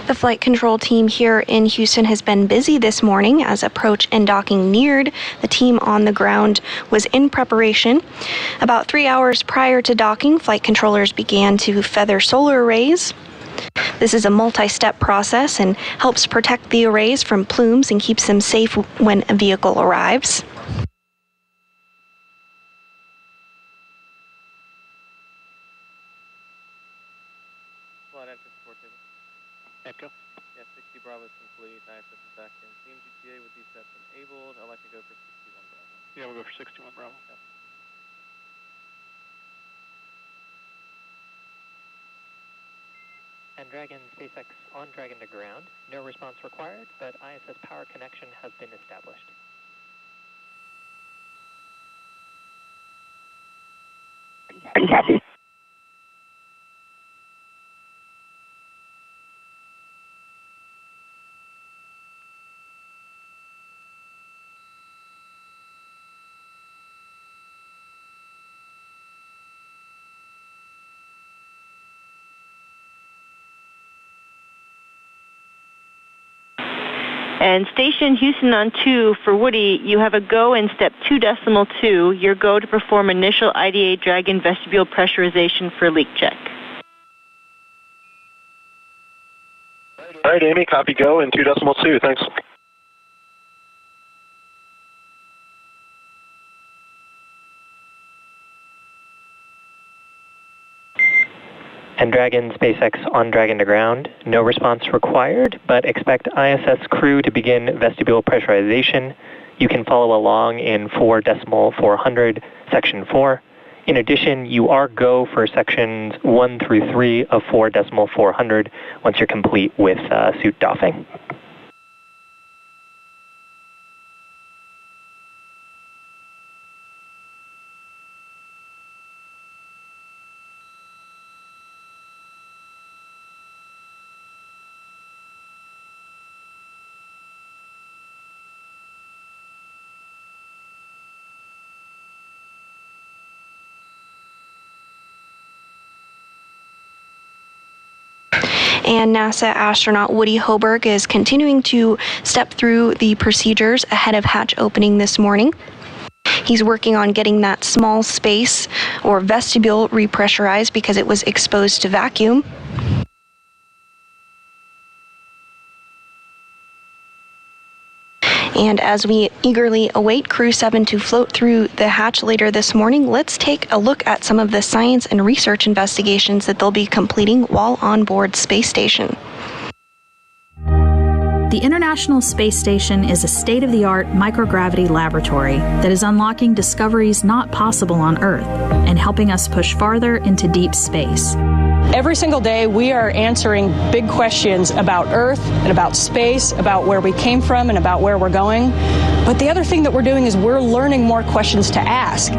The flight control team here in Houston has been busy this morning as approach and docking neared. The team on the ground was in preparation. About 3 hours prior to docking, flight controllers began to feather solar arrays. This is a multi-step process and helps protect the arrays from plumes and keeps them safe when a vehicle arrives. Echo. Yeah, 60 Bravo is complete. ISS is back in. Team GTA with these sets enabled. I'd like to go for 61 Bravo. Yeah, we'll go for 61 Bravo. Yeah. And Dragon SpaceX on Dragon to ground. No response required, but ISS power connection has been established. Copy. And Station Houston on 2 for Woody, you have a go in step 2.2, your go to perform initial IDA Dragon vestibule pressurization for leak check. All right, Amy, copy go in 2.2. Thanks. And Dragon SpaceX on Dragon to ground. No response required, but expect ISS crew to begin vestibule pressurization. You can follow along in 4.400, section 4. In addition, you are go for sections 1 through 3 of 4.400 once you're complete with suit doffing. And NASA astronaut Woody Hoberg is continuing to step through the procedures ahead of hatch opening this morning. He's working on getting that small space or vestibule repressurized because it was exposed to vacuum. And as we eagerly await Crew-7 to float through the hatch later this morning, let's take a look at some of the science and research investigations that they'll be completing while on board Space Station. The International Space Station is a state-of-the-art microgravity laboratory that is unlocking discoveries not possible on Earth and helping us push farther into deep space. Every single day, we are answering big questions about Earth and about space, about where we came from and about where we're going. But the other thing that we're doing is we're learning more questions to ask.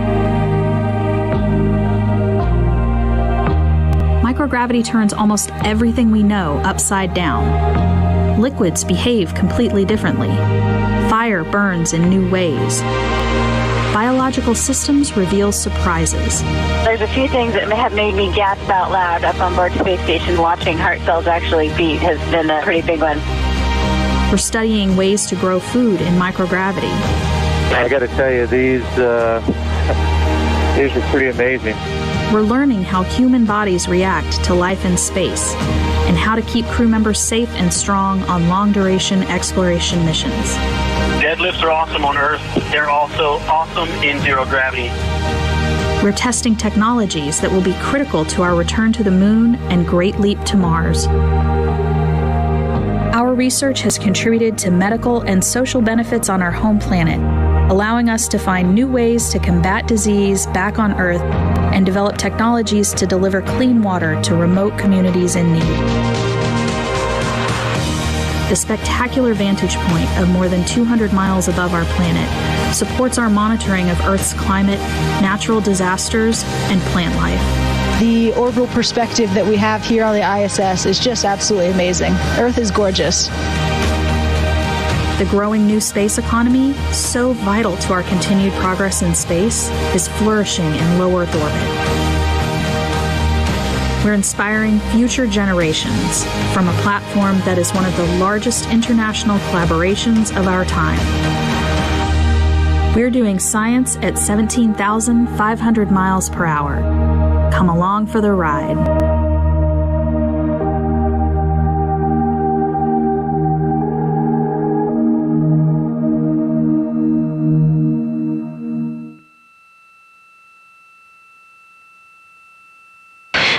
Microgravity turns almost everything we know upside down. Liquids behave completely differently. Fire burns in new ways. Biological systems reveal surprises. There's a few things that have made me gasp out loud up on board Space Station. Watching heart cells actually beat has been a pretty big one. We're studying ways to grow food in microgravity. I got to tell you, these are pretty amazing. We're learning how human bodies react to life in space and how to keep crew members safe and strong on long-duration exploration missions. Deadlifts are awesome on Earth. They're also awesome in zero gravity. We're testing technologies that will be critical to our return to the moon and great leap to Mars. Our research has contributed to medical and social benefits on our home planet, allowing us to find new ways to combat disease back on Earth and develop technologies to deliver clean water to remote communities in need. The spectacular vantage point of more than 200 miles above our planet supports our monitoring of Earth's climate, natural disasters, and plant life. The orbital perspective that we have here on the ISS is just absolutely amazing. Earth is gorgeous. The growing new space economy, so vital to our continued progress in space, is flourishing in low Earth orbit. We're inspiring future generations from a platform that is one of the largest international collaborations of our time. We're doing science at 17,500 miles per hour. Come along for the ride.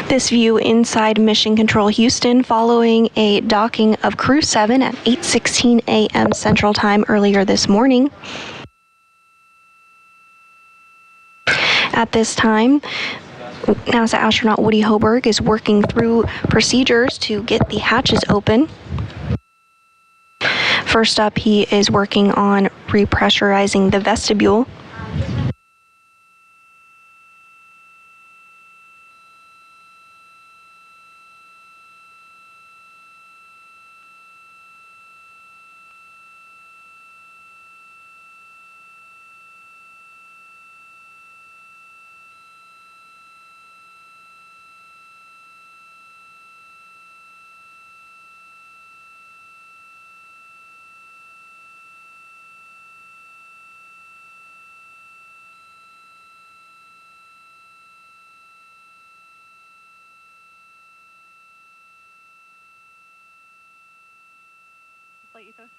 This view inside Mission Control Houston following a docking of Crew-7 at 8:16 a.m. Central Time earlier this morning. At this time, NASA astronaut Woody Hoberg is working through procedures to get the hatches open. First up, he is working on repressurizing the vestibule. Flight ethos.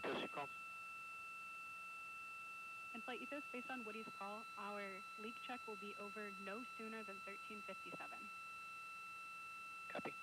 Ethos, you call. In Flight Ethos, based on Woody's call, our leak check will be over no sooner than 1357. Copy.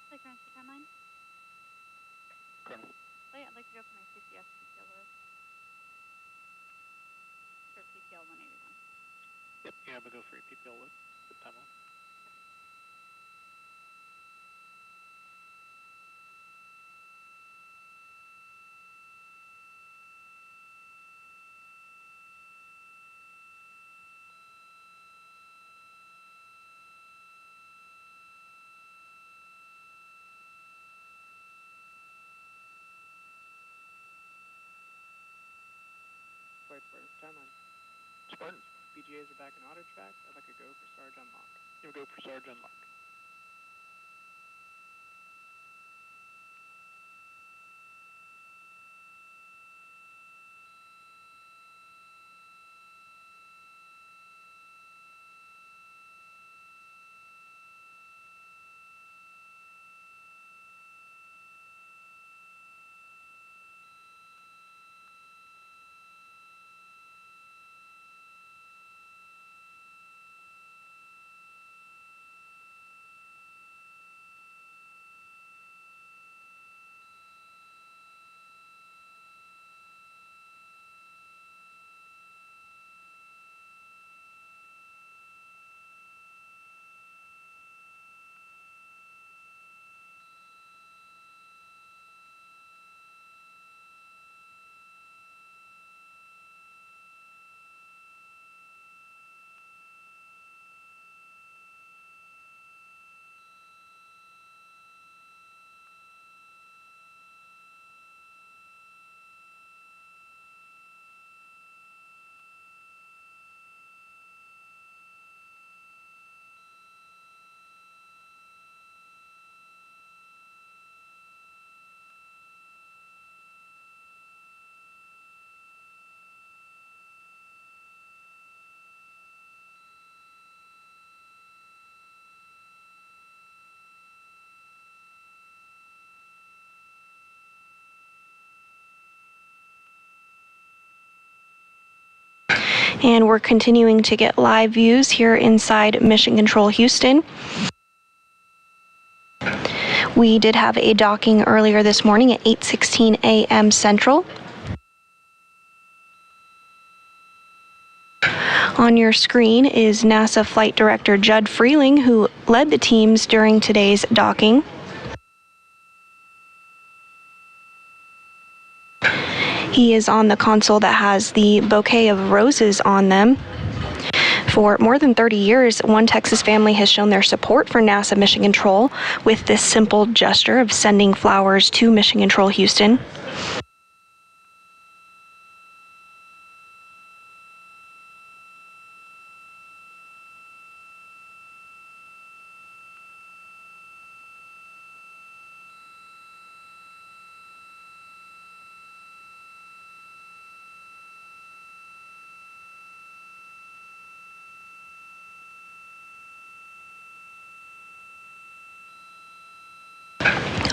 Flight transfer timeline? Colonel. Flight, I'd like to go for my CPS PPL load. For PPL 181. Yep, you have a go for your PPL load. Good timeline. Flight Spartan timeline. Spartan. BGAs are back in auto track. I'd like to go for Sarge unlock. You go for Sarge unlock. And we're continuing to get live views here inside Mission Control Houston. We did have a docking earlier this morning at 8:16 a.m. Central. On your screen is NASA Flight Director Judd Freeling, who led the teams during today's docking. He is on the console that has the bouquet of roses on them. For more than 30 years, one Texas family has shown their support for NASA Mission Control with this simple gesture of sending flowers to Mission Control Houston.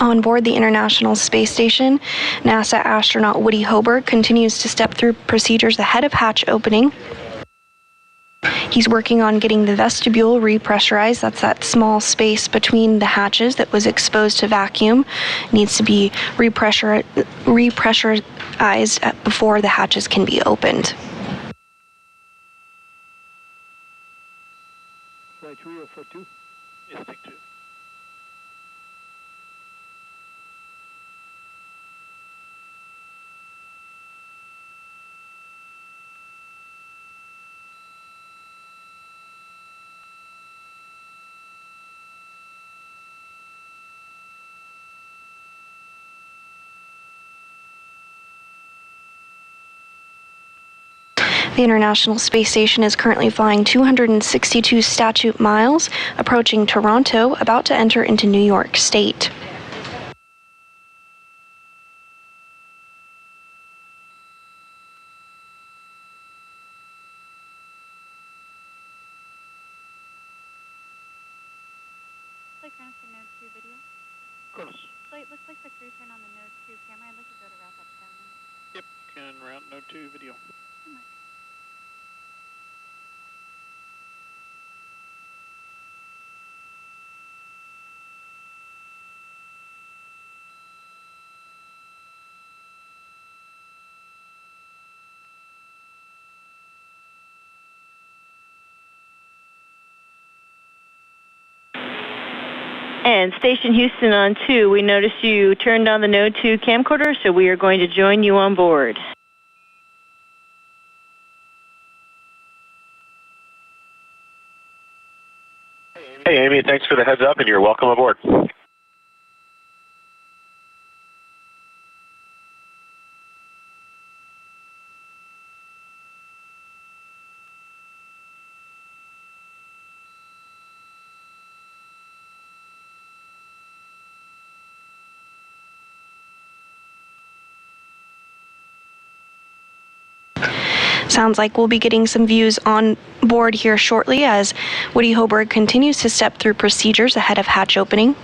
On board the International Space Station, NASA astronaut Woody Hoberg continues to step through procedures ahead of hatch opening. He's working on getting the vestibule repressurized. That's that small space between the hatches that was exposed to vacuum. Needs to be repressurized before the hatches can be opened. Flight 3042. Yes, take 2. The International Space Station is currently flying 262 statute miles, approaching Toronto, about to enter into New York State. Node 2 video. Of course. So it looks like the crew turned on the Node 2 camera. I'd like to go to wrap up down. Yep, can route Node 2 video. And Station Houston on 2, we noticed you turned on the Node 2 camcorder, so we are going to join you on board. Hey, Amy, thanks for the heads up, and you're welcome aboard. Sounds like we'll be getting some views on board here shortly as Woody Hoberg continues to step through procedures ahead of hatch opening.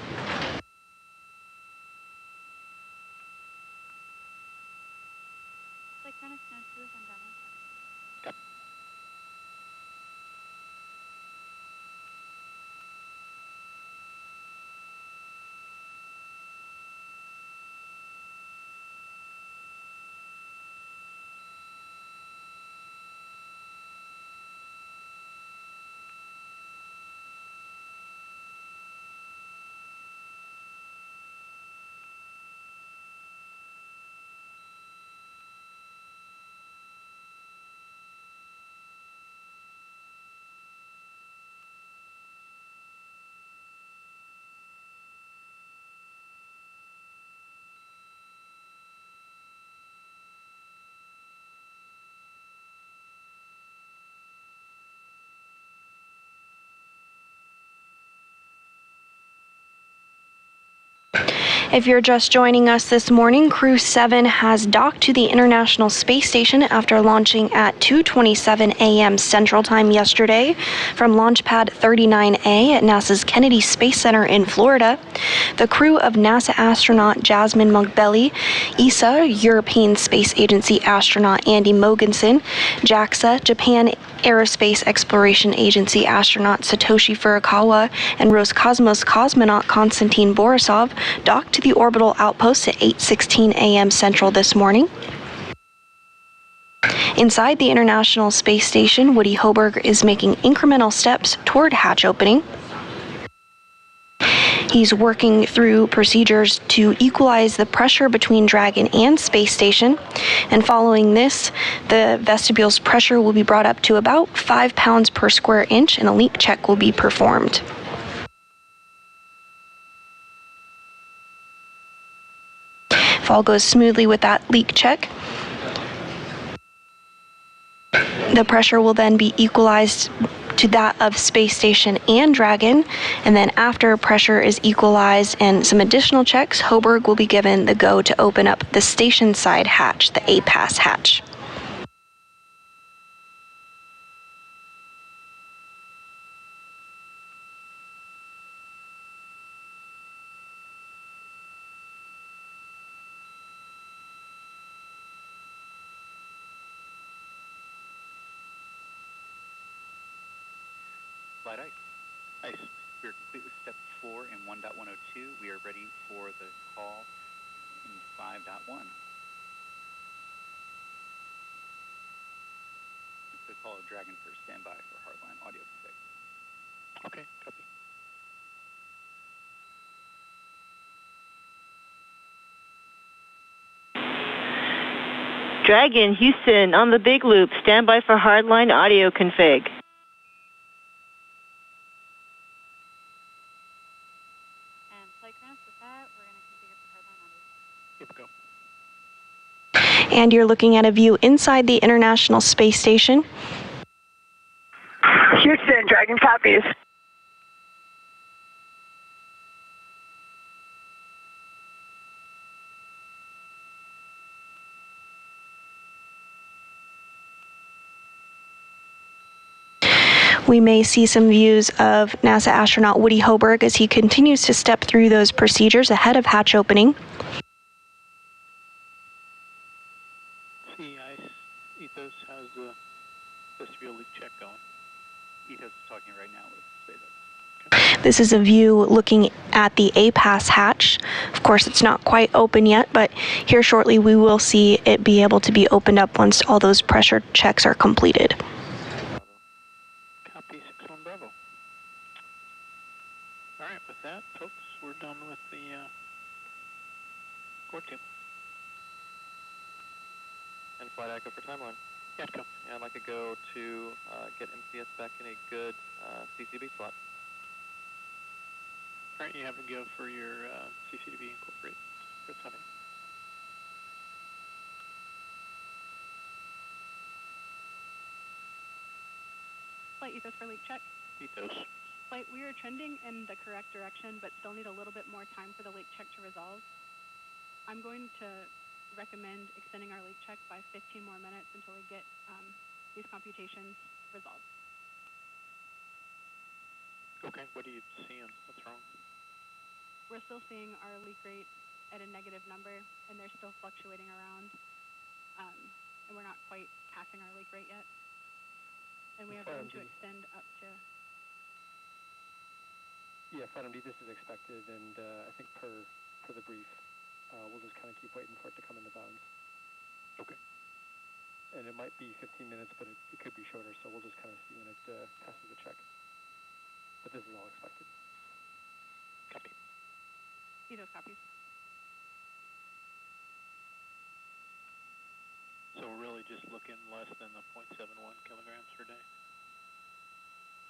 If you're just joining us this morning, Crew-7 has docked to the International Space Station after launching at 2:27 a.m. Central Time yesterday from Launch Pad 39A at NASA's Kennedy Space Center in Florida. The crew of NASA astronaut Jasmine Mogbelli, ESA, European Space Agency astronaut Andy Mogensen, JAXA, Japan Aerospace Exploration Agency astronaut Satoshi Furukawa, and Roscosmos cosmonaut Konstantin Borisov docked to the orbital outpost at 8:16 a.m. Central this morning. Inside the International Space Station, Woody Hoberg is making incremental steps toward hatch opening. He's working through procedures to equalize the pressure between Dragon and Space Station, and following this, the vestibule's pressure will be brought up to about 5 pounds per square inch, and a leak check will be performed. If all goes smoothly with that leak check, the pressure will then be equalized to that of Space Station and Dragon, and then after pressure is equalized and some additional checks, Hoberg will be given the go to open up the station side hatch, the APAS hatch. Flight ice. Ice. We are complete with step 4 in 1.102. We are ready for the call in 5.1. It's the call of Dragon for standby for hardline audio config. Okay, copy. Dragon, Houston, on the big loop, standby for hardline audio config. And you're looking at a view inside the International Space Station. Houston, Dragon copies. We may see some views of NASA astronaut Woody Hoburg as he continues to step through those procedures ahead of hatch opening. Ethos, how's the vestibule leak check going? Ethos is talking right now with SpaceX. This is a view looking at the A-Pass hatch. Of course, it's not quite open yet, but here shortly we will see it be able to be opened up once all those pressure checks are completed. Copy, 61 Bravo. All right, with that, folks, we're done with the core table. And flight echo for timeline. Yeah, go. Yeah, I'd like to go to get MCS back in a good CCB slot. All right, you have a go for your CCTV incorporate. Good timing. Flight Ethos for leak check. Ethos. Flight, we are trending in the correct direction, but still need a little bit more time for the leak check to resolve. I'm going to recommend extending our leak check by 15 more minutes until we get these computations resolved. Okay, what are you seeing? What's wrong? We're still seeing our leak rate at a negative number, and they're still fluctuating around, and we're not quite passing our leak rate yet. And we have room to extend up to... Yeah, FlightMD, this is expected, and I think per the brief, we'll just kind of keep waiting for it to come into bounds. Okay. And it might be 15 minutes, but it could be shorter, so we'll just kind of see when it passes the check. But this is all expected. Copy. Ethos copies. So we're really just looking less than the 0.71 kilograms per day?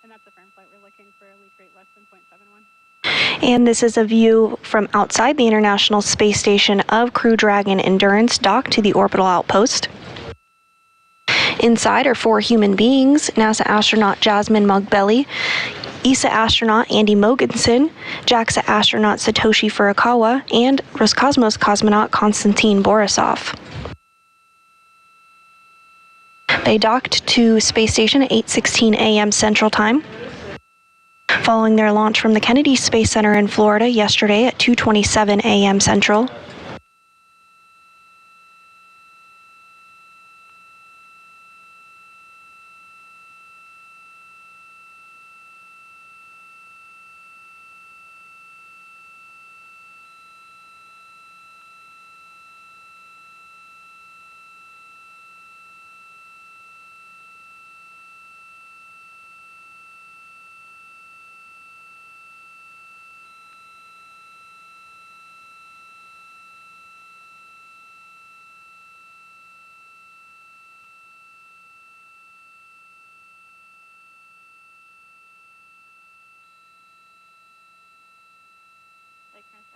And that's a firm flight. We're looking for a leak rate less than 0.71. And this is a view from outside the International Space Station of Crew Dragon Endurance docked to the orbital outpost. Inside are 4 human beings: NASA astronaut Jasmine Mugbelly, ESA astronaut Andy Mogensen, JAXA astronaut Satoshi Furukawa, and Roscosmos cosmonaut Konstantin Borisov. They docked to space station at 8:16 a.m. Central Time, following their launch from the Kennedy Space Center in Florida yesterday at 2:27 a.m. Central.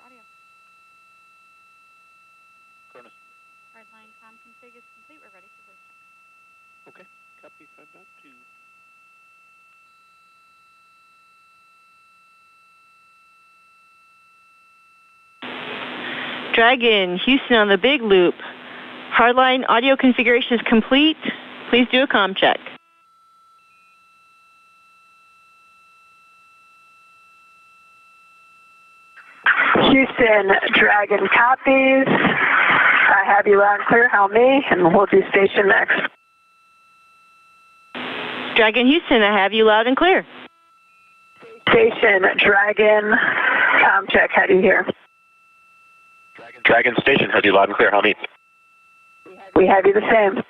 Radio. Cronus. Hardline comm config is complete. We're ready for voice check. Okay, copy 5.2. Dragon, Houston on the big loop. Hardline audio configuration is complete. Please do a comm check. Houston, Dragon copies. I have you loud and clear. How me? And we'll do station next. Dragon, Houston, I have you loud and clear. Station, Dragon, comm check. How do you hear? Dragon Station has you loud and clear. How me? We have you the same.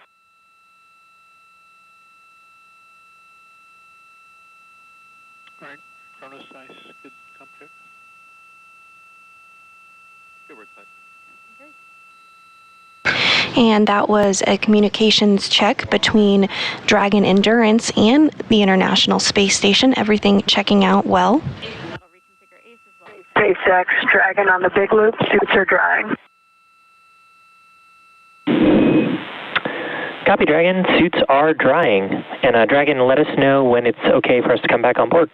All right, Cronus, nice. Good comm check. Good word, side. And that was a communications check between Dragon Endurance and the International Space Station. Everything checking out well. SpaceX, Dragon on the big loop. Suits are drying. Copy, Dragon. Suits are drying. And Dragon, let us know when it's okay for us to come back on board.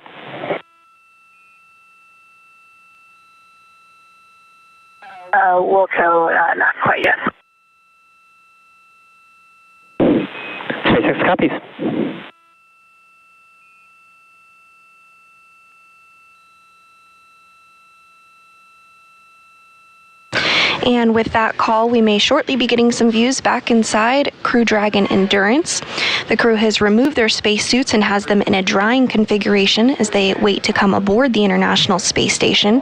We'll tell, not quite yet. SpaceX copies. And with that call, we may shortly be getting some views back inside Crew Dragon Endurance. The crew has removed their spacesuits and has them in a drying configuration as they wait to come aboard the International Space Station.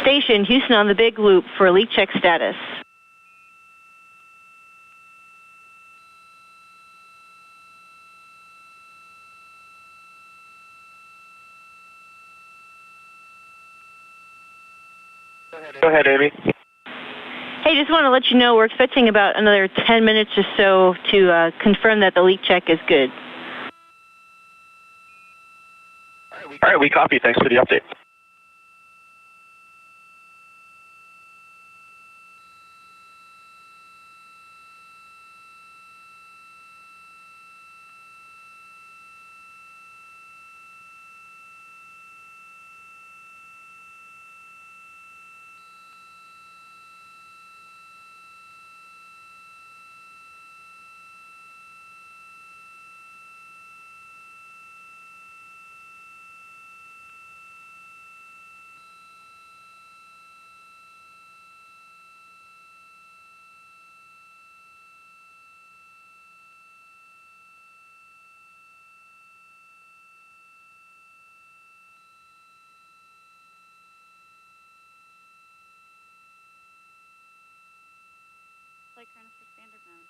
Station, Houston on the big loop for leak check status. Go ahead, Amy. Hey, just want to let you know we're expecting about another 10 minutes or so to confirm that the leak check is good. All right, we copy. Thanks for the update. Flight Cronus for standard mode.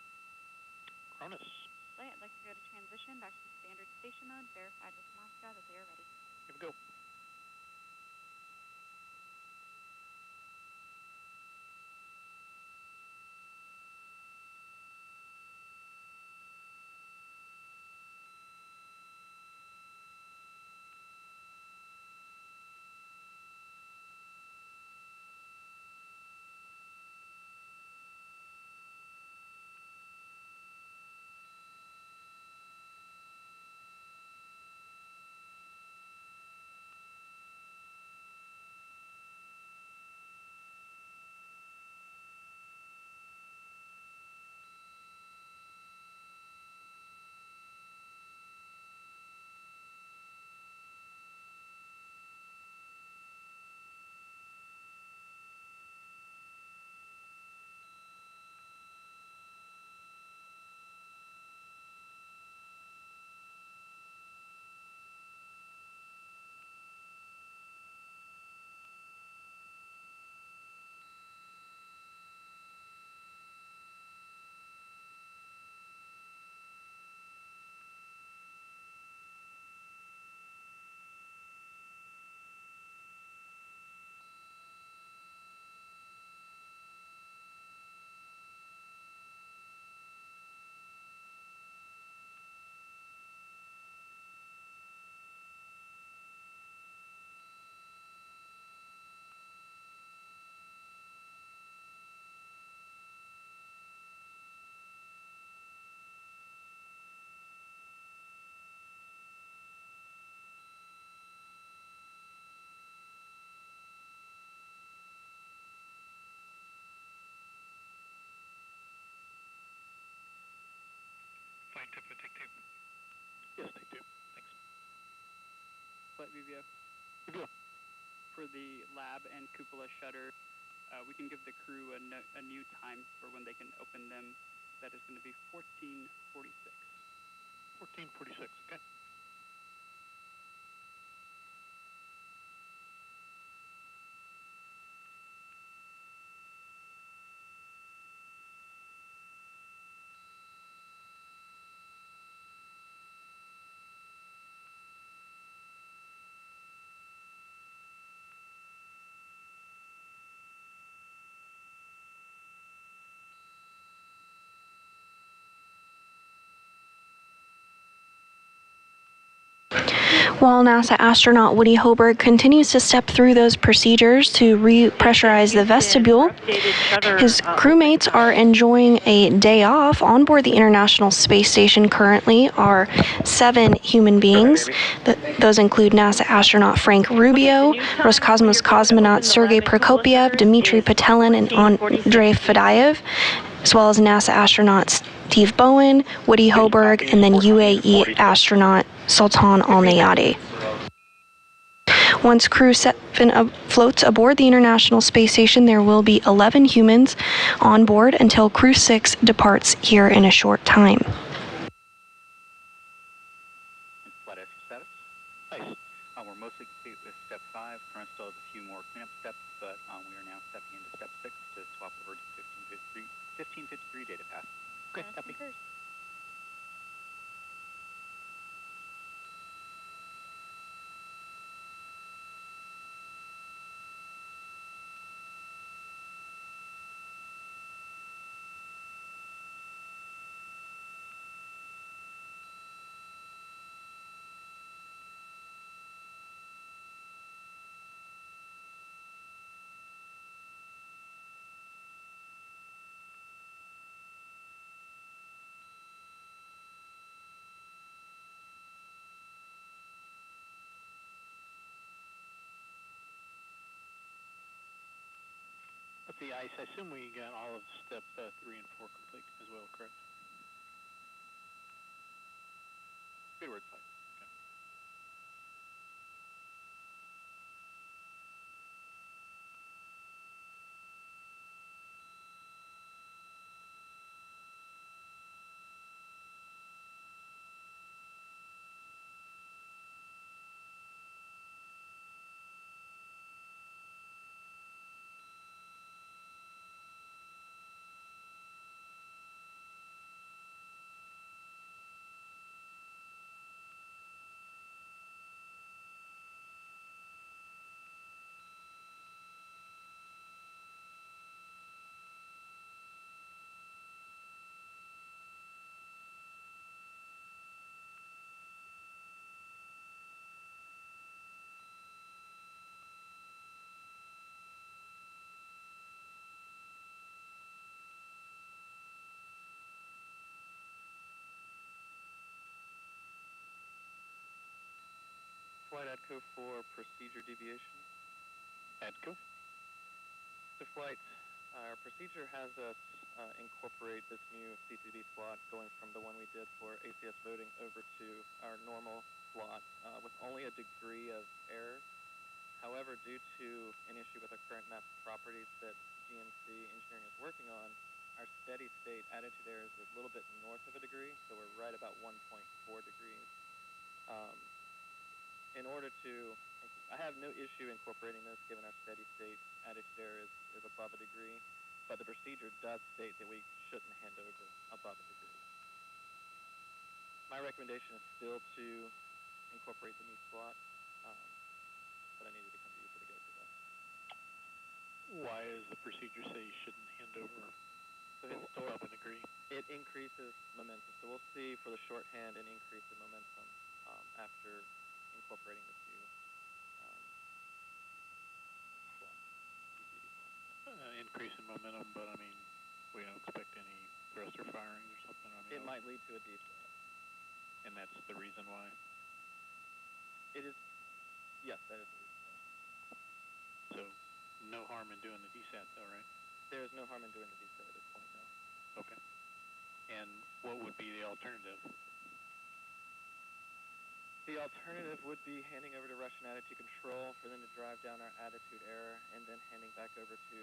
Cronus. Flight, I'd like to go to transition back to standard station mode, verified with Moscow that they are ready. Here we go. Flight tempo, take two. Yes, take two. Thanks. Flight VVF. For the lab and cupola shutter, we can give the crew a new time for when they can open them. That is going to be 14:46. 14:46, okay. While NASA astronaut Woody Hoberg continues to step through those procedures to repressurize the vestibule, his crewmates are enjoying a day off. On board the International Space Station currently are 7 human beings. Those include NASA astronaut Frank Rubio, Roscosmos cosmonaut Sergei Prokopyev, Dmitry Petelin, and Andrei Fadayev, as well as NASA astronaut Steve Bowen, Woody Hoberg, and then UAE astronaut Sultan Al-Nayadi. Once Crew-7 floats aboard the International Space Station, there will be 11 humans on board until Crew-6 departs here in a short time. Flight extra status. Nice. We're mostly complete with step 5. Current still has a few more cleanup steps, but we are now stepping into step 6 to swap over to 1553 data path. Okay, copy. With the ice, I assume we got all of step 3 and 4 complete as well, correct? Good word, flight. Okay. Flight ADCO for procedure deviation. ADCO? So flight, our procedure has us incorporate this new CCD slot going from the one we did for ACS voting over to our normal slot with only a degree of error. However, due to an issue with our current mass properties that GNC engineering is working on, our steady state attitude error is a little bit north of a degree, so we're right about 1.4 degrees. In order to, I have no issue incorporating this given our steady state attitude error is above a degree, but the procedure does state that we shouldn't hand over above a degree. My recommendation is still to incorporate the new slot, but I needed to come to you for the go for that. Why does the procedure say you shouldn't hand over above a degree? It increases momentum. So we'll see for the shorthand an increase in momentum after incorporating this new slot. Increase in momentum, but I mean, we don't expect any thruster firings or something. I mean, it might lead to a deflate. And that's the reason why? It is, yes, that is the reason why. So, no harm in doing the DSAT though, right? There is no harm in doing the DSAT at this point, no. Okay. And what would be the alternative? The alternative would be handing over to Russian attitude control for them to drive down our attitude error, and then handing back over to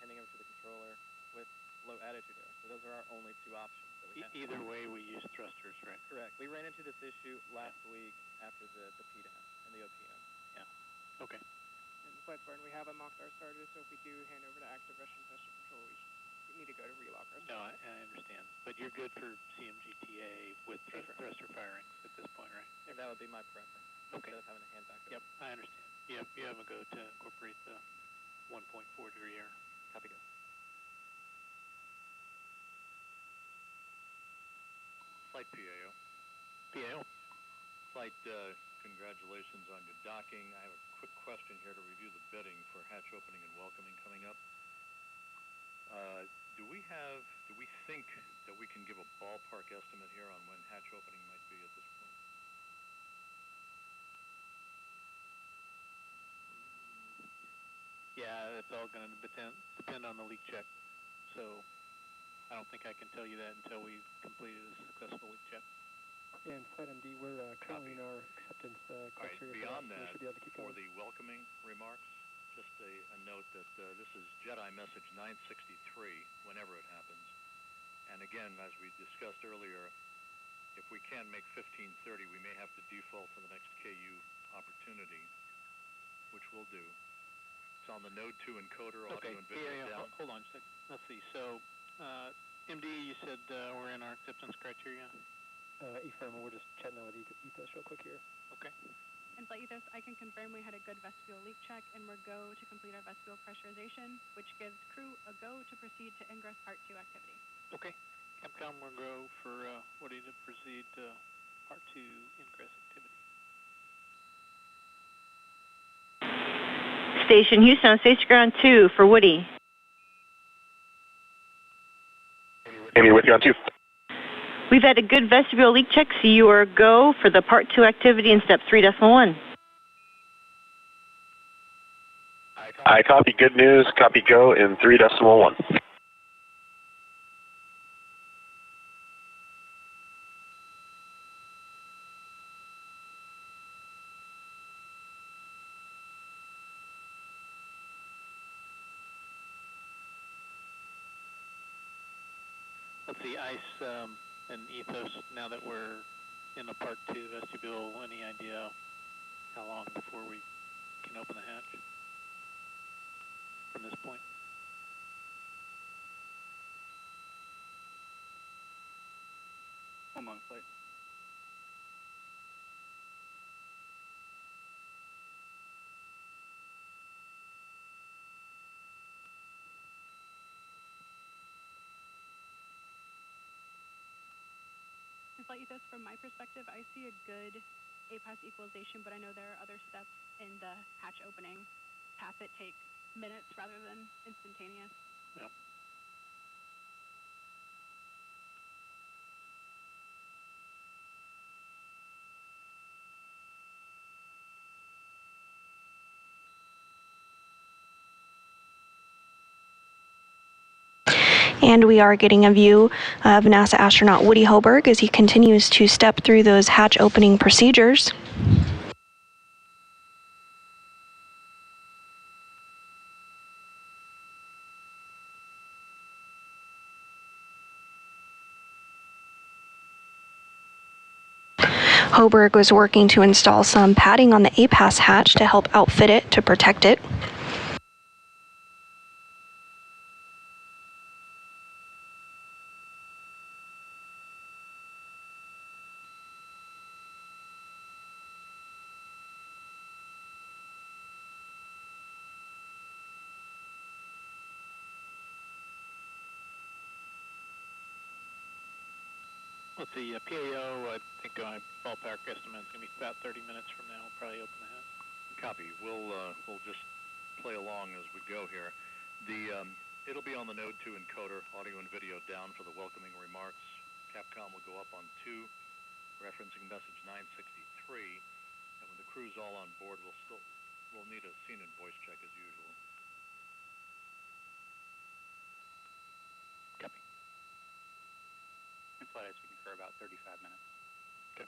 handing over to the controller with low attitude error. So those are our only two options that we have. Either way, we use thrusters, right? Correct. We ran into this issue last week after the PDAM and the OPM. Yeah. Okay. And Flight Spartan, we have a mock star started, so if we do hand over to active Russian thruster control, we need to go to relock our No, I understand. But you're good for CMGTA with thruster firings at this point, right? And that would be my preference. Okay. Instead of having to hand back over. Yep, I understand. You have a go to incorporate the 1.4 degree error. Copy, go. Flight PAO. PAO. flight, congratulations on your docking. I have a quick question here to review the bidding for hatch opening and welcoming coming up. Do we think that we can give a ballpark estimate here on when hatch opening might be at this point? Yeah, it's all going to depend on the leak check. So I don't think I can tell you that until we've completed a successful leak check. Yeah, and Flight MD, we're currently in our acceptance criteria. Beyond that, so for the welcoming remarks, just a note that this is Jedi message 963, whenever it happens. And again, as we discussed earlier, if we can't make 1530, we may have to default to the next KU opportunity, which we'll do. It's on the Node 2 encoder, audio and video down. Hold on a second. Let's see. So, MD, you said we're in our acceptance criteria? Affirm, we're just chatting out with Ethos real quick here. Okay. And Flight Ethos, I can confirm we had a good vestibule leak check, and we're go to complete our vestibule pressurization, which gives crew a go to proceed to ingress Part 2 activity. Okay. Capcom, we're go for Woody to proceed to Part 2 ingress activity. Station Houston on Station Ground 2 for Woody. Amy, with you on 2. We've had a good vestibule leak check, so you are go for the Part 2 activity in step 3.1. I copy. Good news. Copy go in 3.1. Let's see, ICE and Ethos, now that we're in the Part 2 vestibule, any idea how long before we can open the hatch from this point? One moment, flight. And Flight Ethos, from my perspective, I see a good APAS equalization, but I know there are other steps in the hatch opening path that take minutes rather than instantaneous. Yep. And we are getting a view of NASA astronaut Woody Hoberg as he continues to step through those hatch opening procedures. Hoberg was working to install some padding on the APAS hatch to help outfit it to protect it. Let's see, PAO, I think my ballpark estimate is going to be about 30 minutes from now. We'll probably open the hatch. Copy. We'll just play along as we go here. It'll be on the Node 2 encoder, audio and video down for the welcoming remarks. Capcom will go up on 2, referencing message 963. And when the crew's all on board, we'll need a scene and voice check as usual. Copy. In flight, we can for about 35 minutes. Okay.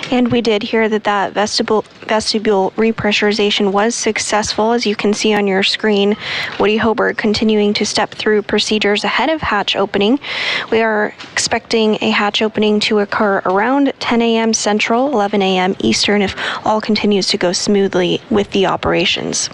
And we did hear that that vestibule repressurization was successful, as you can see on your screen. Woody Hoburg continuing to step through procedures ahead of hatch opening. We are expecting a hatch opening to occur around 10 a.m. Central, 11 a.m. Eastern, if all continues to go smoothly with the operations.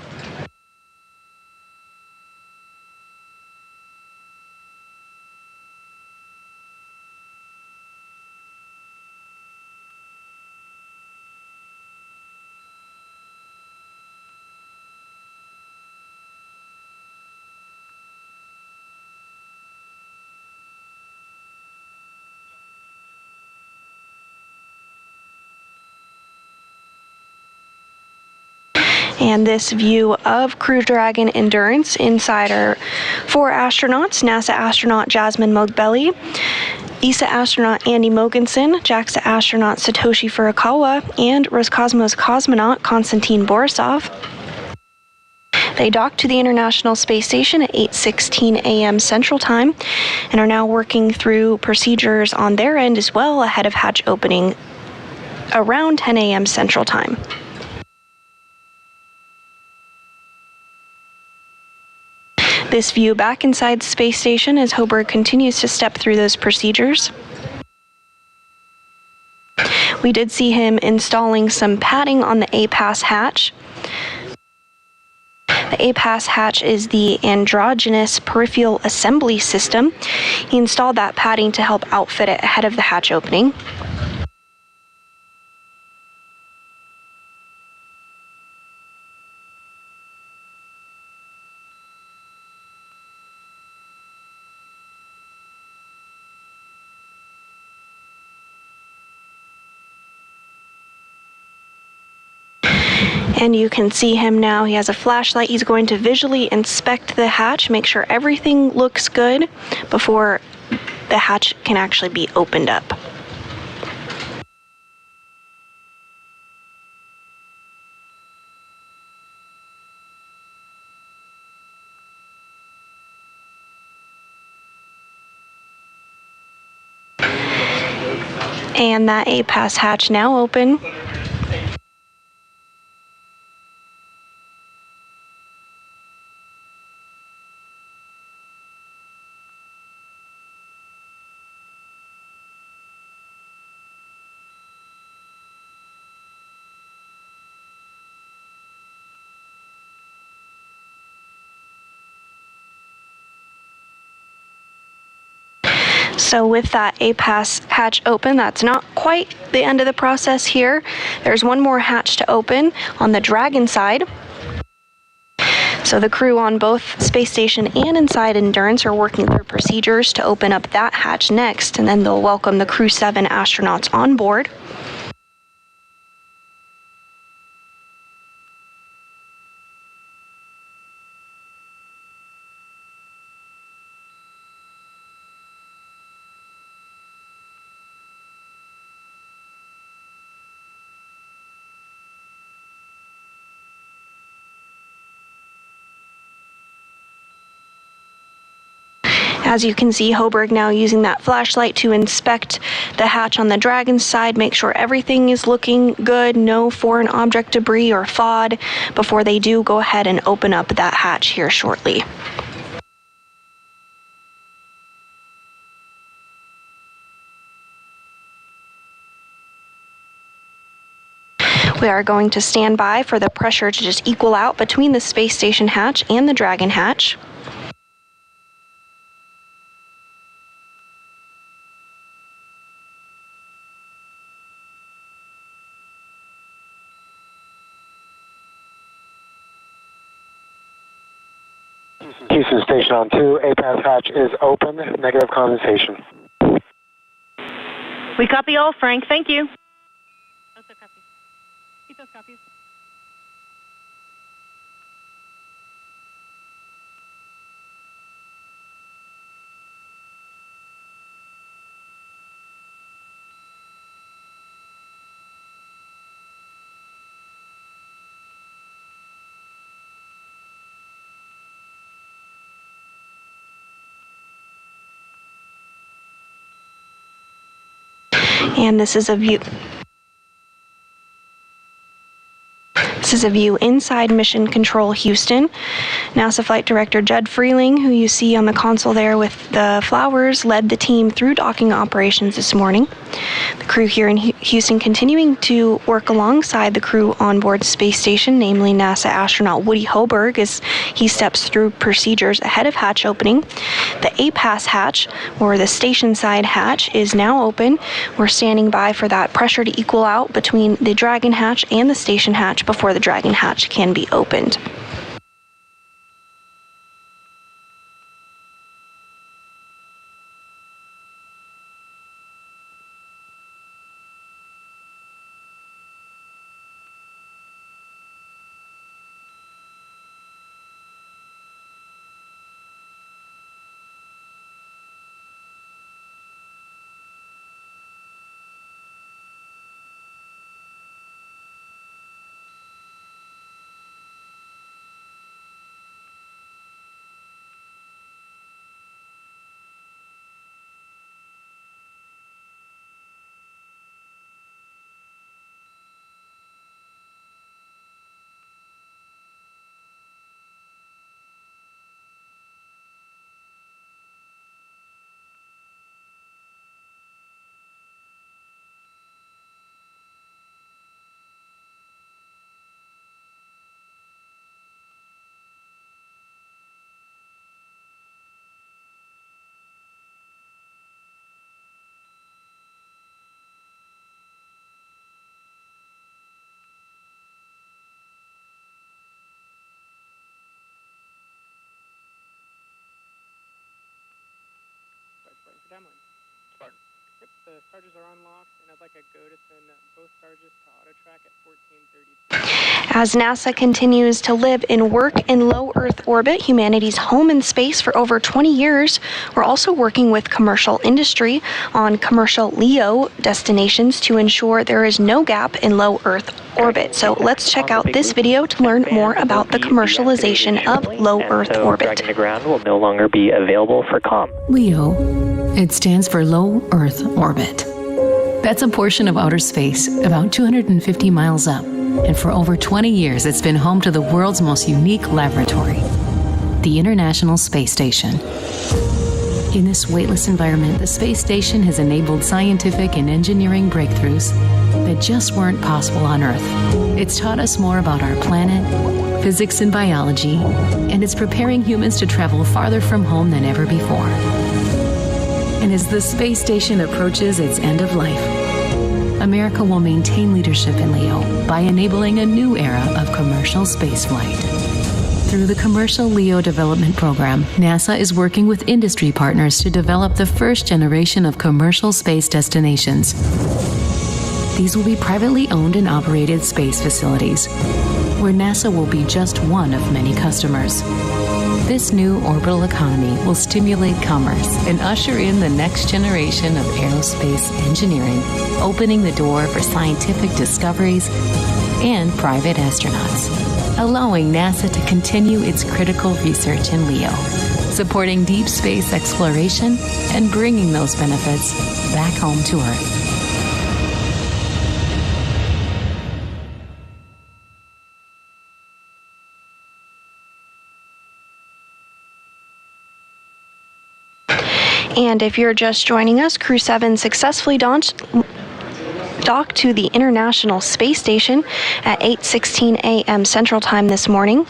And this view of Crew Dragon Endurance inside our 4 astronauts, NASA astronaut Jasmine Mogbelli, ESA astronaut Andy Mogensen, JAXA astronaut Satoshi Furukawa, and Roscosmos cosmonaut Konstantin Borisov. They docked to the International Space Station at 8:16 a.m. Central Time and are now working through procedures on their end as well ahead of hatch opening around 10 a.m. Central Time. This view back inside the space station as Hoburg continues to step through those procedures. We did see him installing some padding on the APAS hatch. The APAS hatch is the androgynous peripheral assembly system. He installed that padding to help outfit it ahead of the hatch opening. And you can see him now. He has a flashlight. He's going to visually inspect the hatch, make sure everything looks good before the hatch can actually be opened up. And that APAS hatch now open. So with that APAS hatch open, that's not quite the end of the process here. There's one more hatch to open on the Dragon side. So the crew on both space station and inside Endurance are working through procedures to open up that hatch next, and then they'll welcome the Crew-7 astronauts on board. As you can see, Hoburg now using that flashlight to inspect the hatch on the Dragon side, make sure everything is looking good, no foreign object debris or FOD, before they do go ahead and open up that hatch here shortly. We are going to stand by for the pressure to just equal out between the space station hatch and the Dragon hatch. Houston Station on 2, APAS hatch is open, negative condensation. We copy all, Frank. Thank you. Also copy. Keep those copies. And this is a view. This is a view inside Mission Control Houston. NASA Flight Director Jed Freeling, who you see on the console there with the flowers, led the team through docking operations this morning. The crew here in Houston continuing to work alongside the crew on board the space station, namely NASA astronaut Woody Hoberg, as he steps through procedures ahead of hatch opening. The APAS hatch, or the station side hatch, is now open. We're standing by for that pressure to equal out between the Dragon hatch and the station hatch before the Dragon hatch can be opened. Demoing. Start. Yep, the charges are unlocked, and I'd like a go to send both charges to auto track at 1432. As NASA continues to live and work in low Earth orbit, humanity's home in space for over 20 years, we're also working with commercial industry on commercial LEO destinations to ensure there is no gap in low Earth orbit. So let's check out this video to learn more about the commercialization of low Earth orbit. Dragon to ground will no longer be available for comm. LEO. It stands for Low Earth Orbit. That's a portion of outer space about 250 miles up, and for over 20 years it's been home to the world's most unique laboratory, the International Space Station. In this weightless environment, the space station has enabled scientific and engineering breakthroughs that just weren't possible on Earth. It's taught us more about our planet, physics and biology, and it's preparing humans to travel farther from home than ever before. And as the space station approaches its end of life, America will maintain leadership in LEO by enabling a new era of commercial spaceflight. Through the Commercial LEO Development Program, NASA is working with industry partners to develop the first generation of commercial space destinations. These will be privately owned and operated space facilities, where NASA will be just one of many customers. This new orbital economy will stimulate commerce and usher in the next generation of aerospace engineering, opening the door for scientific discoveries and private astronauts, allowing NASA to continue its critical research in LEO, supporting deep space exploration and bringing those benefits back home to Earth. And if you're just joining us, Crew-7 successfully docked to the International Space Station at 8:16 a.m. Central Time this morning.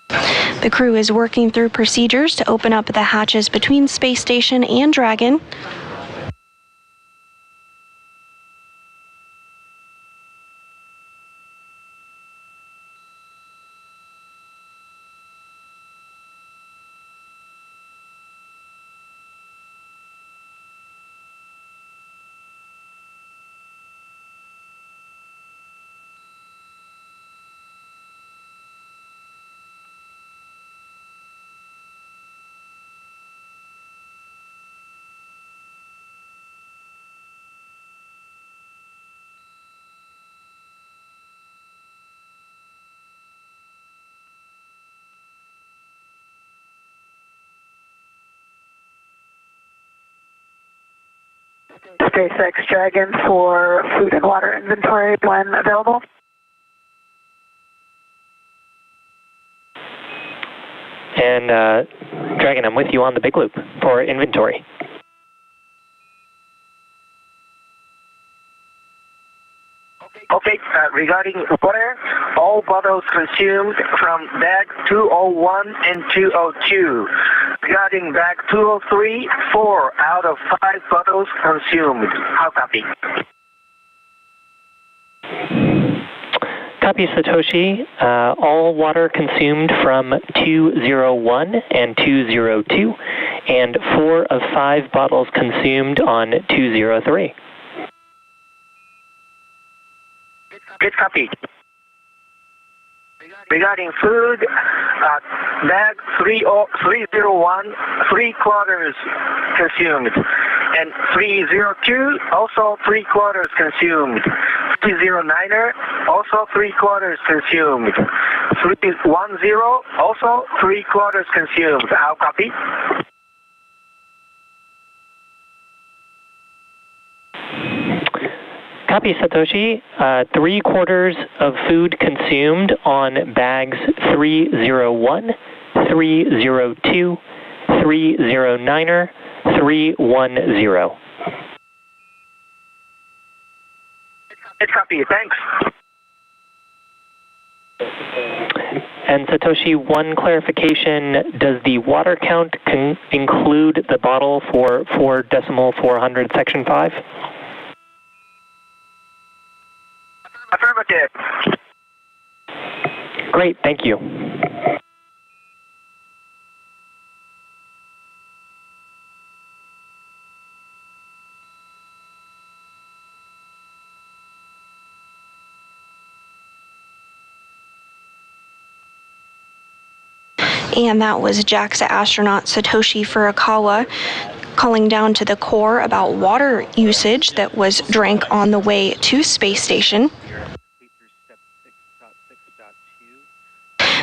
The crew is working through procedures to open up the hatches between Space Station and Dragon. SpaceX Dragon for food and water inventory when available. And Dragon, I'm with you on the big loop for inventory. Okay, regarding water, all bottles consumed from bag 201 and 202. Regarding bag 203, 4 out of 5 bottles consumed. How copy? Copy, Satoshi. All water consumed from 201 and 202, and 4 of 5 bottles consumed on 203. Good copy. Regarding food, bag 301, 3 quarters consumed. And 302, also 3 quarters consumed. 309er, also 3 quarters consumed. 310, also 3 quarters consumed. How copy? Copy, Satoshi. 3 quarters of food consumed on bags 301, 302, 309er, 310. Good copy, thanks. And Satoshi, one clarification, does the water count include the bottle for 4.400 section 5? Affirmative. Great, thank you. And that was JAXA astronaut Satoshi Furukawa calling down to the core about water usage that was drank on the way to space station.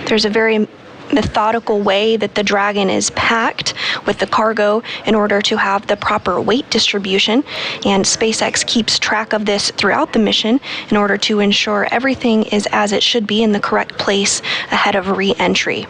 There's a very methodical way that the Dragon is packed with the cargo in order to have the proper weight distribution, and SpaceX keeps track of this throughout the mission in order to ensure everything is as it should be in the correct place ahead of re-entry.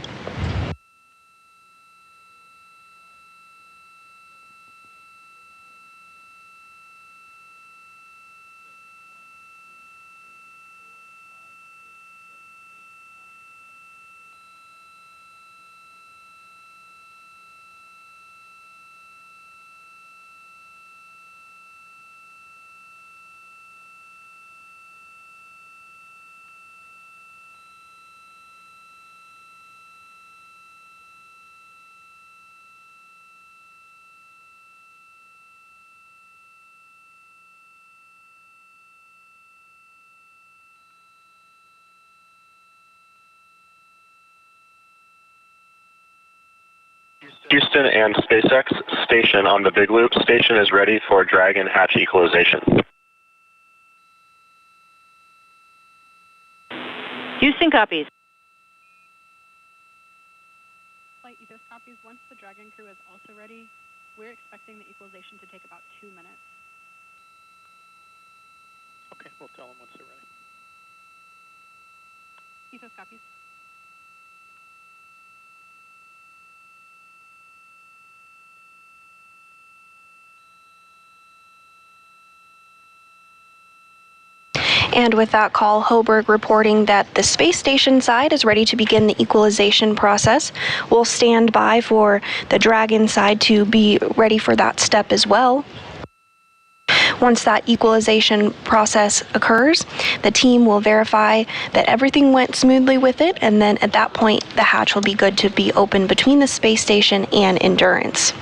Houston and SpaceX station on the Big Loop. Station is ready for Dragon hatch equalization. Houston copies. Flight Ethos copies. Once the Dragon crew is also ready, we're expecting the equalization to take about 2 minutes. Okay, we'll tell them once they're ready. Ethos copies. And with that call, Hoberg reporting that the space station side is ready to begin the equalization process. We'll stand by for the Dragon side to be ready for that step as well. Once that equalization process occurs, the team will verify that everything went smoothly with it, and then at that point, the hatch will be good to be open between the space station and Endurance.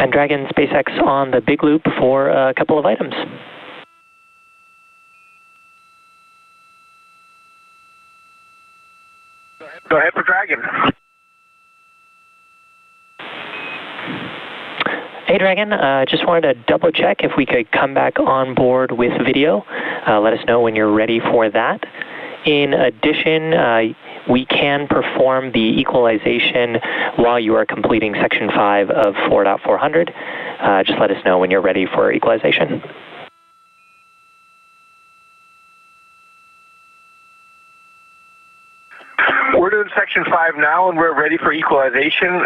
And Dragon SpaceX on the Big Loop for a couple of items. Go ahead for Dragon. Hey Dragon, just wanted to double check if we could come back on board with video. Let us know when you're ready for that. In addition, we can perform the equalization while you are completing Section 5 of 4.400. Just let us know when you're ready for equalization. We're doing Section 5 now, and we're ready for equalization.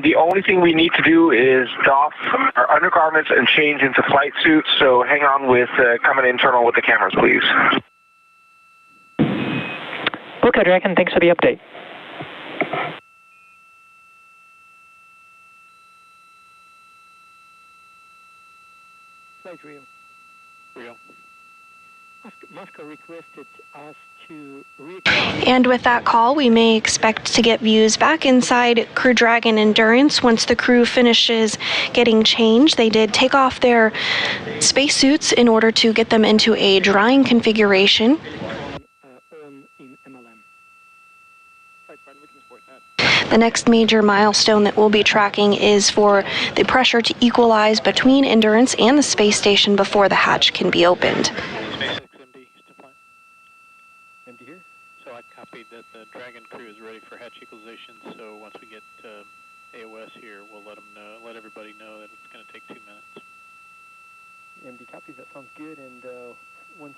The only thing we need to do is doff our undergarments and change into flight suits, so hang on with coming internal with the cameras, please. Okay, Dragon, thanks for the update. Flight Rio. Moscow requested us to And with that call, we may expect to get views back inside Crew Dragon Endurance once the crew finishes getting changed. They did take off their spacesuits in order to get them into a drying configuration. The next major milestone that we'll be tracking is for the pressure to equalize between Endurance and the space station before the hatch can be opened. So I copied that the Dragon crew is ready for hatch equalization, so once we get AOS here, we'll let everybody know that it's going to take 2 minutes. MD copies, that sounds good, and once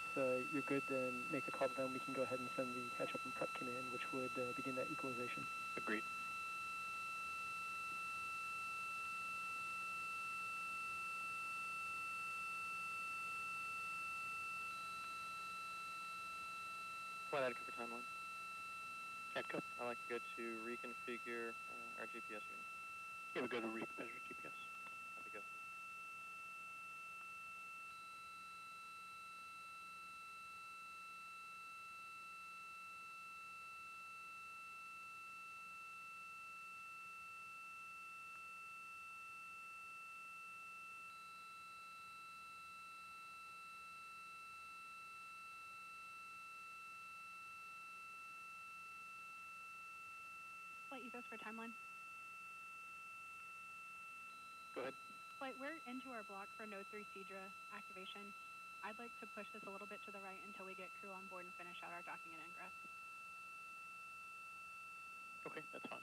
you're good, then make the call to them. We can go ahead and send the hatch up and prep command, which would begin that equalization. Agreed. Flight ADCO for timeline. ADCO. I'd like to go to reconfigure our GPS unit. Yeah, we go to reconfigure GPS. Have to go. Flight ethos for timeline. Go ahead. Flight, we're into our block for Node 3 Cedra activation. I'd like to push this a little bit to the right until we get crew on board and finish out our docking and ingress. Okay, that's fine.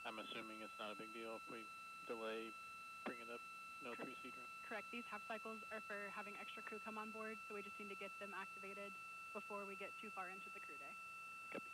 I'm assuming it's not a big deal if we delay bringing up Node 3 Cedra. Correct. These half cycles are for having extra crew come on board, so we just need to get them activated before we get too far into the crew day. Copy.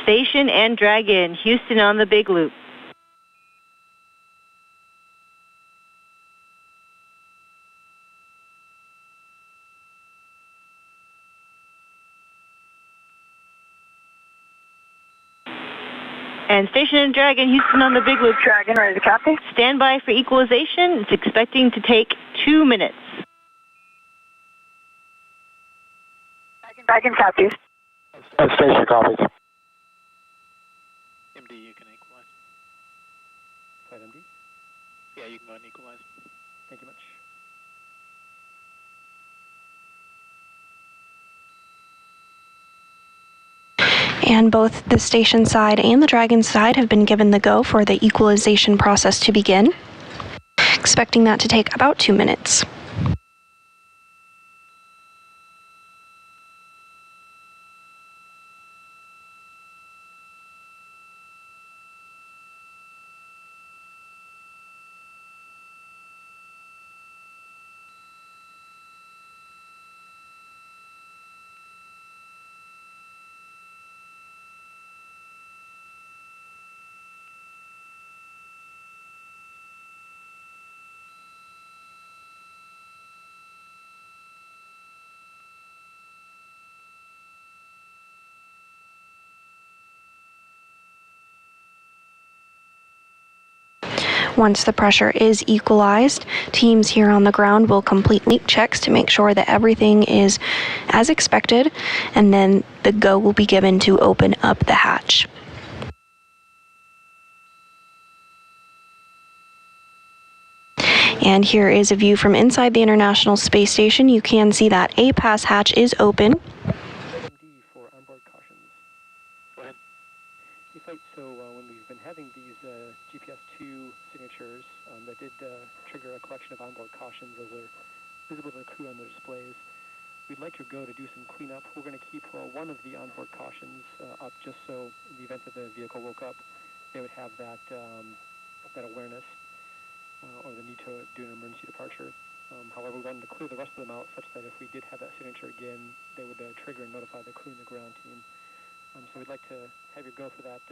Station and Dragon, Houston on the Big Loop. And Station and Dragon, Houston on the Big Loop. Dragon, ready to copy? Stand by for equalization. It's expecting to take 2 minutes. Dragon copies. Station copies. MD, you can equalize. Flight MD? Yeah, you can go ahead and equalize. Thank you much. And both the station side and the Dragon side have been given the go for the equalization process to begin. Expecting that to take about 2 minutes. Once the pressure is equalized, teams here on the ground will complete leak checks to make sure that everything is as expected, and then the go will be given to open up the hatch. And here is a view from inside the International Space Station. You can see that a pass hatch is open. For onboard cautions. Go ahead. So when we've been having these GPS-2 signatures that did trigger a collection of onboard cautions as are visible to the crew on their displays, we'd like your go to do some cleanup. We're going to keep one of the onboard cautions up just so in the event that the vehicle woke up, they would have that, that awareness. Or the need to do an emergency departure. However, we wanted to clear the rest of them out such that if we did have that signature again, they would trigger and notify the crew and the ground team. So we'd like to have you go for that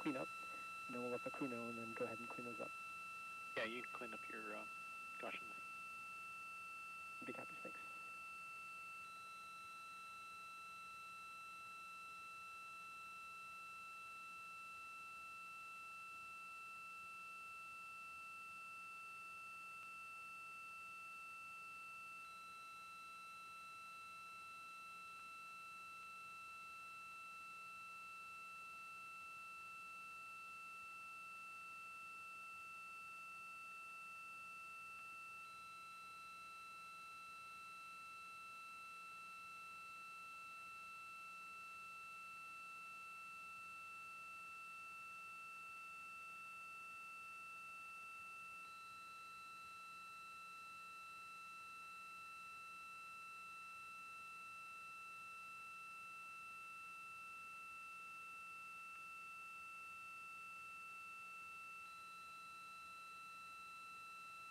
cleanup, and then we'll let the crew know and then go ahead and clean those up. Yeah, you can clean up your cautions. Big happy, thanks.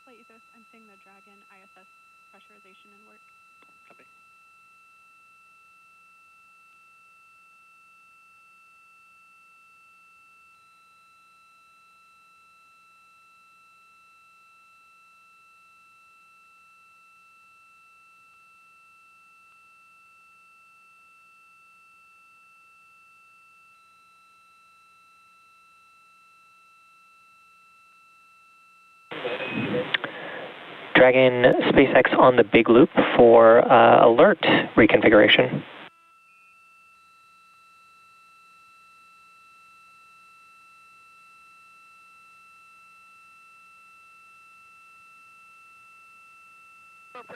Flight Ethos, I'm seeing the Dragon ISS pressurization and work. Copy. Dragon SpaceX on the big loop for alert reconfiguration.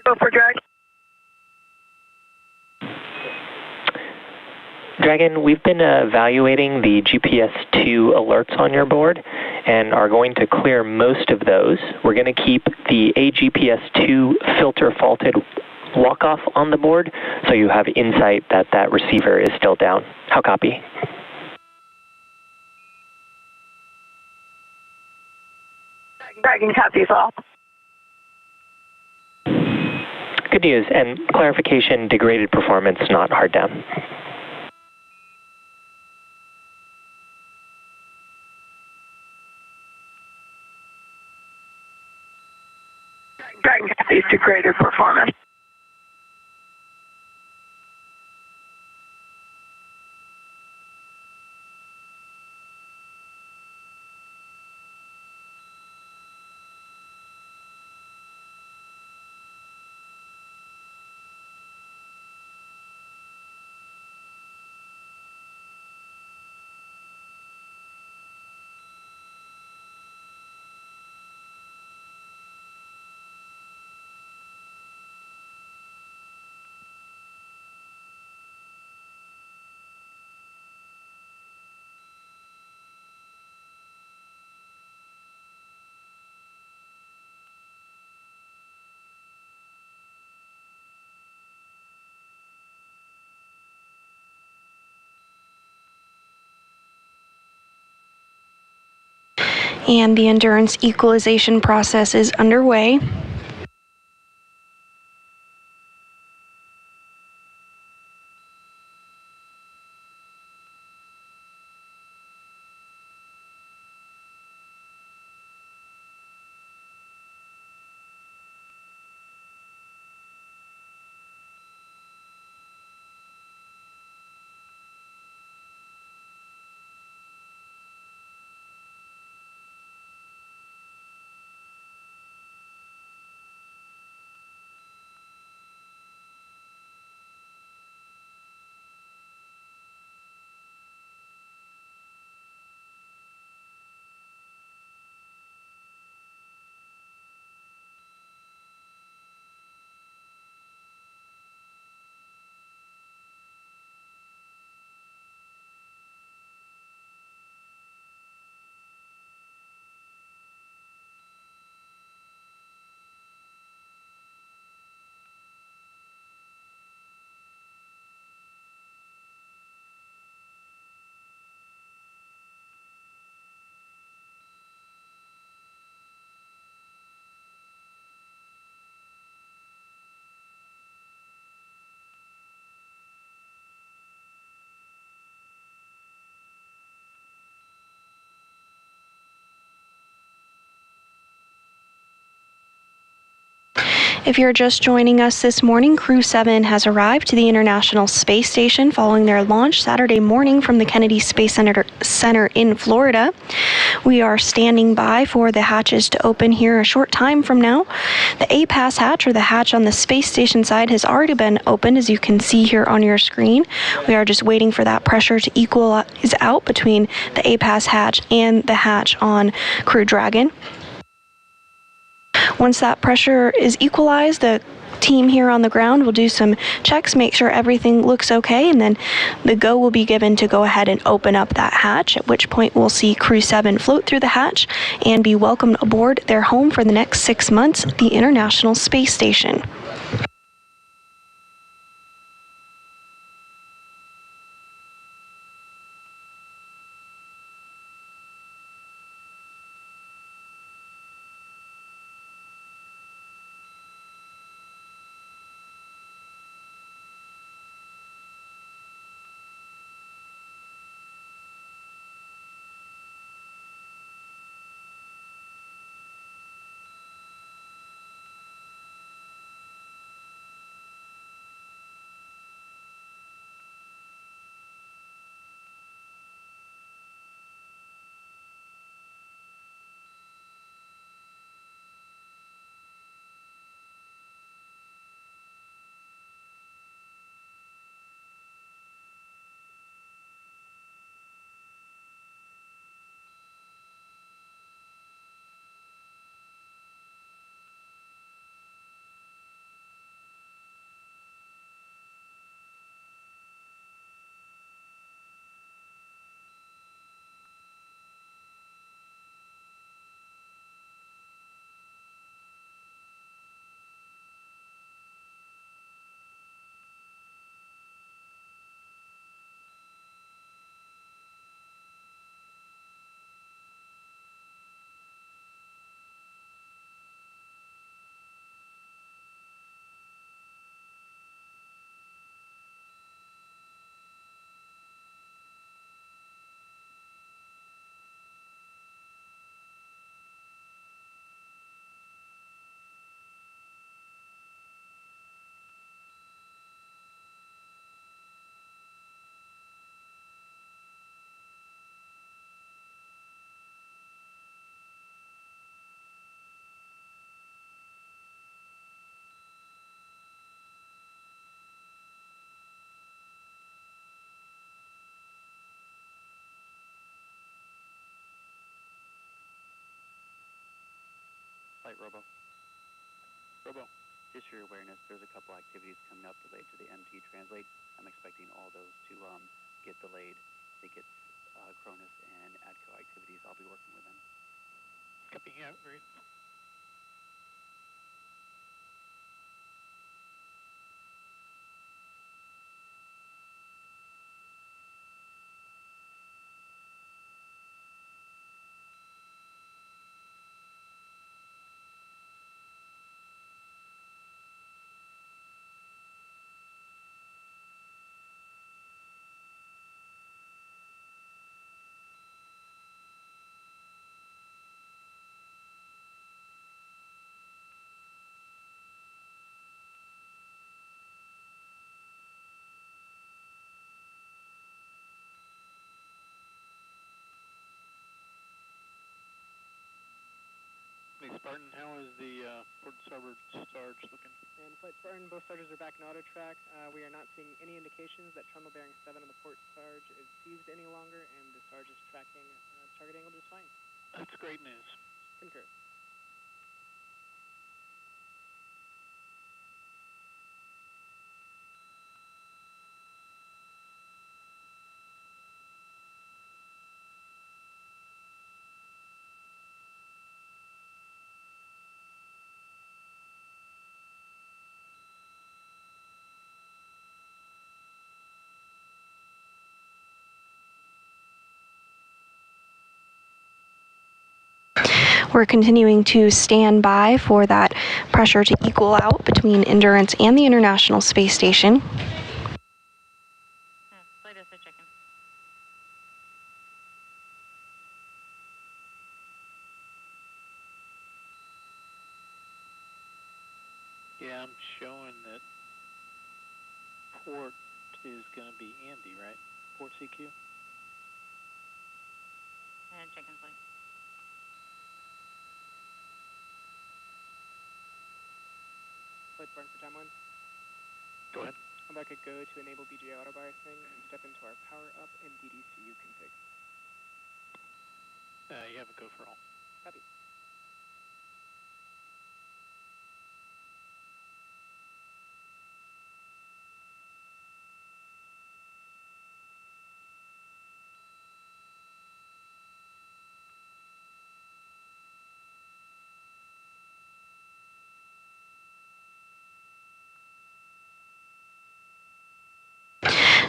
Go for Dragon. Dragon, we've been evaluating the GPS-2 alerts on your board and are going to clear most of those. We're going to keep the AGPS-2 filter faulted walk-off on the board so you have insight that that receiver is still down. How copy? Dragon copies all. Good news, and clarification, degraded performance, not hard down. Dragon copies degraded performance. And the endurance equalization process is underway. If you're just joining us this morning, Crew-7 has arrived to the International Space Station following their launch Saturday morning from the Kennedy Space Center in Florida. We are standing by for the hatches to open here a short time from now. The A-Pass hatch, or the hatch on the space station side, has already been opened, as you can see here on your screen. We are just waiting for that pressure to equalize out between the A-Pass hatch and the hatch on Crew Dragon. Once that pressure is equalized, the team here on the ground will do some checks, make sure everything looks okay, and then the go will be given to go ahead and open up that hatch, at which point we'll see Crew-7 float through the hatch and be welcomed aboard their home for the next 6 months, the International Space Station. Flight Robo. Just for your awareness, there's a couple activities coming up related to the MT Translate. I'm expecting all those to get delayed. I think it's Cronus and ADCO activities. I'll be working with them. Copy, yeah, great. Hey, Spartan, how is the port starboard starge looking? And Flight Spartan, both starters are back in auto track. We are not seeing any indications that terminal bearing 7 on the port starge is seized any longer, and the starge is tracking target angle just fine. That's great news. Concur. We're continuing to stand by for that pressure to equal out between Endurance and the International Space Station. Flight SO checking. Yeah, I'm showing that port is going to be Andy, right? Port CQ? And check-in flight. Flight burn for time 1. Go ahead. I'm back at go to enable BGA auto biasing and step into our power up and DDCU config. You have a go for all. Copy.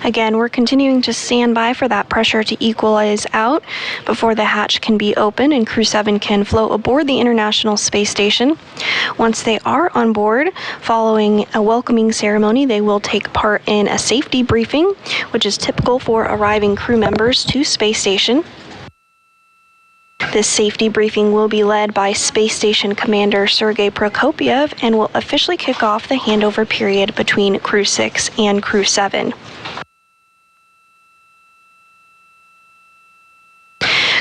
Again, we're continuing to stand by for that pressure to equalize out before the hatch can be opened and Crew-7 can float aboard the International Space Station. Once they are on board, following a welcoming ceremony, they will take part in a safety briefing, which is typical for arriving crew members to Space Station. This safety briefing will be led by Space Station Commander Sergei Prokopyev and will officially kick off the handover period between Crew-6 and Crew-7.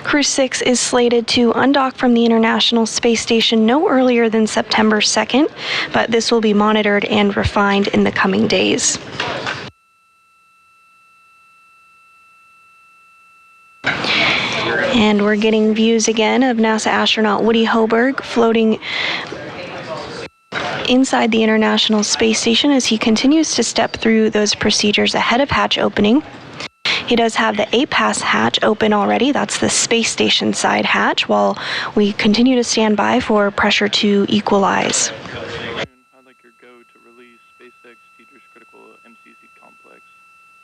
Crew-6 is slated to undock from the International Space Station no earlier than September 2nd, but this will be monitored and refined in the coming days. And we're getting views again of NASA astronaut Woody Hoberg floating inside the International Space Station as he continues to step through those procedures ahead of hatch opening. He does have the APAS hatch open already. That's the space station side hatch, while we continue to stand by for pressure to equalize. I'd like your go to release SpaceX Tedra's critical MCC complex.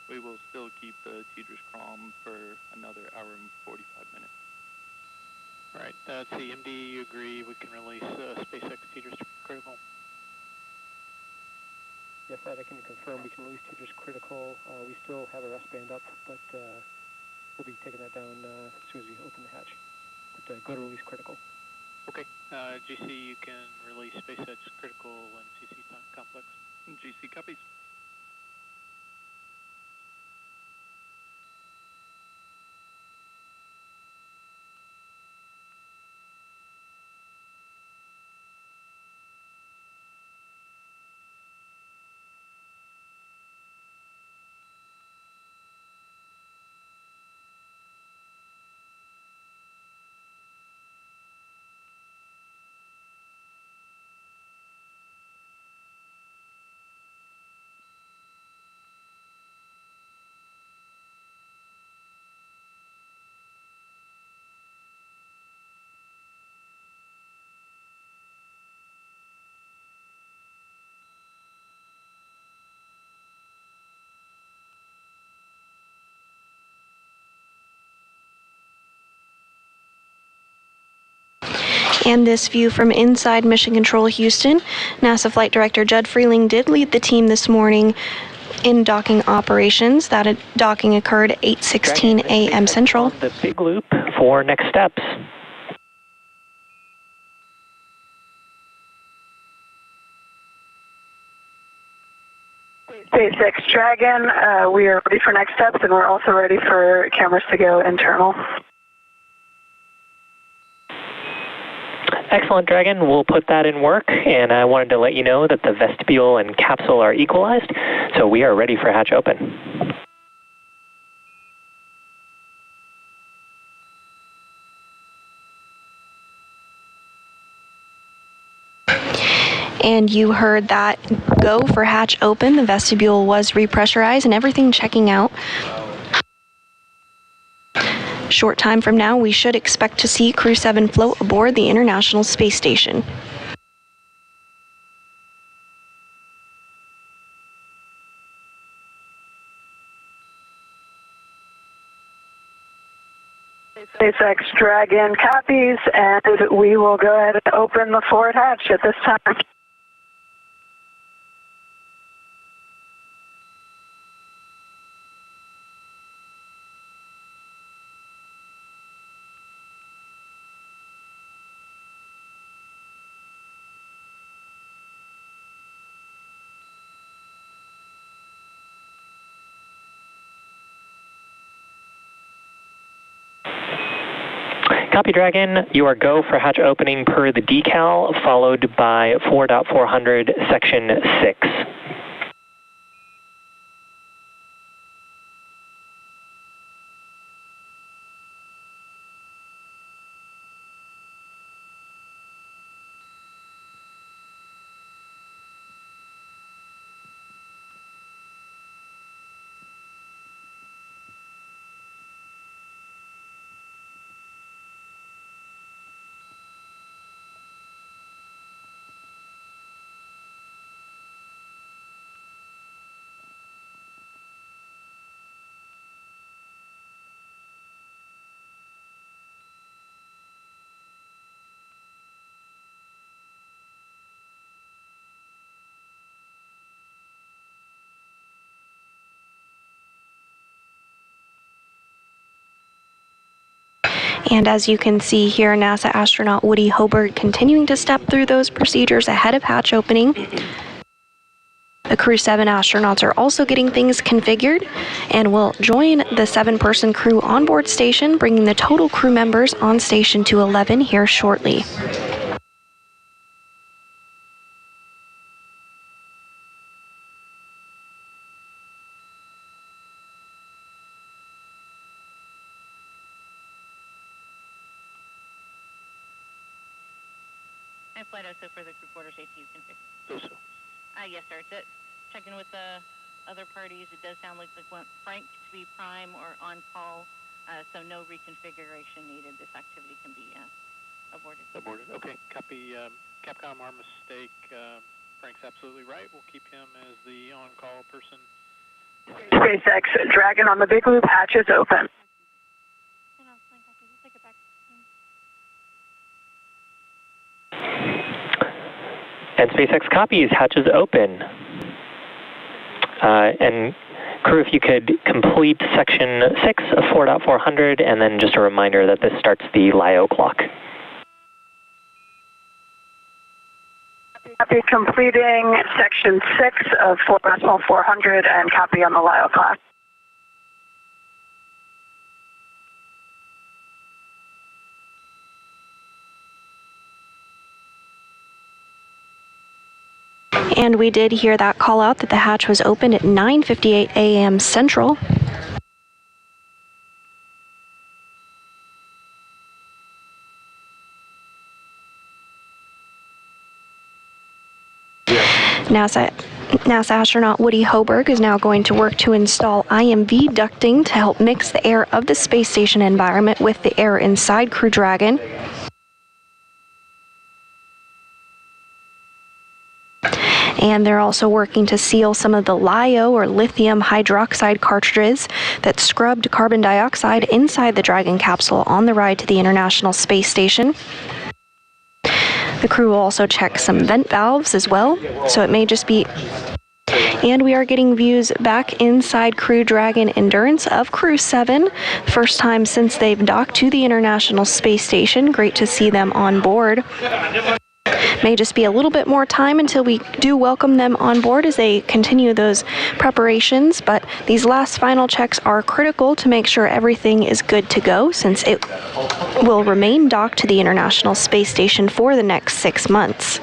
We will still keep the Tedra's CROM for another hour and 45 minutes. All right, CMD, you agree we can release SpaceX Tedra's critical? Yes, that I can confirm. We can release Tedra's critical. We still have our S-band up, but we'll be taking that down as soon as we open the hatch. But go to release critical. Okay. GC, you can release SpaceX critical and CC complex. GC copies. And this view from inside Mission Control Houston, NASA Flight Director Judd Freeling did lead the team this morning in docking operations. That docking occurred at 8:16 a.m. Central. The big loop for next steps. SpaceX Dragon, we are ready for next steps, and we're also ready for cameras to go internal. Excellent, Dragon. We'll put that in work, and I wanted to let you know that the vestibule and capsule are equalized, so we are ready for hatch open. And you heard that go for hatch open. The vestibule was repressurized and everything checking out. Short time from now, we should expect to see Crew-7 float aboard the International Space Station. SpaceX Dragon copies, and we will go ahead and open the forward hatch at this time. Copy, Dragon. You are go for hatch opening per the decal, followed by 4.400, section 6. And as you can see here, NASA astronaut Woody Hobart continuing to step through those procedures ahead of hatch opening. The Crew-7 astronauts are also getting things configured and will join the 7-person crew onboard station, bringing the total crew members on station to 11 here shortly. And flight also for the crew quarters ATU config. So. Yes, sir. It's checking with the other parties. It does sound like they want Frank to be prime or on call, so no reconfiguration needed. This activity can be aborted. Aborted. Okay. Copy. Capcom, our mistake. Frank's absolutely right. We'll keep him as the on-call person. SpaceX, Dragon on the big loop, hatch is open. And SpaceX copies, hatch is open. And crew, if you could complete section 6 of 4.400, and then just a reminder that this starts the LIO clock. Copy completing section 6 of 4.400 and copy on the LIO clock. And we did hear that call out that the hatch was opened at 9:58 a.m. Central. NASA astronaut Woody Hobart is now going to work to install IMV ducting to help mix the air of the space station environment with the air inside Crew Dragon. And they're also working to seal some of the LiO or lithium hydroxide cartridges that scrubbed carbon dioxide inside the Dragon capsule on the ride to the International Space Station. The crew will also check some vent valves as well, so it may just be... And we are getting views back inside Crew Dragon Endurance of Crew-7. First time since they've docked to the International Space Station. Great to see them on board. May just be a little bit more time until we do welcome them on board as they continue those preparations, but these last final checks are critical to make sure everything is good to go, since it will remain docked to the International Space Station for the next 6 months.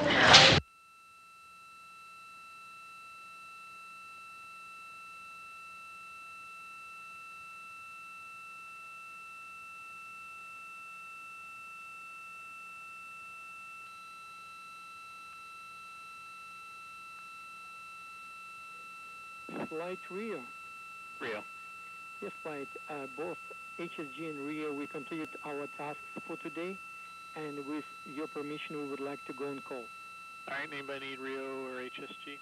Flight Rio. Rio. Yes, flight. Both HSG and Rio, we completed our tasks for today, and with your permission, we would like to go on call. All right, anybody need Rio or HSG?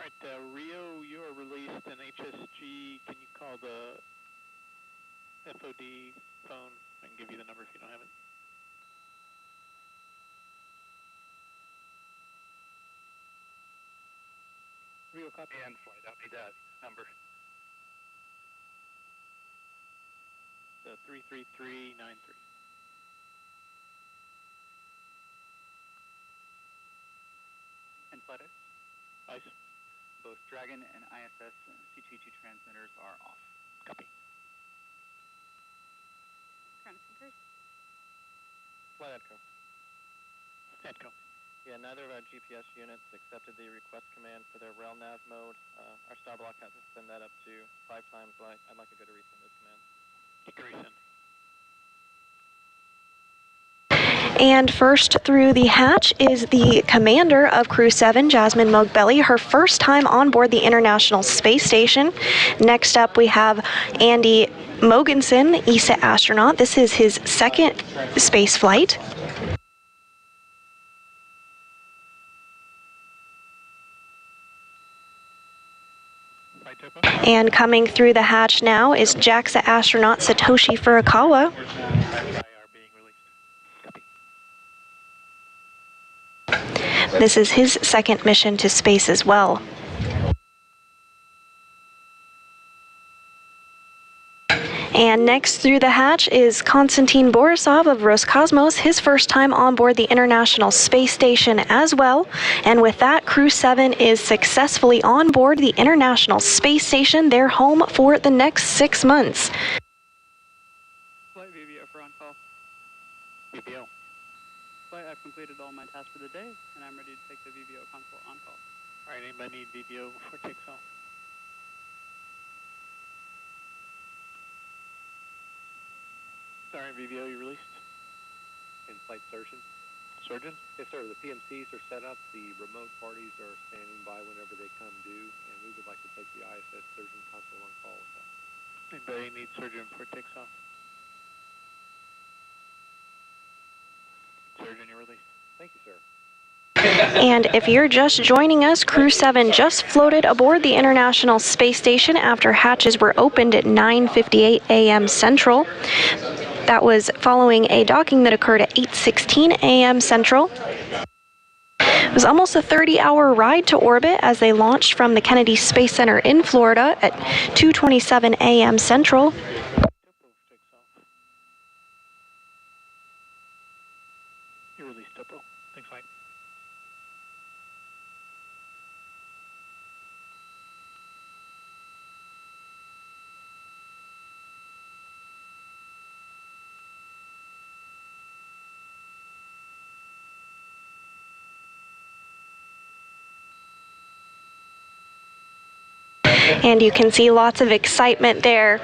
All right, Rio, you are released, and HSG, can you call the FOD phone? I can give you the number if you don't have it. Rio copy. And flight, I'll need that number. 33393. flight ice. Ice. Both Dragon and ISS C22 transmitters are off. Copy. Ground speakers. Flight Edco. Edco. Yeah, neither of our GPS units accepted the request command for their rail nav mode. Our star block has to send that up to 5 times light. I'd like to go to resend this command. You can resend. And first through the hatch is the commander of Crew-7, Jasmine Mogbelli, her first time on board the International Space Station. Next up we have Andy Mogensen, ESA astronaut. This is his second space flight. And coming through the hatch now is JAXA astronaut Satoshi Furukawa. This is his second mission to space as well. And next through the hatch is Konstantin Borisov of Roscosmos, his first time on board the International Space Station as well. And with that, Crew-7 is successfully on board the International Space Station, their home for the next 6 months. Flight VVO for on-call. VVO. Flight, I've completed all my tasks for the day, and I'm ready to take the VVO console on-call. All right, anybody need VVO before it takes off? Sorry, VVO, you released? In-flight surgeon. Surgeon? Yes, sir. The PMCs are set up. The remote parties are standing by whenever they come due, and we would like to take the ISS surgeon console on call with that. Anybody need surgeon before it takes off? Surgeon, you released. Thank you, sir. And if you're just joining us, Crew-7 just floated aboard the International Space Station after hatches were opened at 9:58 a.m. Central. That was following a docking that occurred at 8:16 a.m. Central. It was almost a 30-hour ride to orbit as they launched from the Kennedy Space Center in Florida at 2:27 a.m. Central. You released Topo. Thanks, Mike. And you can see lots of excitement there.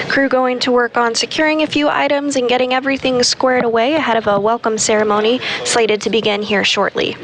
Crew going to work on securing a few items and getting everything squared away ahead of a welcome ceremony slated to begin here shortly.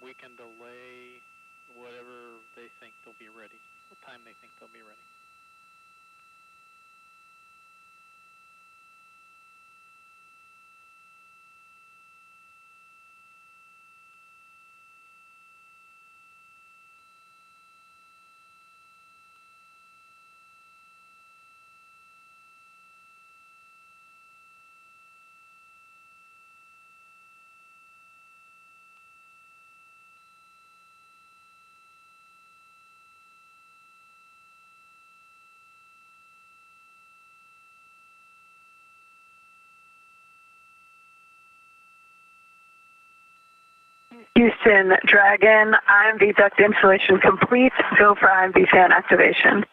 We can delay whatever they think they'll be ready, what time they think they'll be ready. Houston, Dragon, IMV duct installation complete. Go for IMV fan activation.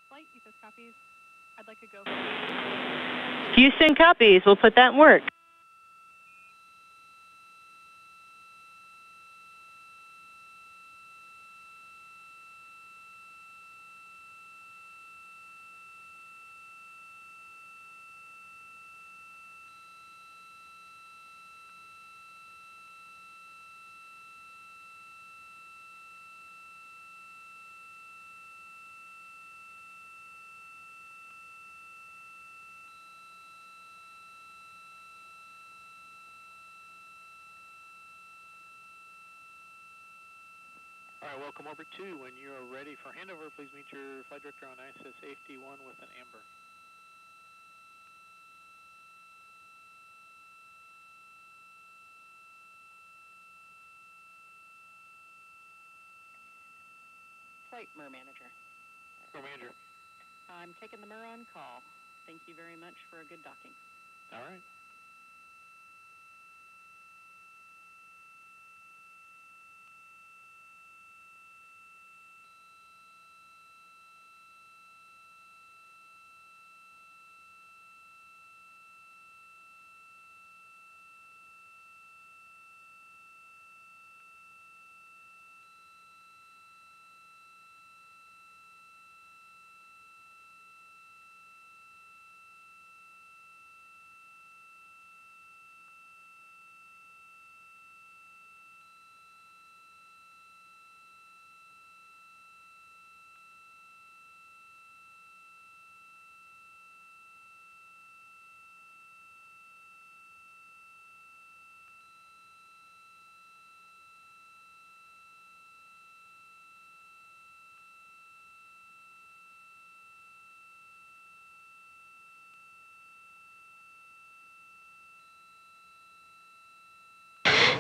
Flight, ESS copies. I'd like a go. Houston copies. We'll put that in work. All right, welcome orbit 2. When you are ready for handover, please meet your flight director on ISS safety 1 with an amber. Flight MER manager. MER manager. I'm taking the MER on call. Thank you very much for a good docking. All right.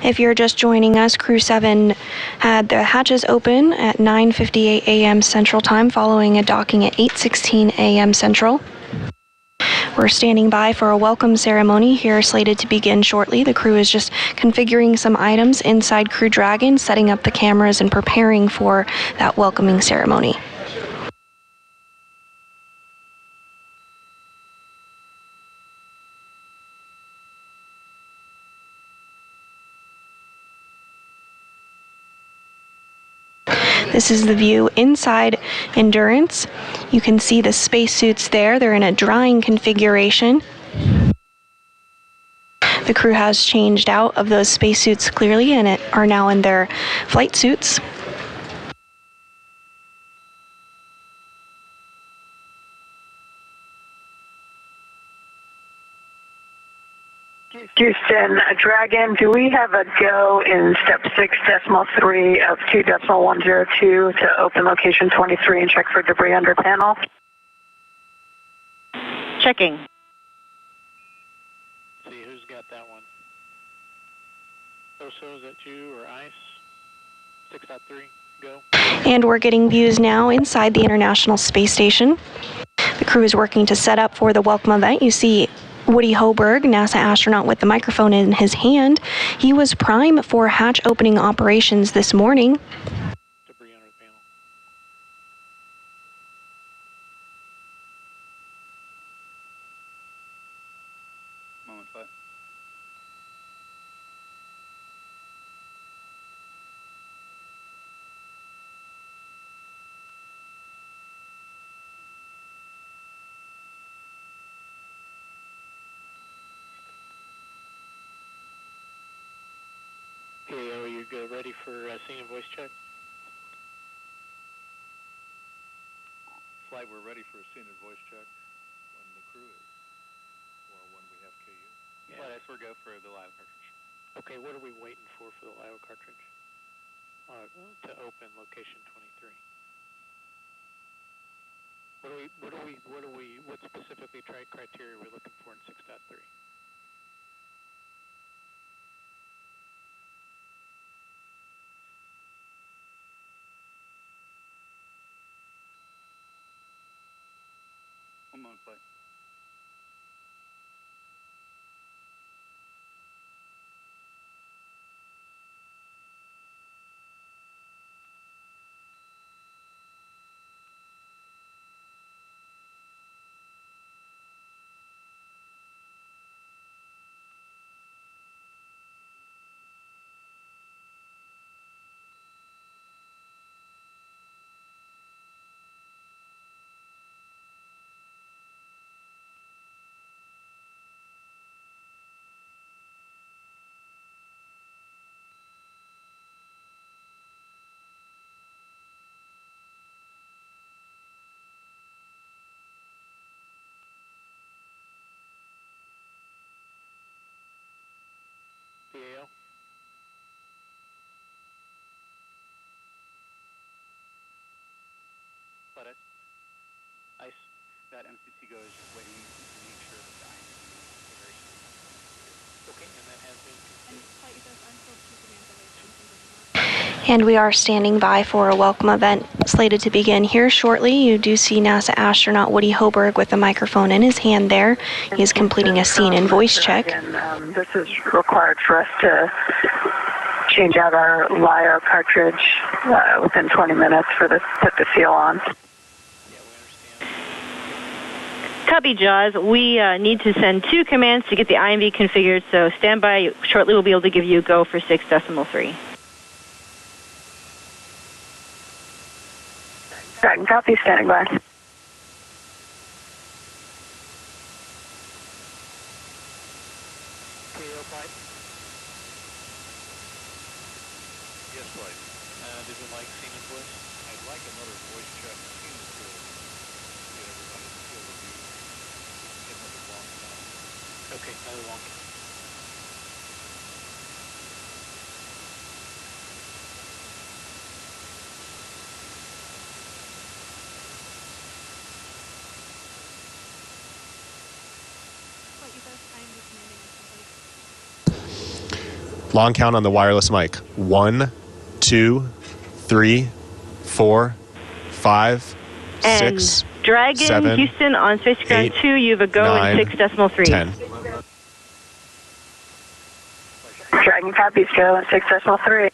If you're just joining us, Crew-7 had the hatches open at 9:58 a.m. Central Time following a docking at 8:16 a.m. Central. We're standing by for a welcome ceremony here slated to begin shortly. The crew is just configuring some items inside Crew Dragon, setting up the cameras and preparing for that welcoming ceremony. This is the view inside Endurance. You can see the spacesuits there. They're in a drying configuration. The crew has changed out of those spacesuits clearly and are now in their flight suits. Houston, Dragon, do we have a go in step 6.3 of 2.102 to open location 23 and check for debris under panel? Checking. See who's got that one. Oso, is that you or ICE? 6.3, go. And we're getting views now inside the International Space Station. The crew is working to set up for the welcome event. You see Woody Hoberg, NASA astronaut with the microphone in his hand. He was prime for hatch opening operations this morning. Debris under the panel. Moment, flight. Hey, are you ready for scene and voice check? Flight, we're ready for a scene and voice check when the crew is, or when we have KU. Yeah. Flight S, we're go for the live cartridge. Okay, what are we waiting for the LIO cartridge? To open location 23. What specifically criteria are we looking for in 6.3? One moment, flight. ice. That MCC goes just waiting to make sure that the IMC configuration is completed. Okay, and that has been. And Flight Ethos, I'm still 2 commands away from completing that. And we are standing by for a welcome event slated to begin here shortly. You do see NASA astronaut Woody Hoberg with the microphone in his hand there. He is completing a scene and voice check. This is required for us to change out our LiO cartridge within 20 minutes for this, put the seal on. Copy, Jaws. We need to send 2 commands to get the IMV configured, so stand by. Shortly we'll be able to give you a go for 6.3. Dragon, copy, standing by. Yes, Flight. Did we like scene and voice? I'd like another voice check. Scene is good. Get everybody to feel the view. Get another long count. Okay, another long count. Flight Ethos, IMV commanding is complete. Long count on the wireless mic. 1, 2, 3, 4, 5, And 6, Dragon, 7, Houston on Space Ground 2, you have a go 9, in 6.3. 10. Dragon, copies, go in 6.3.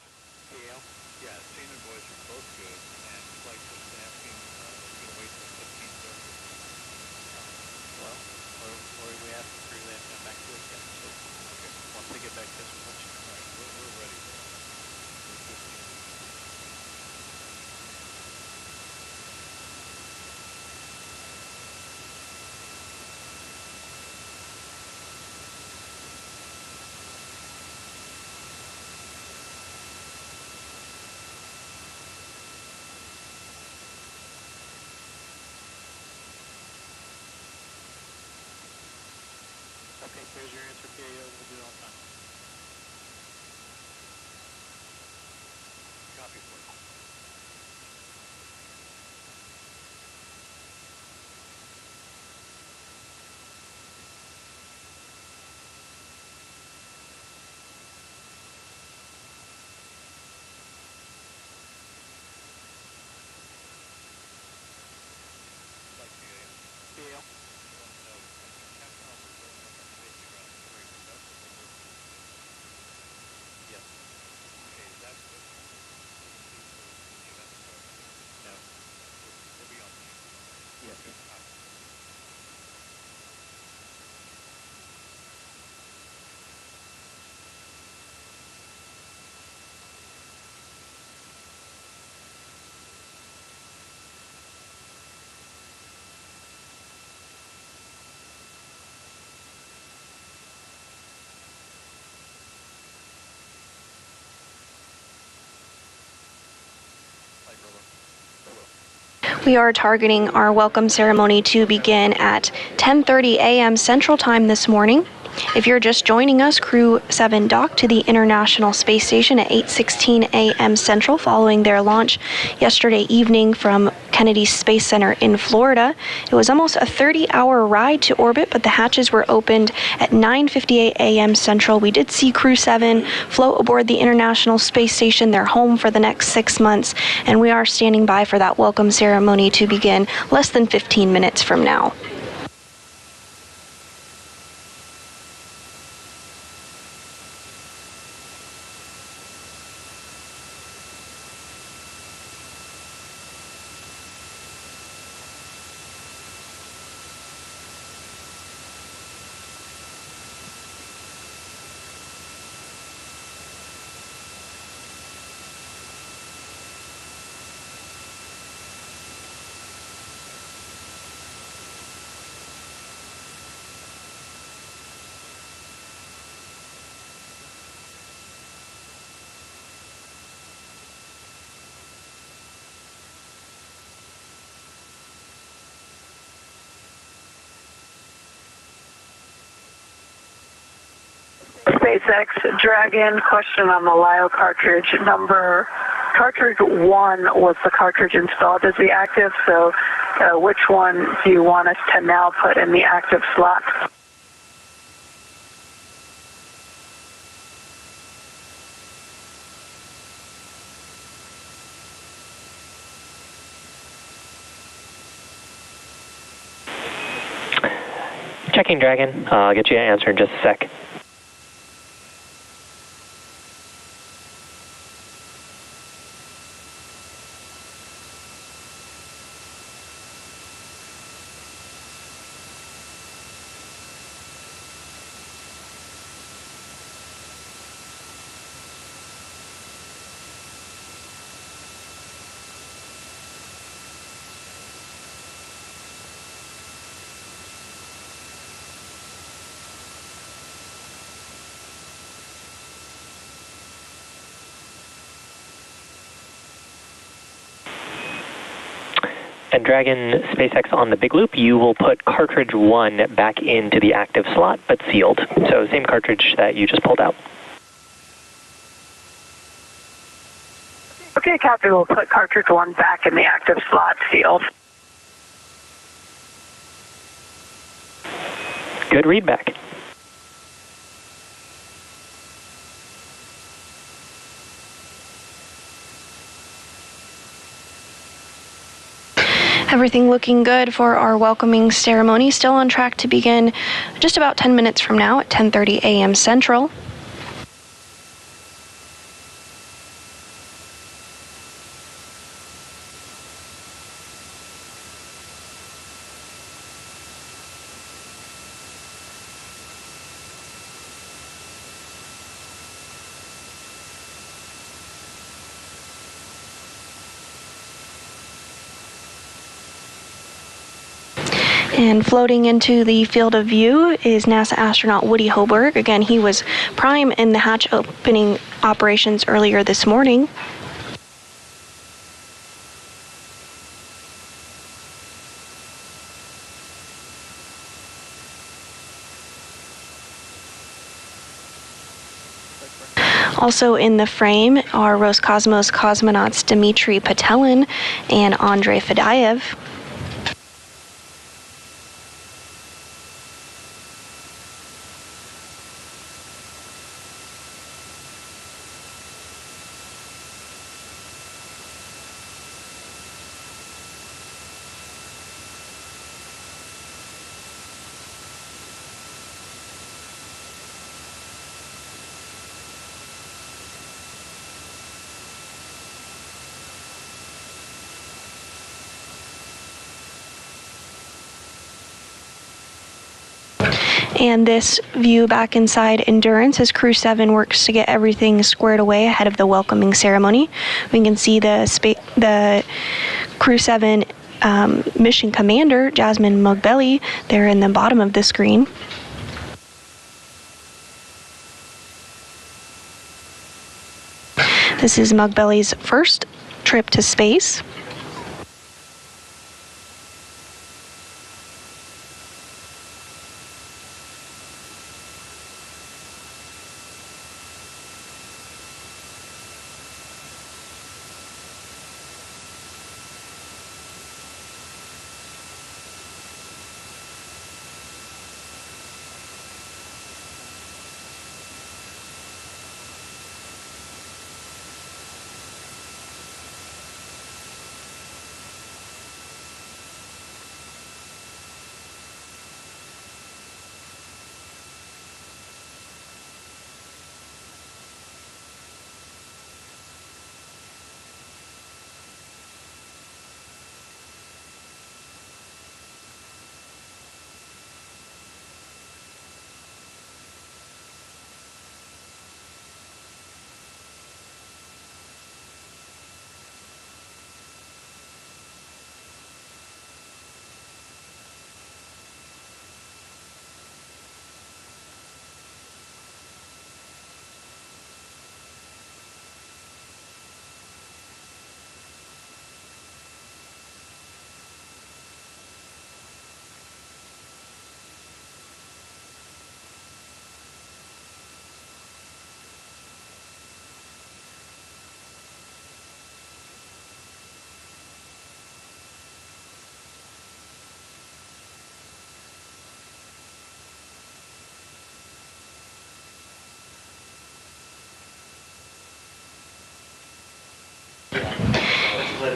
Okay, here's your answer, PAO. We'll do it on time. Copy, Flight. PAO. We are targeting our welcome ceremony to begin at 10:30 a.m. Central Time this morning. If you're just joining us, Crew-7 docked to the International Space Station at 8:16 a.m. Central following their launch yesterday evening from Kennedy Space Center in Florida. It was almost a 30-hour ride to orbit, but the hatches were opened at 9:58 a.m. Central. We did see Crew-7 float aboard the International Space Station. They're home for the next 6 months, and we are standing by for that welcome ceremony to begin less than 15 minutes from now. SpaceX Dragon, question on the LiO cartridge number cartridge 1 was the cartridge installed as the active, so which one do you want us to now put in the active slot? Checking Dragon. I'll get you an answer in just a sec. And Dragon SpaceX on the big loop, you will put cartridge 1 back into the active slot, but sealed. So same cartridge that you just pulled out. Okay, copy. We'll put cartridge 1 back in the active slot, sealed. Good readback. Everything looking good for our welcoming ceremony. Still on track to begin just about 10 minutes from now at 10:30 a.m. Central. And floating into the field of view is NASA astronaut Woody Hoberg. Again, he was prime in the hatch opening operations earlier this morning. Also in the frame are Roscosmos cosmonauts Dmitry Patelin and Andrei Fedyaev. And this view back inside Endurance as Crew-7 works to get everything squared away ahead of the welcoming ceremony. We can see the Crew-7 mission commander, Jasmine Mugbelli, there in the bottom of the screen. This is Mugbelli's first trip to space.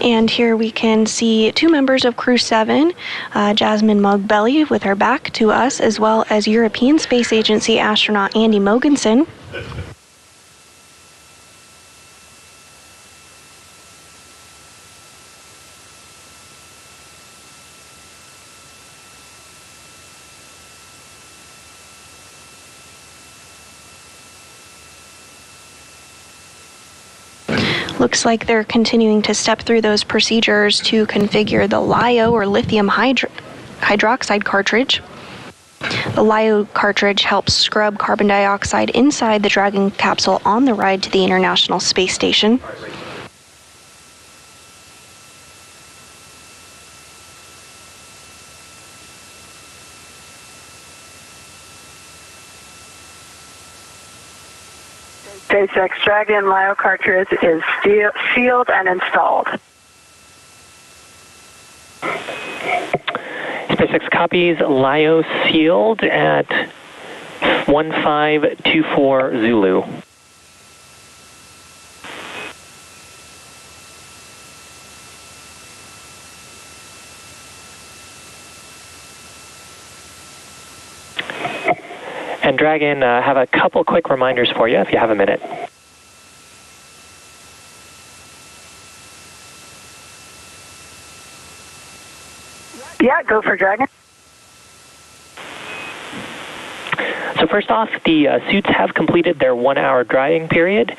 And here we can see two members of Crew-7, Jasmine Mugbelly with her back to us, as well as European Space Agency astronaut Andy Mogensen. Looks like they're continuing to step through those procedures to configure the LiO, or lithium hydroxide cartridge. The LiO cartridge helps scrub carbon dioxide inside the Dragon capsule on the ride to the International Space Station. SpaceX Dragon LiO cartridge is sealed and installed. SpaceX copies LiO sealed at 1524 Zulu. And Dragon, have a couple quick reminders for you if you have a minute. Yeah, go for Dragon. So first off, the suits have completed their 1-hour drying period.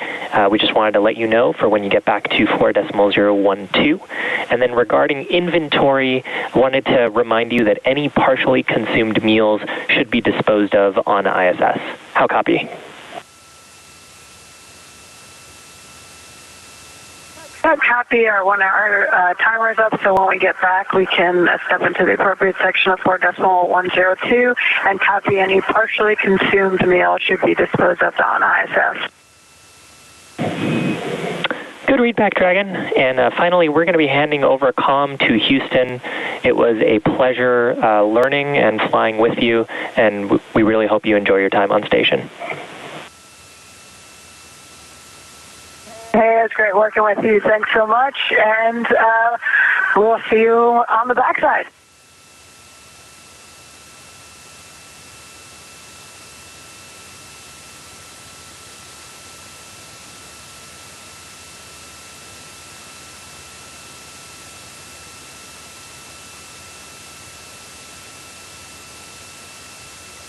We just wanted to let you know for when you get back to 4.012. And then regarding inventory, I wanted to remind you that any partially consumed meals should be disposed of on ISS. How copy? Copy. Our 1-hour timer is up, so when we get back, we can step into the appropriate section of 4.102 and copy any partially consumed meal should be disposed of on ISS. Good read back, Dragon. And finally, we're going to be handing over comm to Houston. It was a pleasure learning and flying with you, and we really hope you enjoy your time on station. Hey, it's great working with you. Thanks so much, and we'll see you on the backside.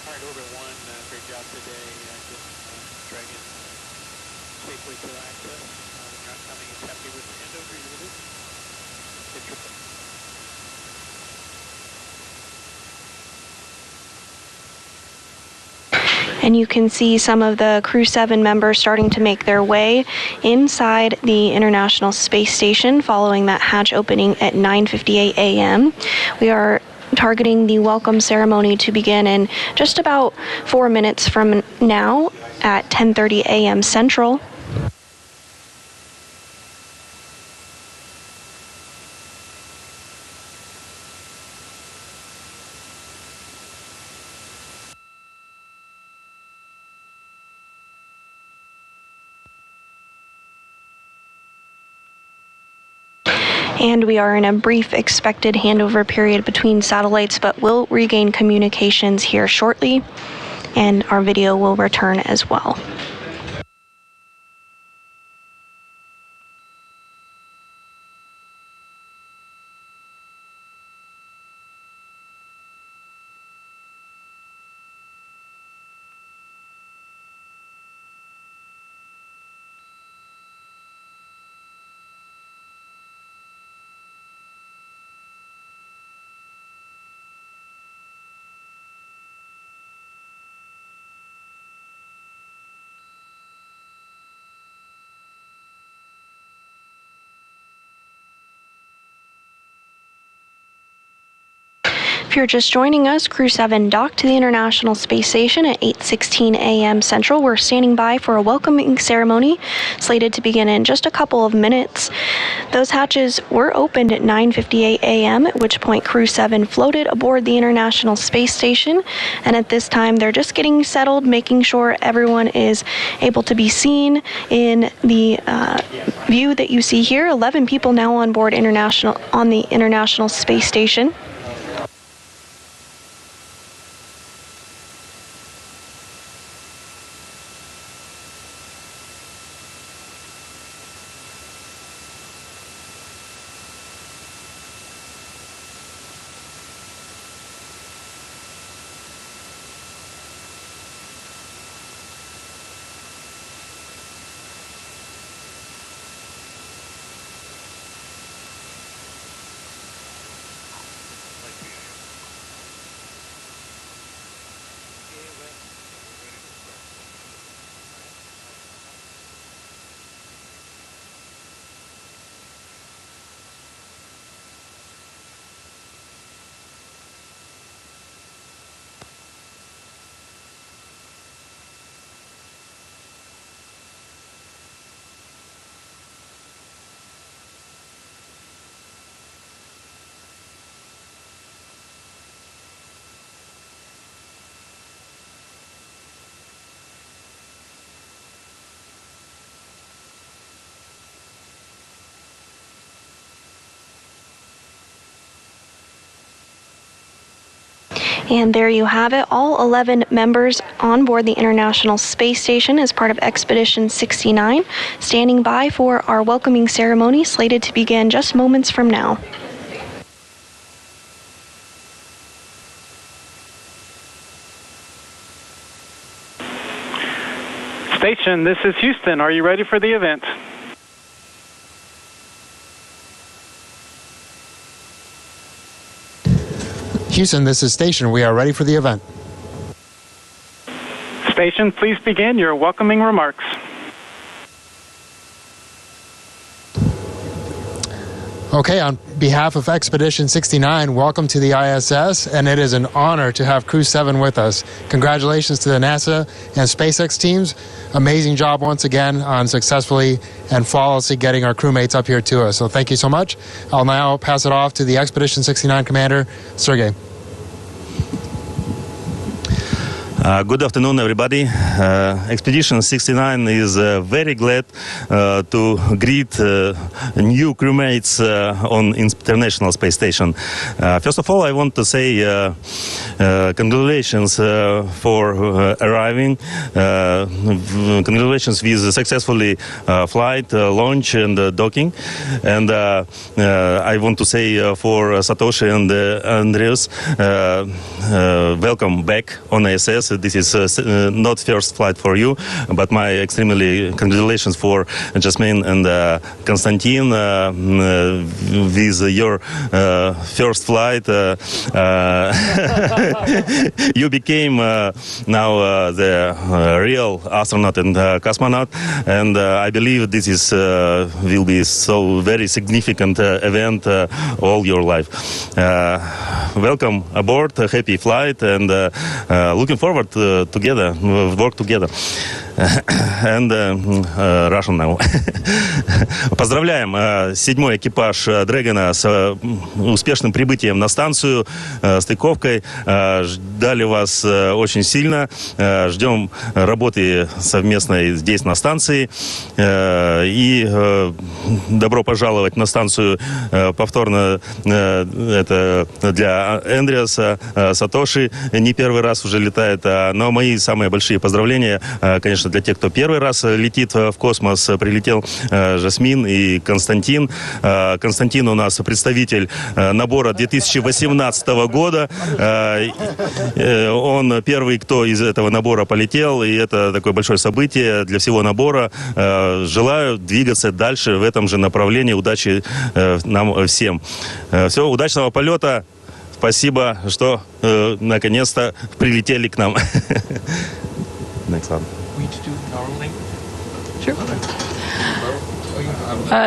All right, Orbit 1, great job today. Dragon safely to access. When you're not coming, it's happy with the handover. You're with it. Hit triple. And you can see some of the Crew-7 members starting to make their way inside the International Space Station following that hatch opening at 9:58 a.m. We are targeting the welcome ceremony to begin in just about 4 minutes from now at 10:30 a.m. Central. And we are in a brief expected handover period between satellites, but will regain communications here shortly, and our video will return as well. If you're just joining us, Crew-7 docked to the International Space Station at 8:16 a.m. Central. We're standing by for a welcoming ceremony slated to begin in just a couple of minutes. Those hatches were opened at 9:58 a.m., at which point Crew-7 floated aboard the International Space Station. And at this time, they're just getting settled, making sure everyone is able to be seen in the view that you see here. 11 people now on board on the International Space Station. And there you have it, all 11 members on board the International Space Station as part of Expedition 69, standing by for our welcoming ceremony slated to begin just moments from now. Station, this is Houston. Are you ready for the event? Houston, this is Station. We are ready for the event. Station, please begin your welcoming remarks. Okay, on behalf of Expedition 69, welcome to the ISS, and it is an honor to have Crew-7 with us. Congratulations to the NASA and SpaceX teams. Amazing job once again on successfully and flawlessly getting our crewmates up here to us. So thank you so much. I'll now pass it off to the Expedition 69 commander, Sergey. Good afternoon, everybody. Expedition 69 is very glad to greet new crewmates on International Space Station. First of all, I want to say congratulations for arriving. Congratulations with successfully flight, launch, and docking. And I want to say for Satoshi and Andreas, welcome back on ISS. This is not first flight for you, but my extremely congratulations for Jasmine and Konstantin with your first flight. You became now the real astronaut and cosmonaut, and I believe this is will be so very significant event all your life. Welcome aboard, happy flight, and looking forward together, work together. And Russian now. Поздравляем седьмой экипаж Дрэгона с успешным прибытием на станцию, стыковкой. Ждали вас очень сильно. Ждем работы совместной здесь на станции. И добро пожаловать на станцию повторно. Это для Эндриаса, Сатоши. Не первый раз уже летает. Но мои самые большие поздравления, конечно, для тех, кто первый раз летит в космос. Прилетел Жасмин и Константин. Константин у нас представитель набора 2018 года. Он первый, кто из этого набора полетел, и это такое большое событие для всего набора. Желаю двигаться дальше в этом же направлении. Удачи нам всем. Все, удачного полета. Спасибо, что наконец-то прилетели к нам. Next one. Sure.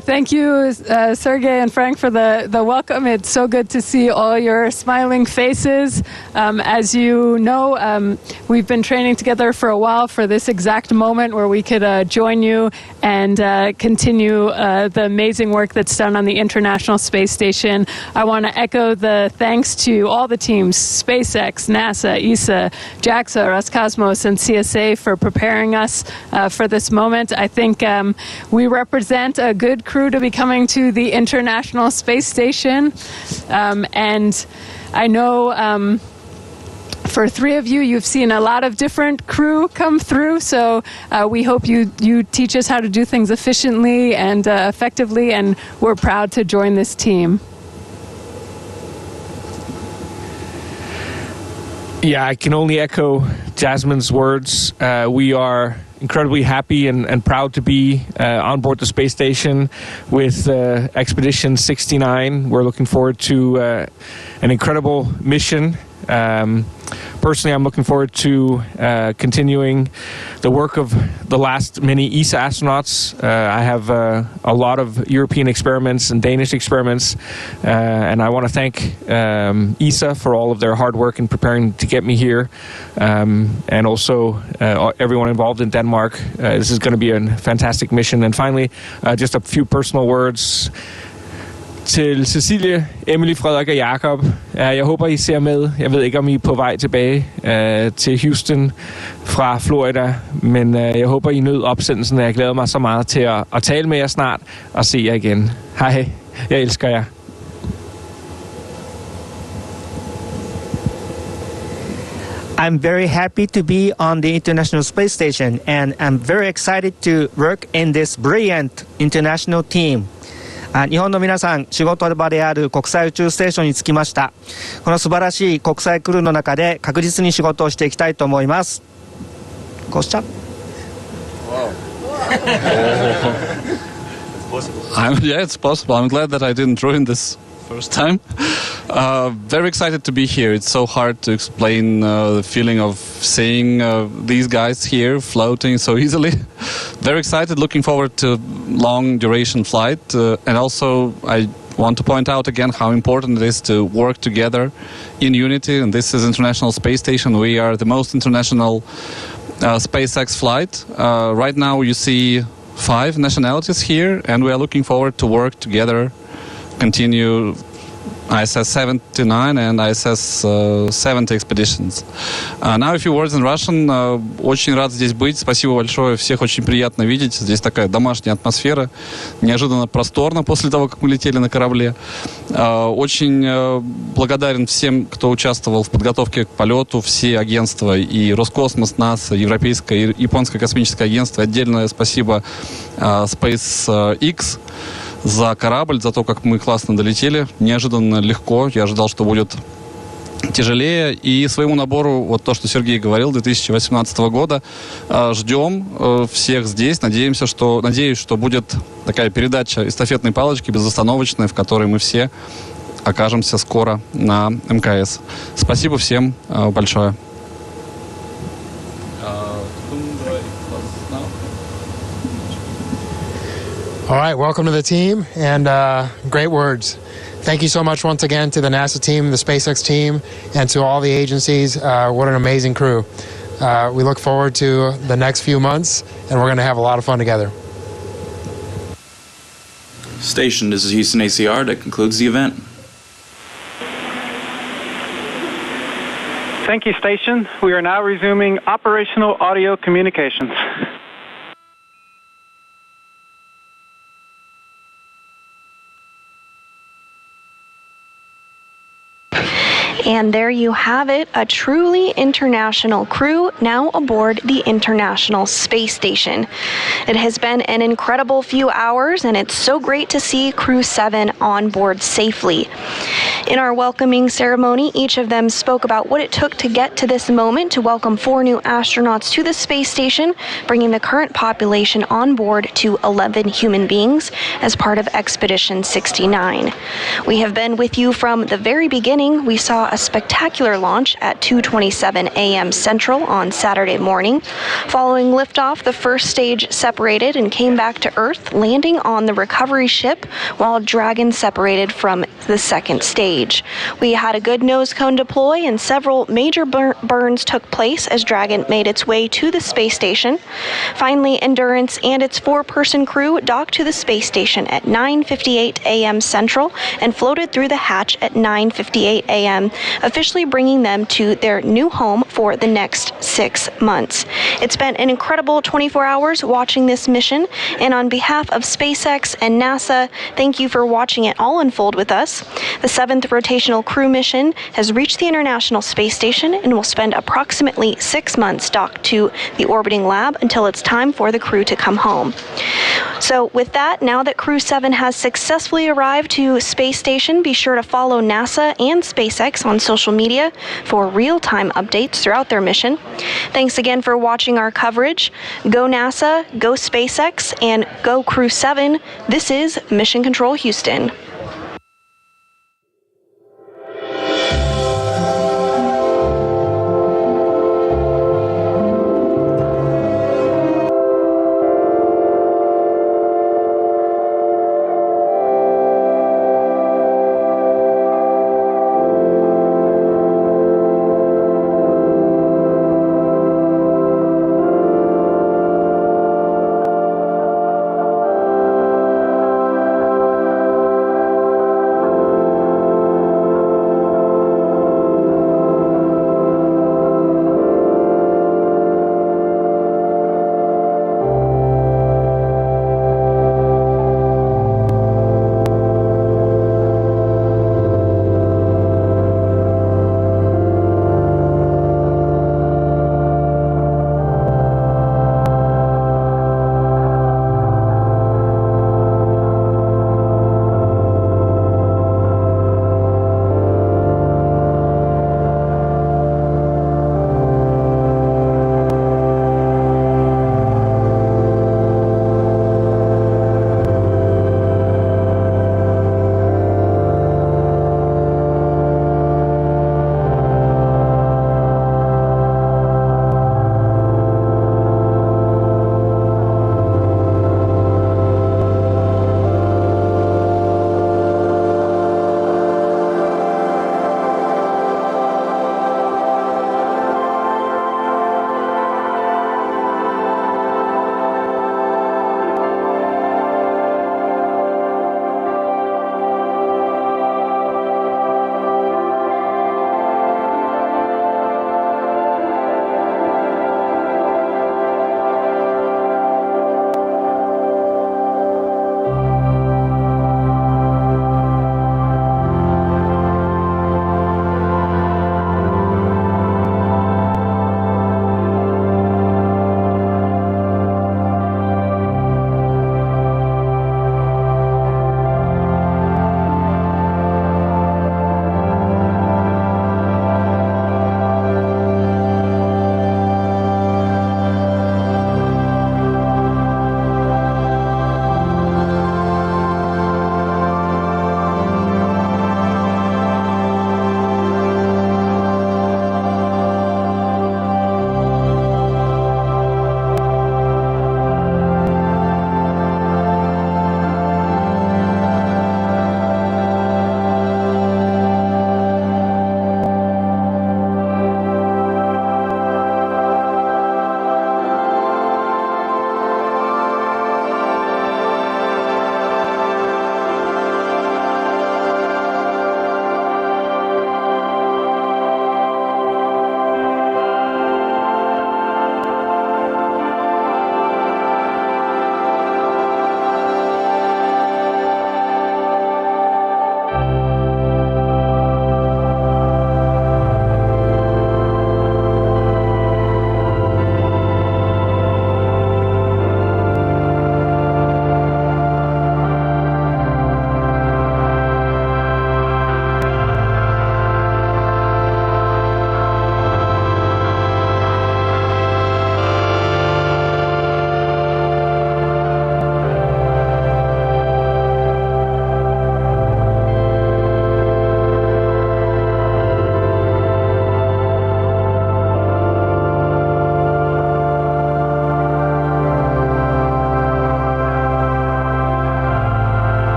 Thank you, Sergey and Frank, for the welcome. It's so good to see all your smiling faces. As you know, we've been training together for a while for this exact moment where we could join you and continue the amazing work that's done on the International Space Station. I want to echo the thanks to all the teams, SpaceX, NASA, ESA, JAXA, Roscosmos, and CSA for preparing us for this moment. I think we represent a good crew to be coming to the International Space Station. And I know for three of you, you've seen a lot of different crew come through, so we hope you teach us how to do things efficiently and effectively, and we're proud to join this team. Yeah, I can only echo Jasmine's words. We are incredibly happy and proud to be on board the space station with Expedition 69. We're looking forward to an incredible mission. Personally, I'm looking forward to continuing the work of the last many ESA astronauts. I have a lot of European experiments and Danish experiments, and I want to thank ESA for all of their hard work in preparing to get me here, and also everyone involved in Denmark. This is going to be a fantastic mission. And finally, just a few personal words. Til Cecilie, Emily, Frederik og Jakob. Jeg håber, I ser med. Jeg ved ikke, om I er på vej tilbage til Houston fra Florida, men jeg håber, I nød opsendelsen, og jeg glæder mig så meget til at tale med jer snart og se jer igen. Hej, jeg elsker jer. I'm very happy to be on the International Space Station, and I'm very excited to work in this brilliant international team. 日本の皆さん、仕事場である国際宇宙ステーションに着きました。この素晴らしい国際クルーの中で確実に仕事をしていきたいと思います。こうしちゃう。Yeah, it's possible. I'm glad that I didn't join this first time. Very excited to be here. It's so hard to explain the feeling of seeing these guys here floating so easily. Very excited, looking forward to long duration flight. And also I want to point out again how important it is to work together in unity. And this is International Space Station. We are the most international SpaceX flight. Right now you see 5 nationalities here, and we are looking forward to work together, continue ISS 79 and ISS 70 expeditions. Now a few words in Russian. Очень рад здесь быть. Спасибо большое. Всех очень приятно видеть. Здесь такая домашняя атмосфера. Неожиданно просторно после того, как мы летели на корабле. Очень благодарен всем, кто участвовал в подготовке к полету. Все агентства, и Роскосмос, НАСА, Европейское и Японское космическое агентство. Отдельное спасибо SpaceX за корабль, за то, как мы классно долетели. Неожиданно легко. Я ожидал, что будет тяжелее. И своему набору, вот то, что Сергей говорил, 2018 года, ждем всех здесь. Надеюсь, что будет такая передача эстафетной палочки безостановочная, в которой мы все окажемся скоро на МКС. Спасибо всем большое. All right, welcome to the team, and great words. Thank you so much once again to the NASA team, the SpaceX team, and to all the agencies. What an amazing crew. We look forward to the next few months, and we're going to have a lot of fun together. Station, this is Houston ACR. That concludes the event. Thank you, Station. We are now resuming operational audio communications. And there you have it, a truly international crew now aboard the International Space Station. It has been an incredible few hours, and it's so great to see Crew-7 on board safely. In our welcoming ceremony, each of them spoke about what it took to get to this moment to welcome 4 new astronauts to the space station, bringing the current population on board to 11 human beings as part of Expedition 69. We have been with you from the very beginning. We saw a a spectacular launch at 2:27 a.m. Central on Saturday morning. Following liftoff, the first stage separated and came back to Earth, landing on the recovery ship while Dragon separated from the second stage. We had a good nose cone deploy and several major burns took place as Dragon made its way to the space station. Finally, Endurance and its 4-person crew docked to the space station at 9:58 a.m. Central and floated through the hatch at 9:58 a.m., officially bringing them to their new home for the next 6 months. It's been an incredible 24 hours watching this mission, and on behalf of SpaceX and NASA, thank you for watching it all unfold with us. The 7th rotational crew mission has reached the International Space Station and will spend approximately 6 months docked to the orbiting lab until it's time for the crew to come home. So with that, now that Crew-7 has successfully arrived to Space Station, be sure to follow NASA and SpaceX on social media for real-time updates throughout their mission. Thanks again for watching our coverage. Go NASA, go SpaceX, and go Crew-7. This is Mission Control Houston.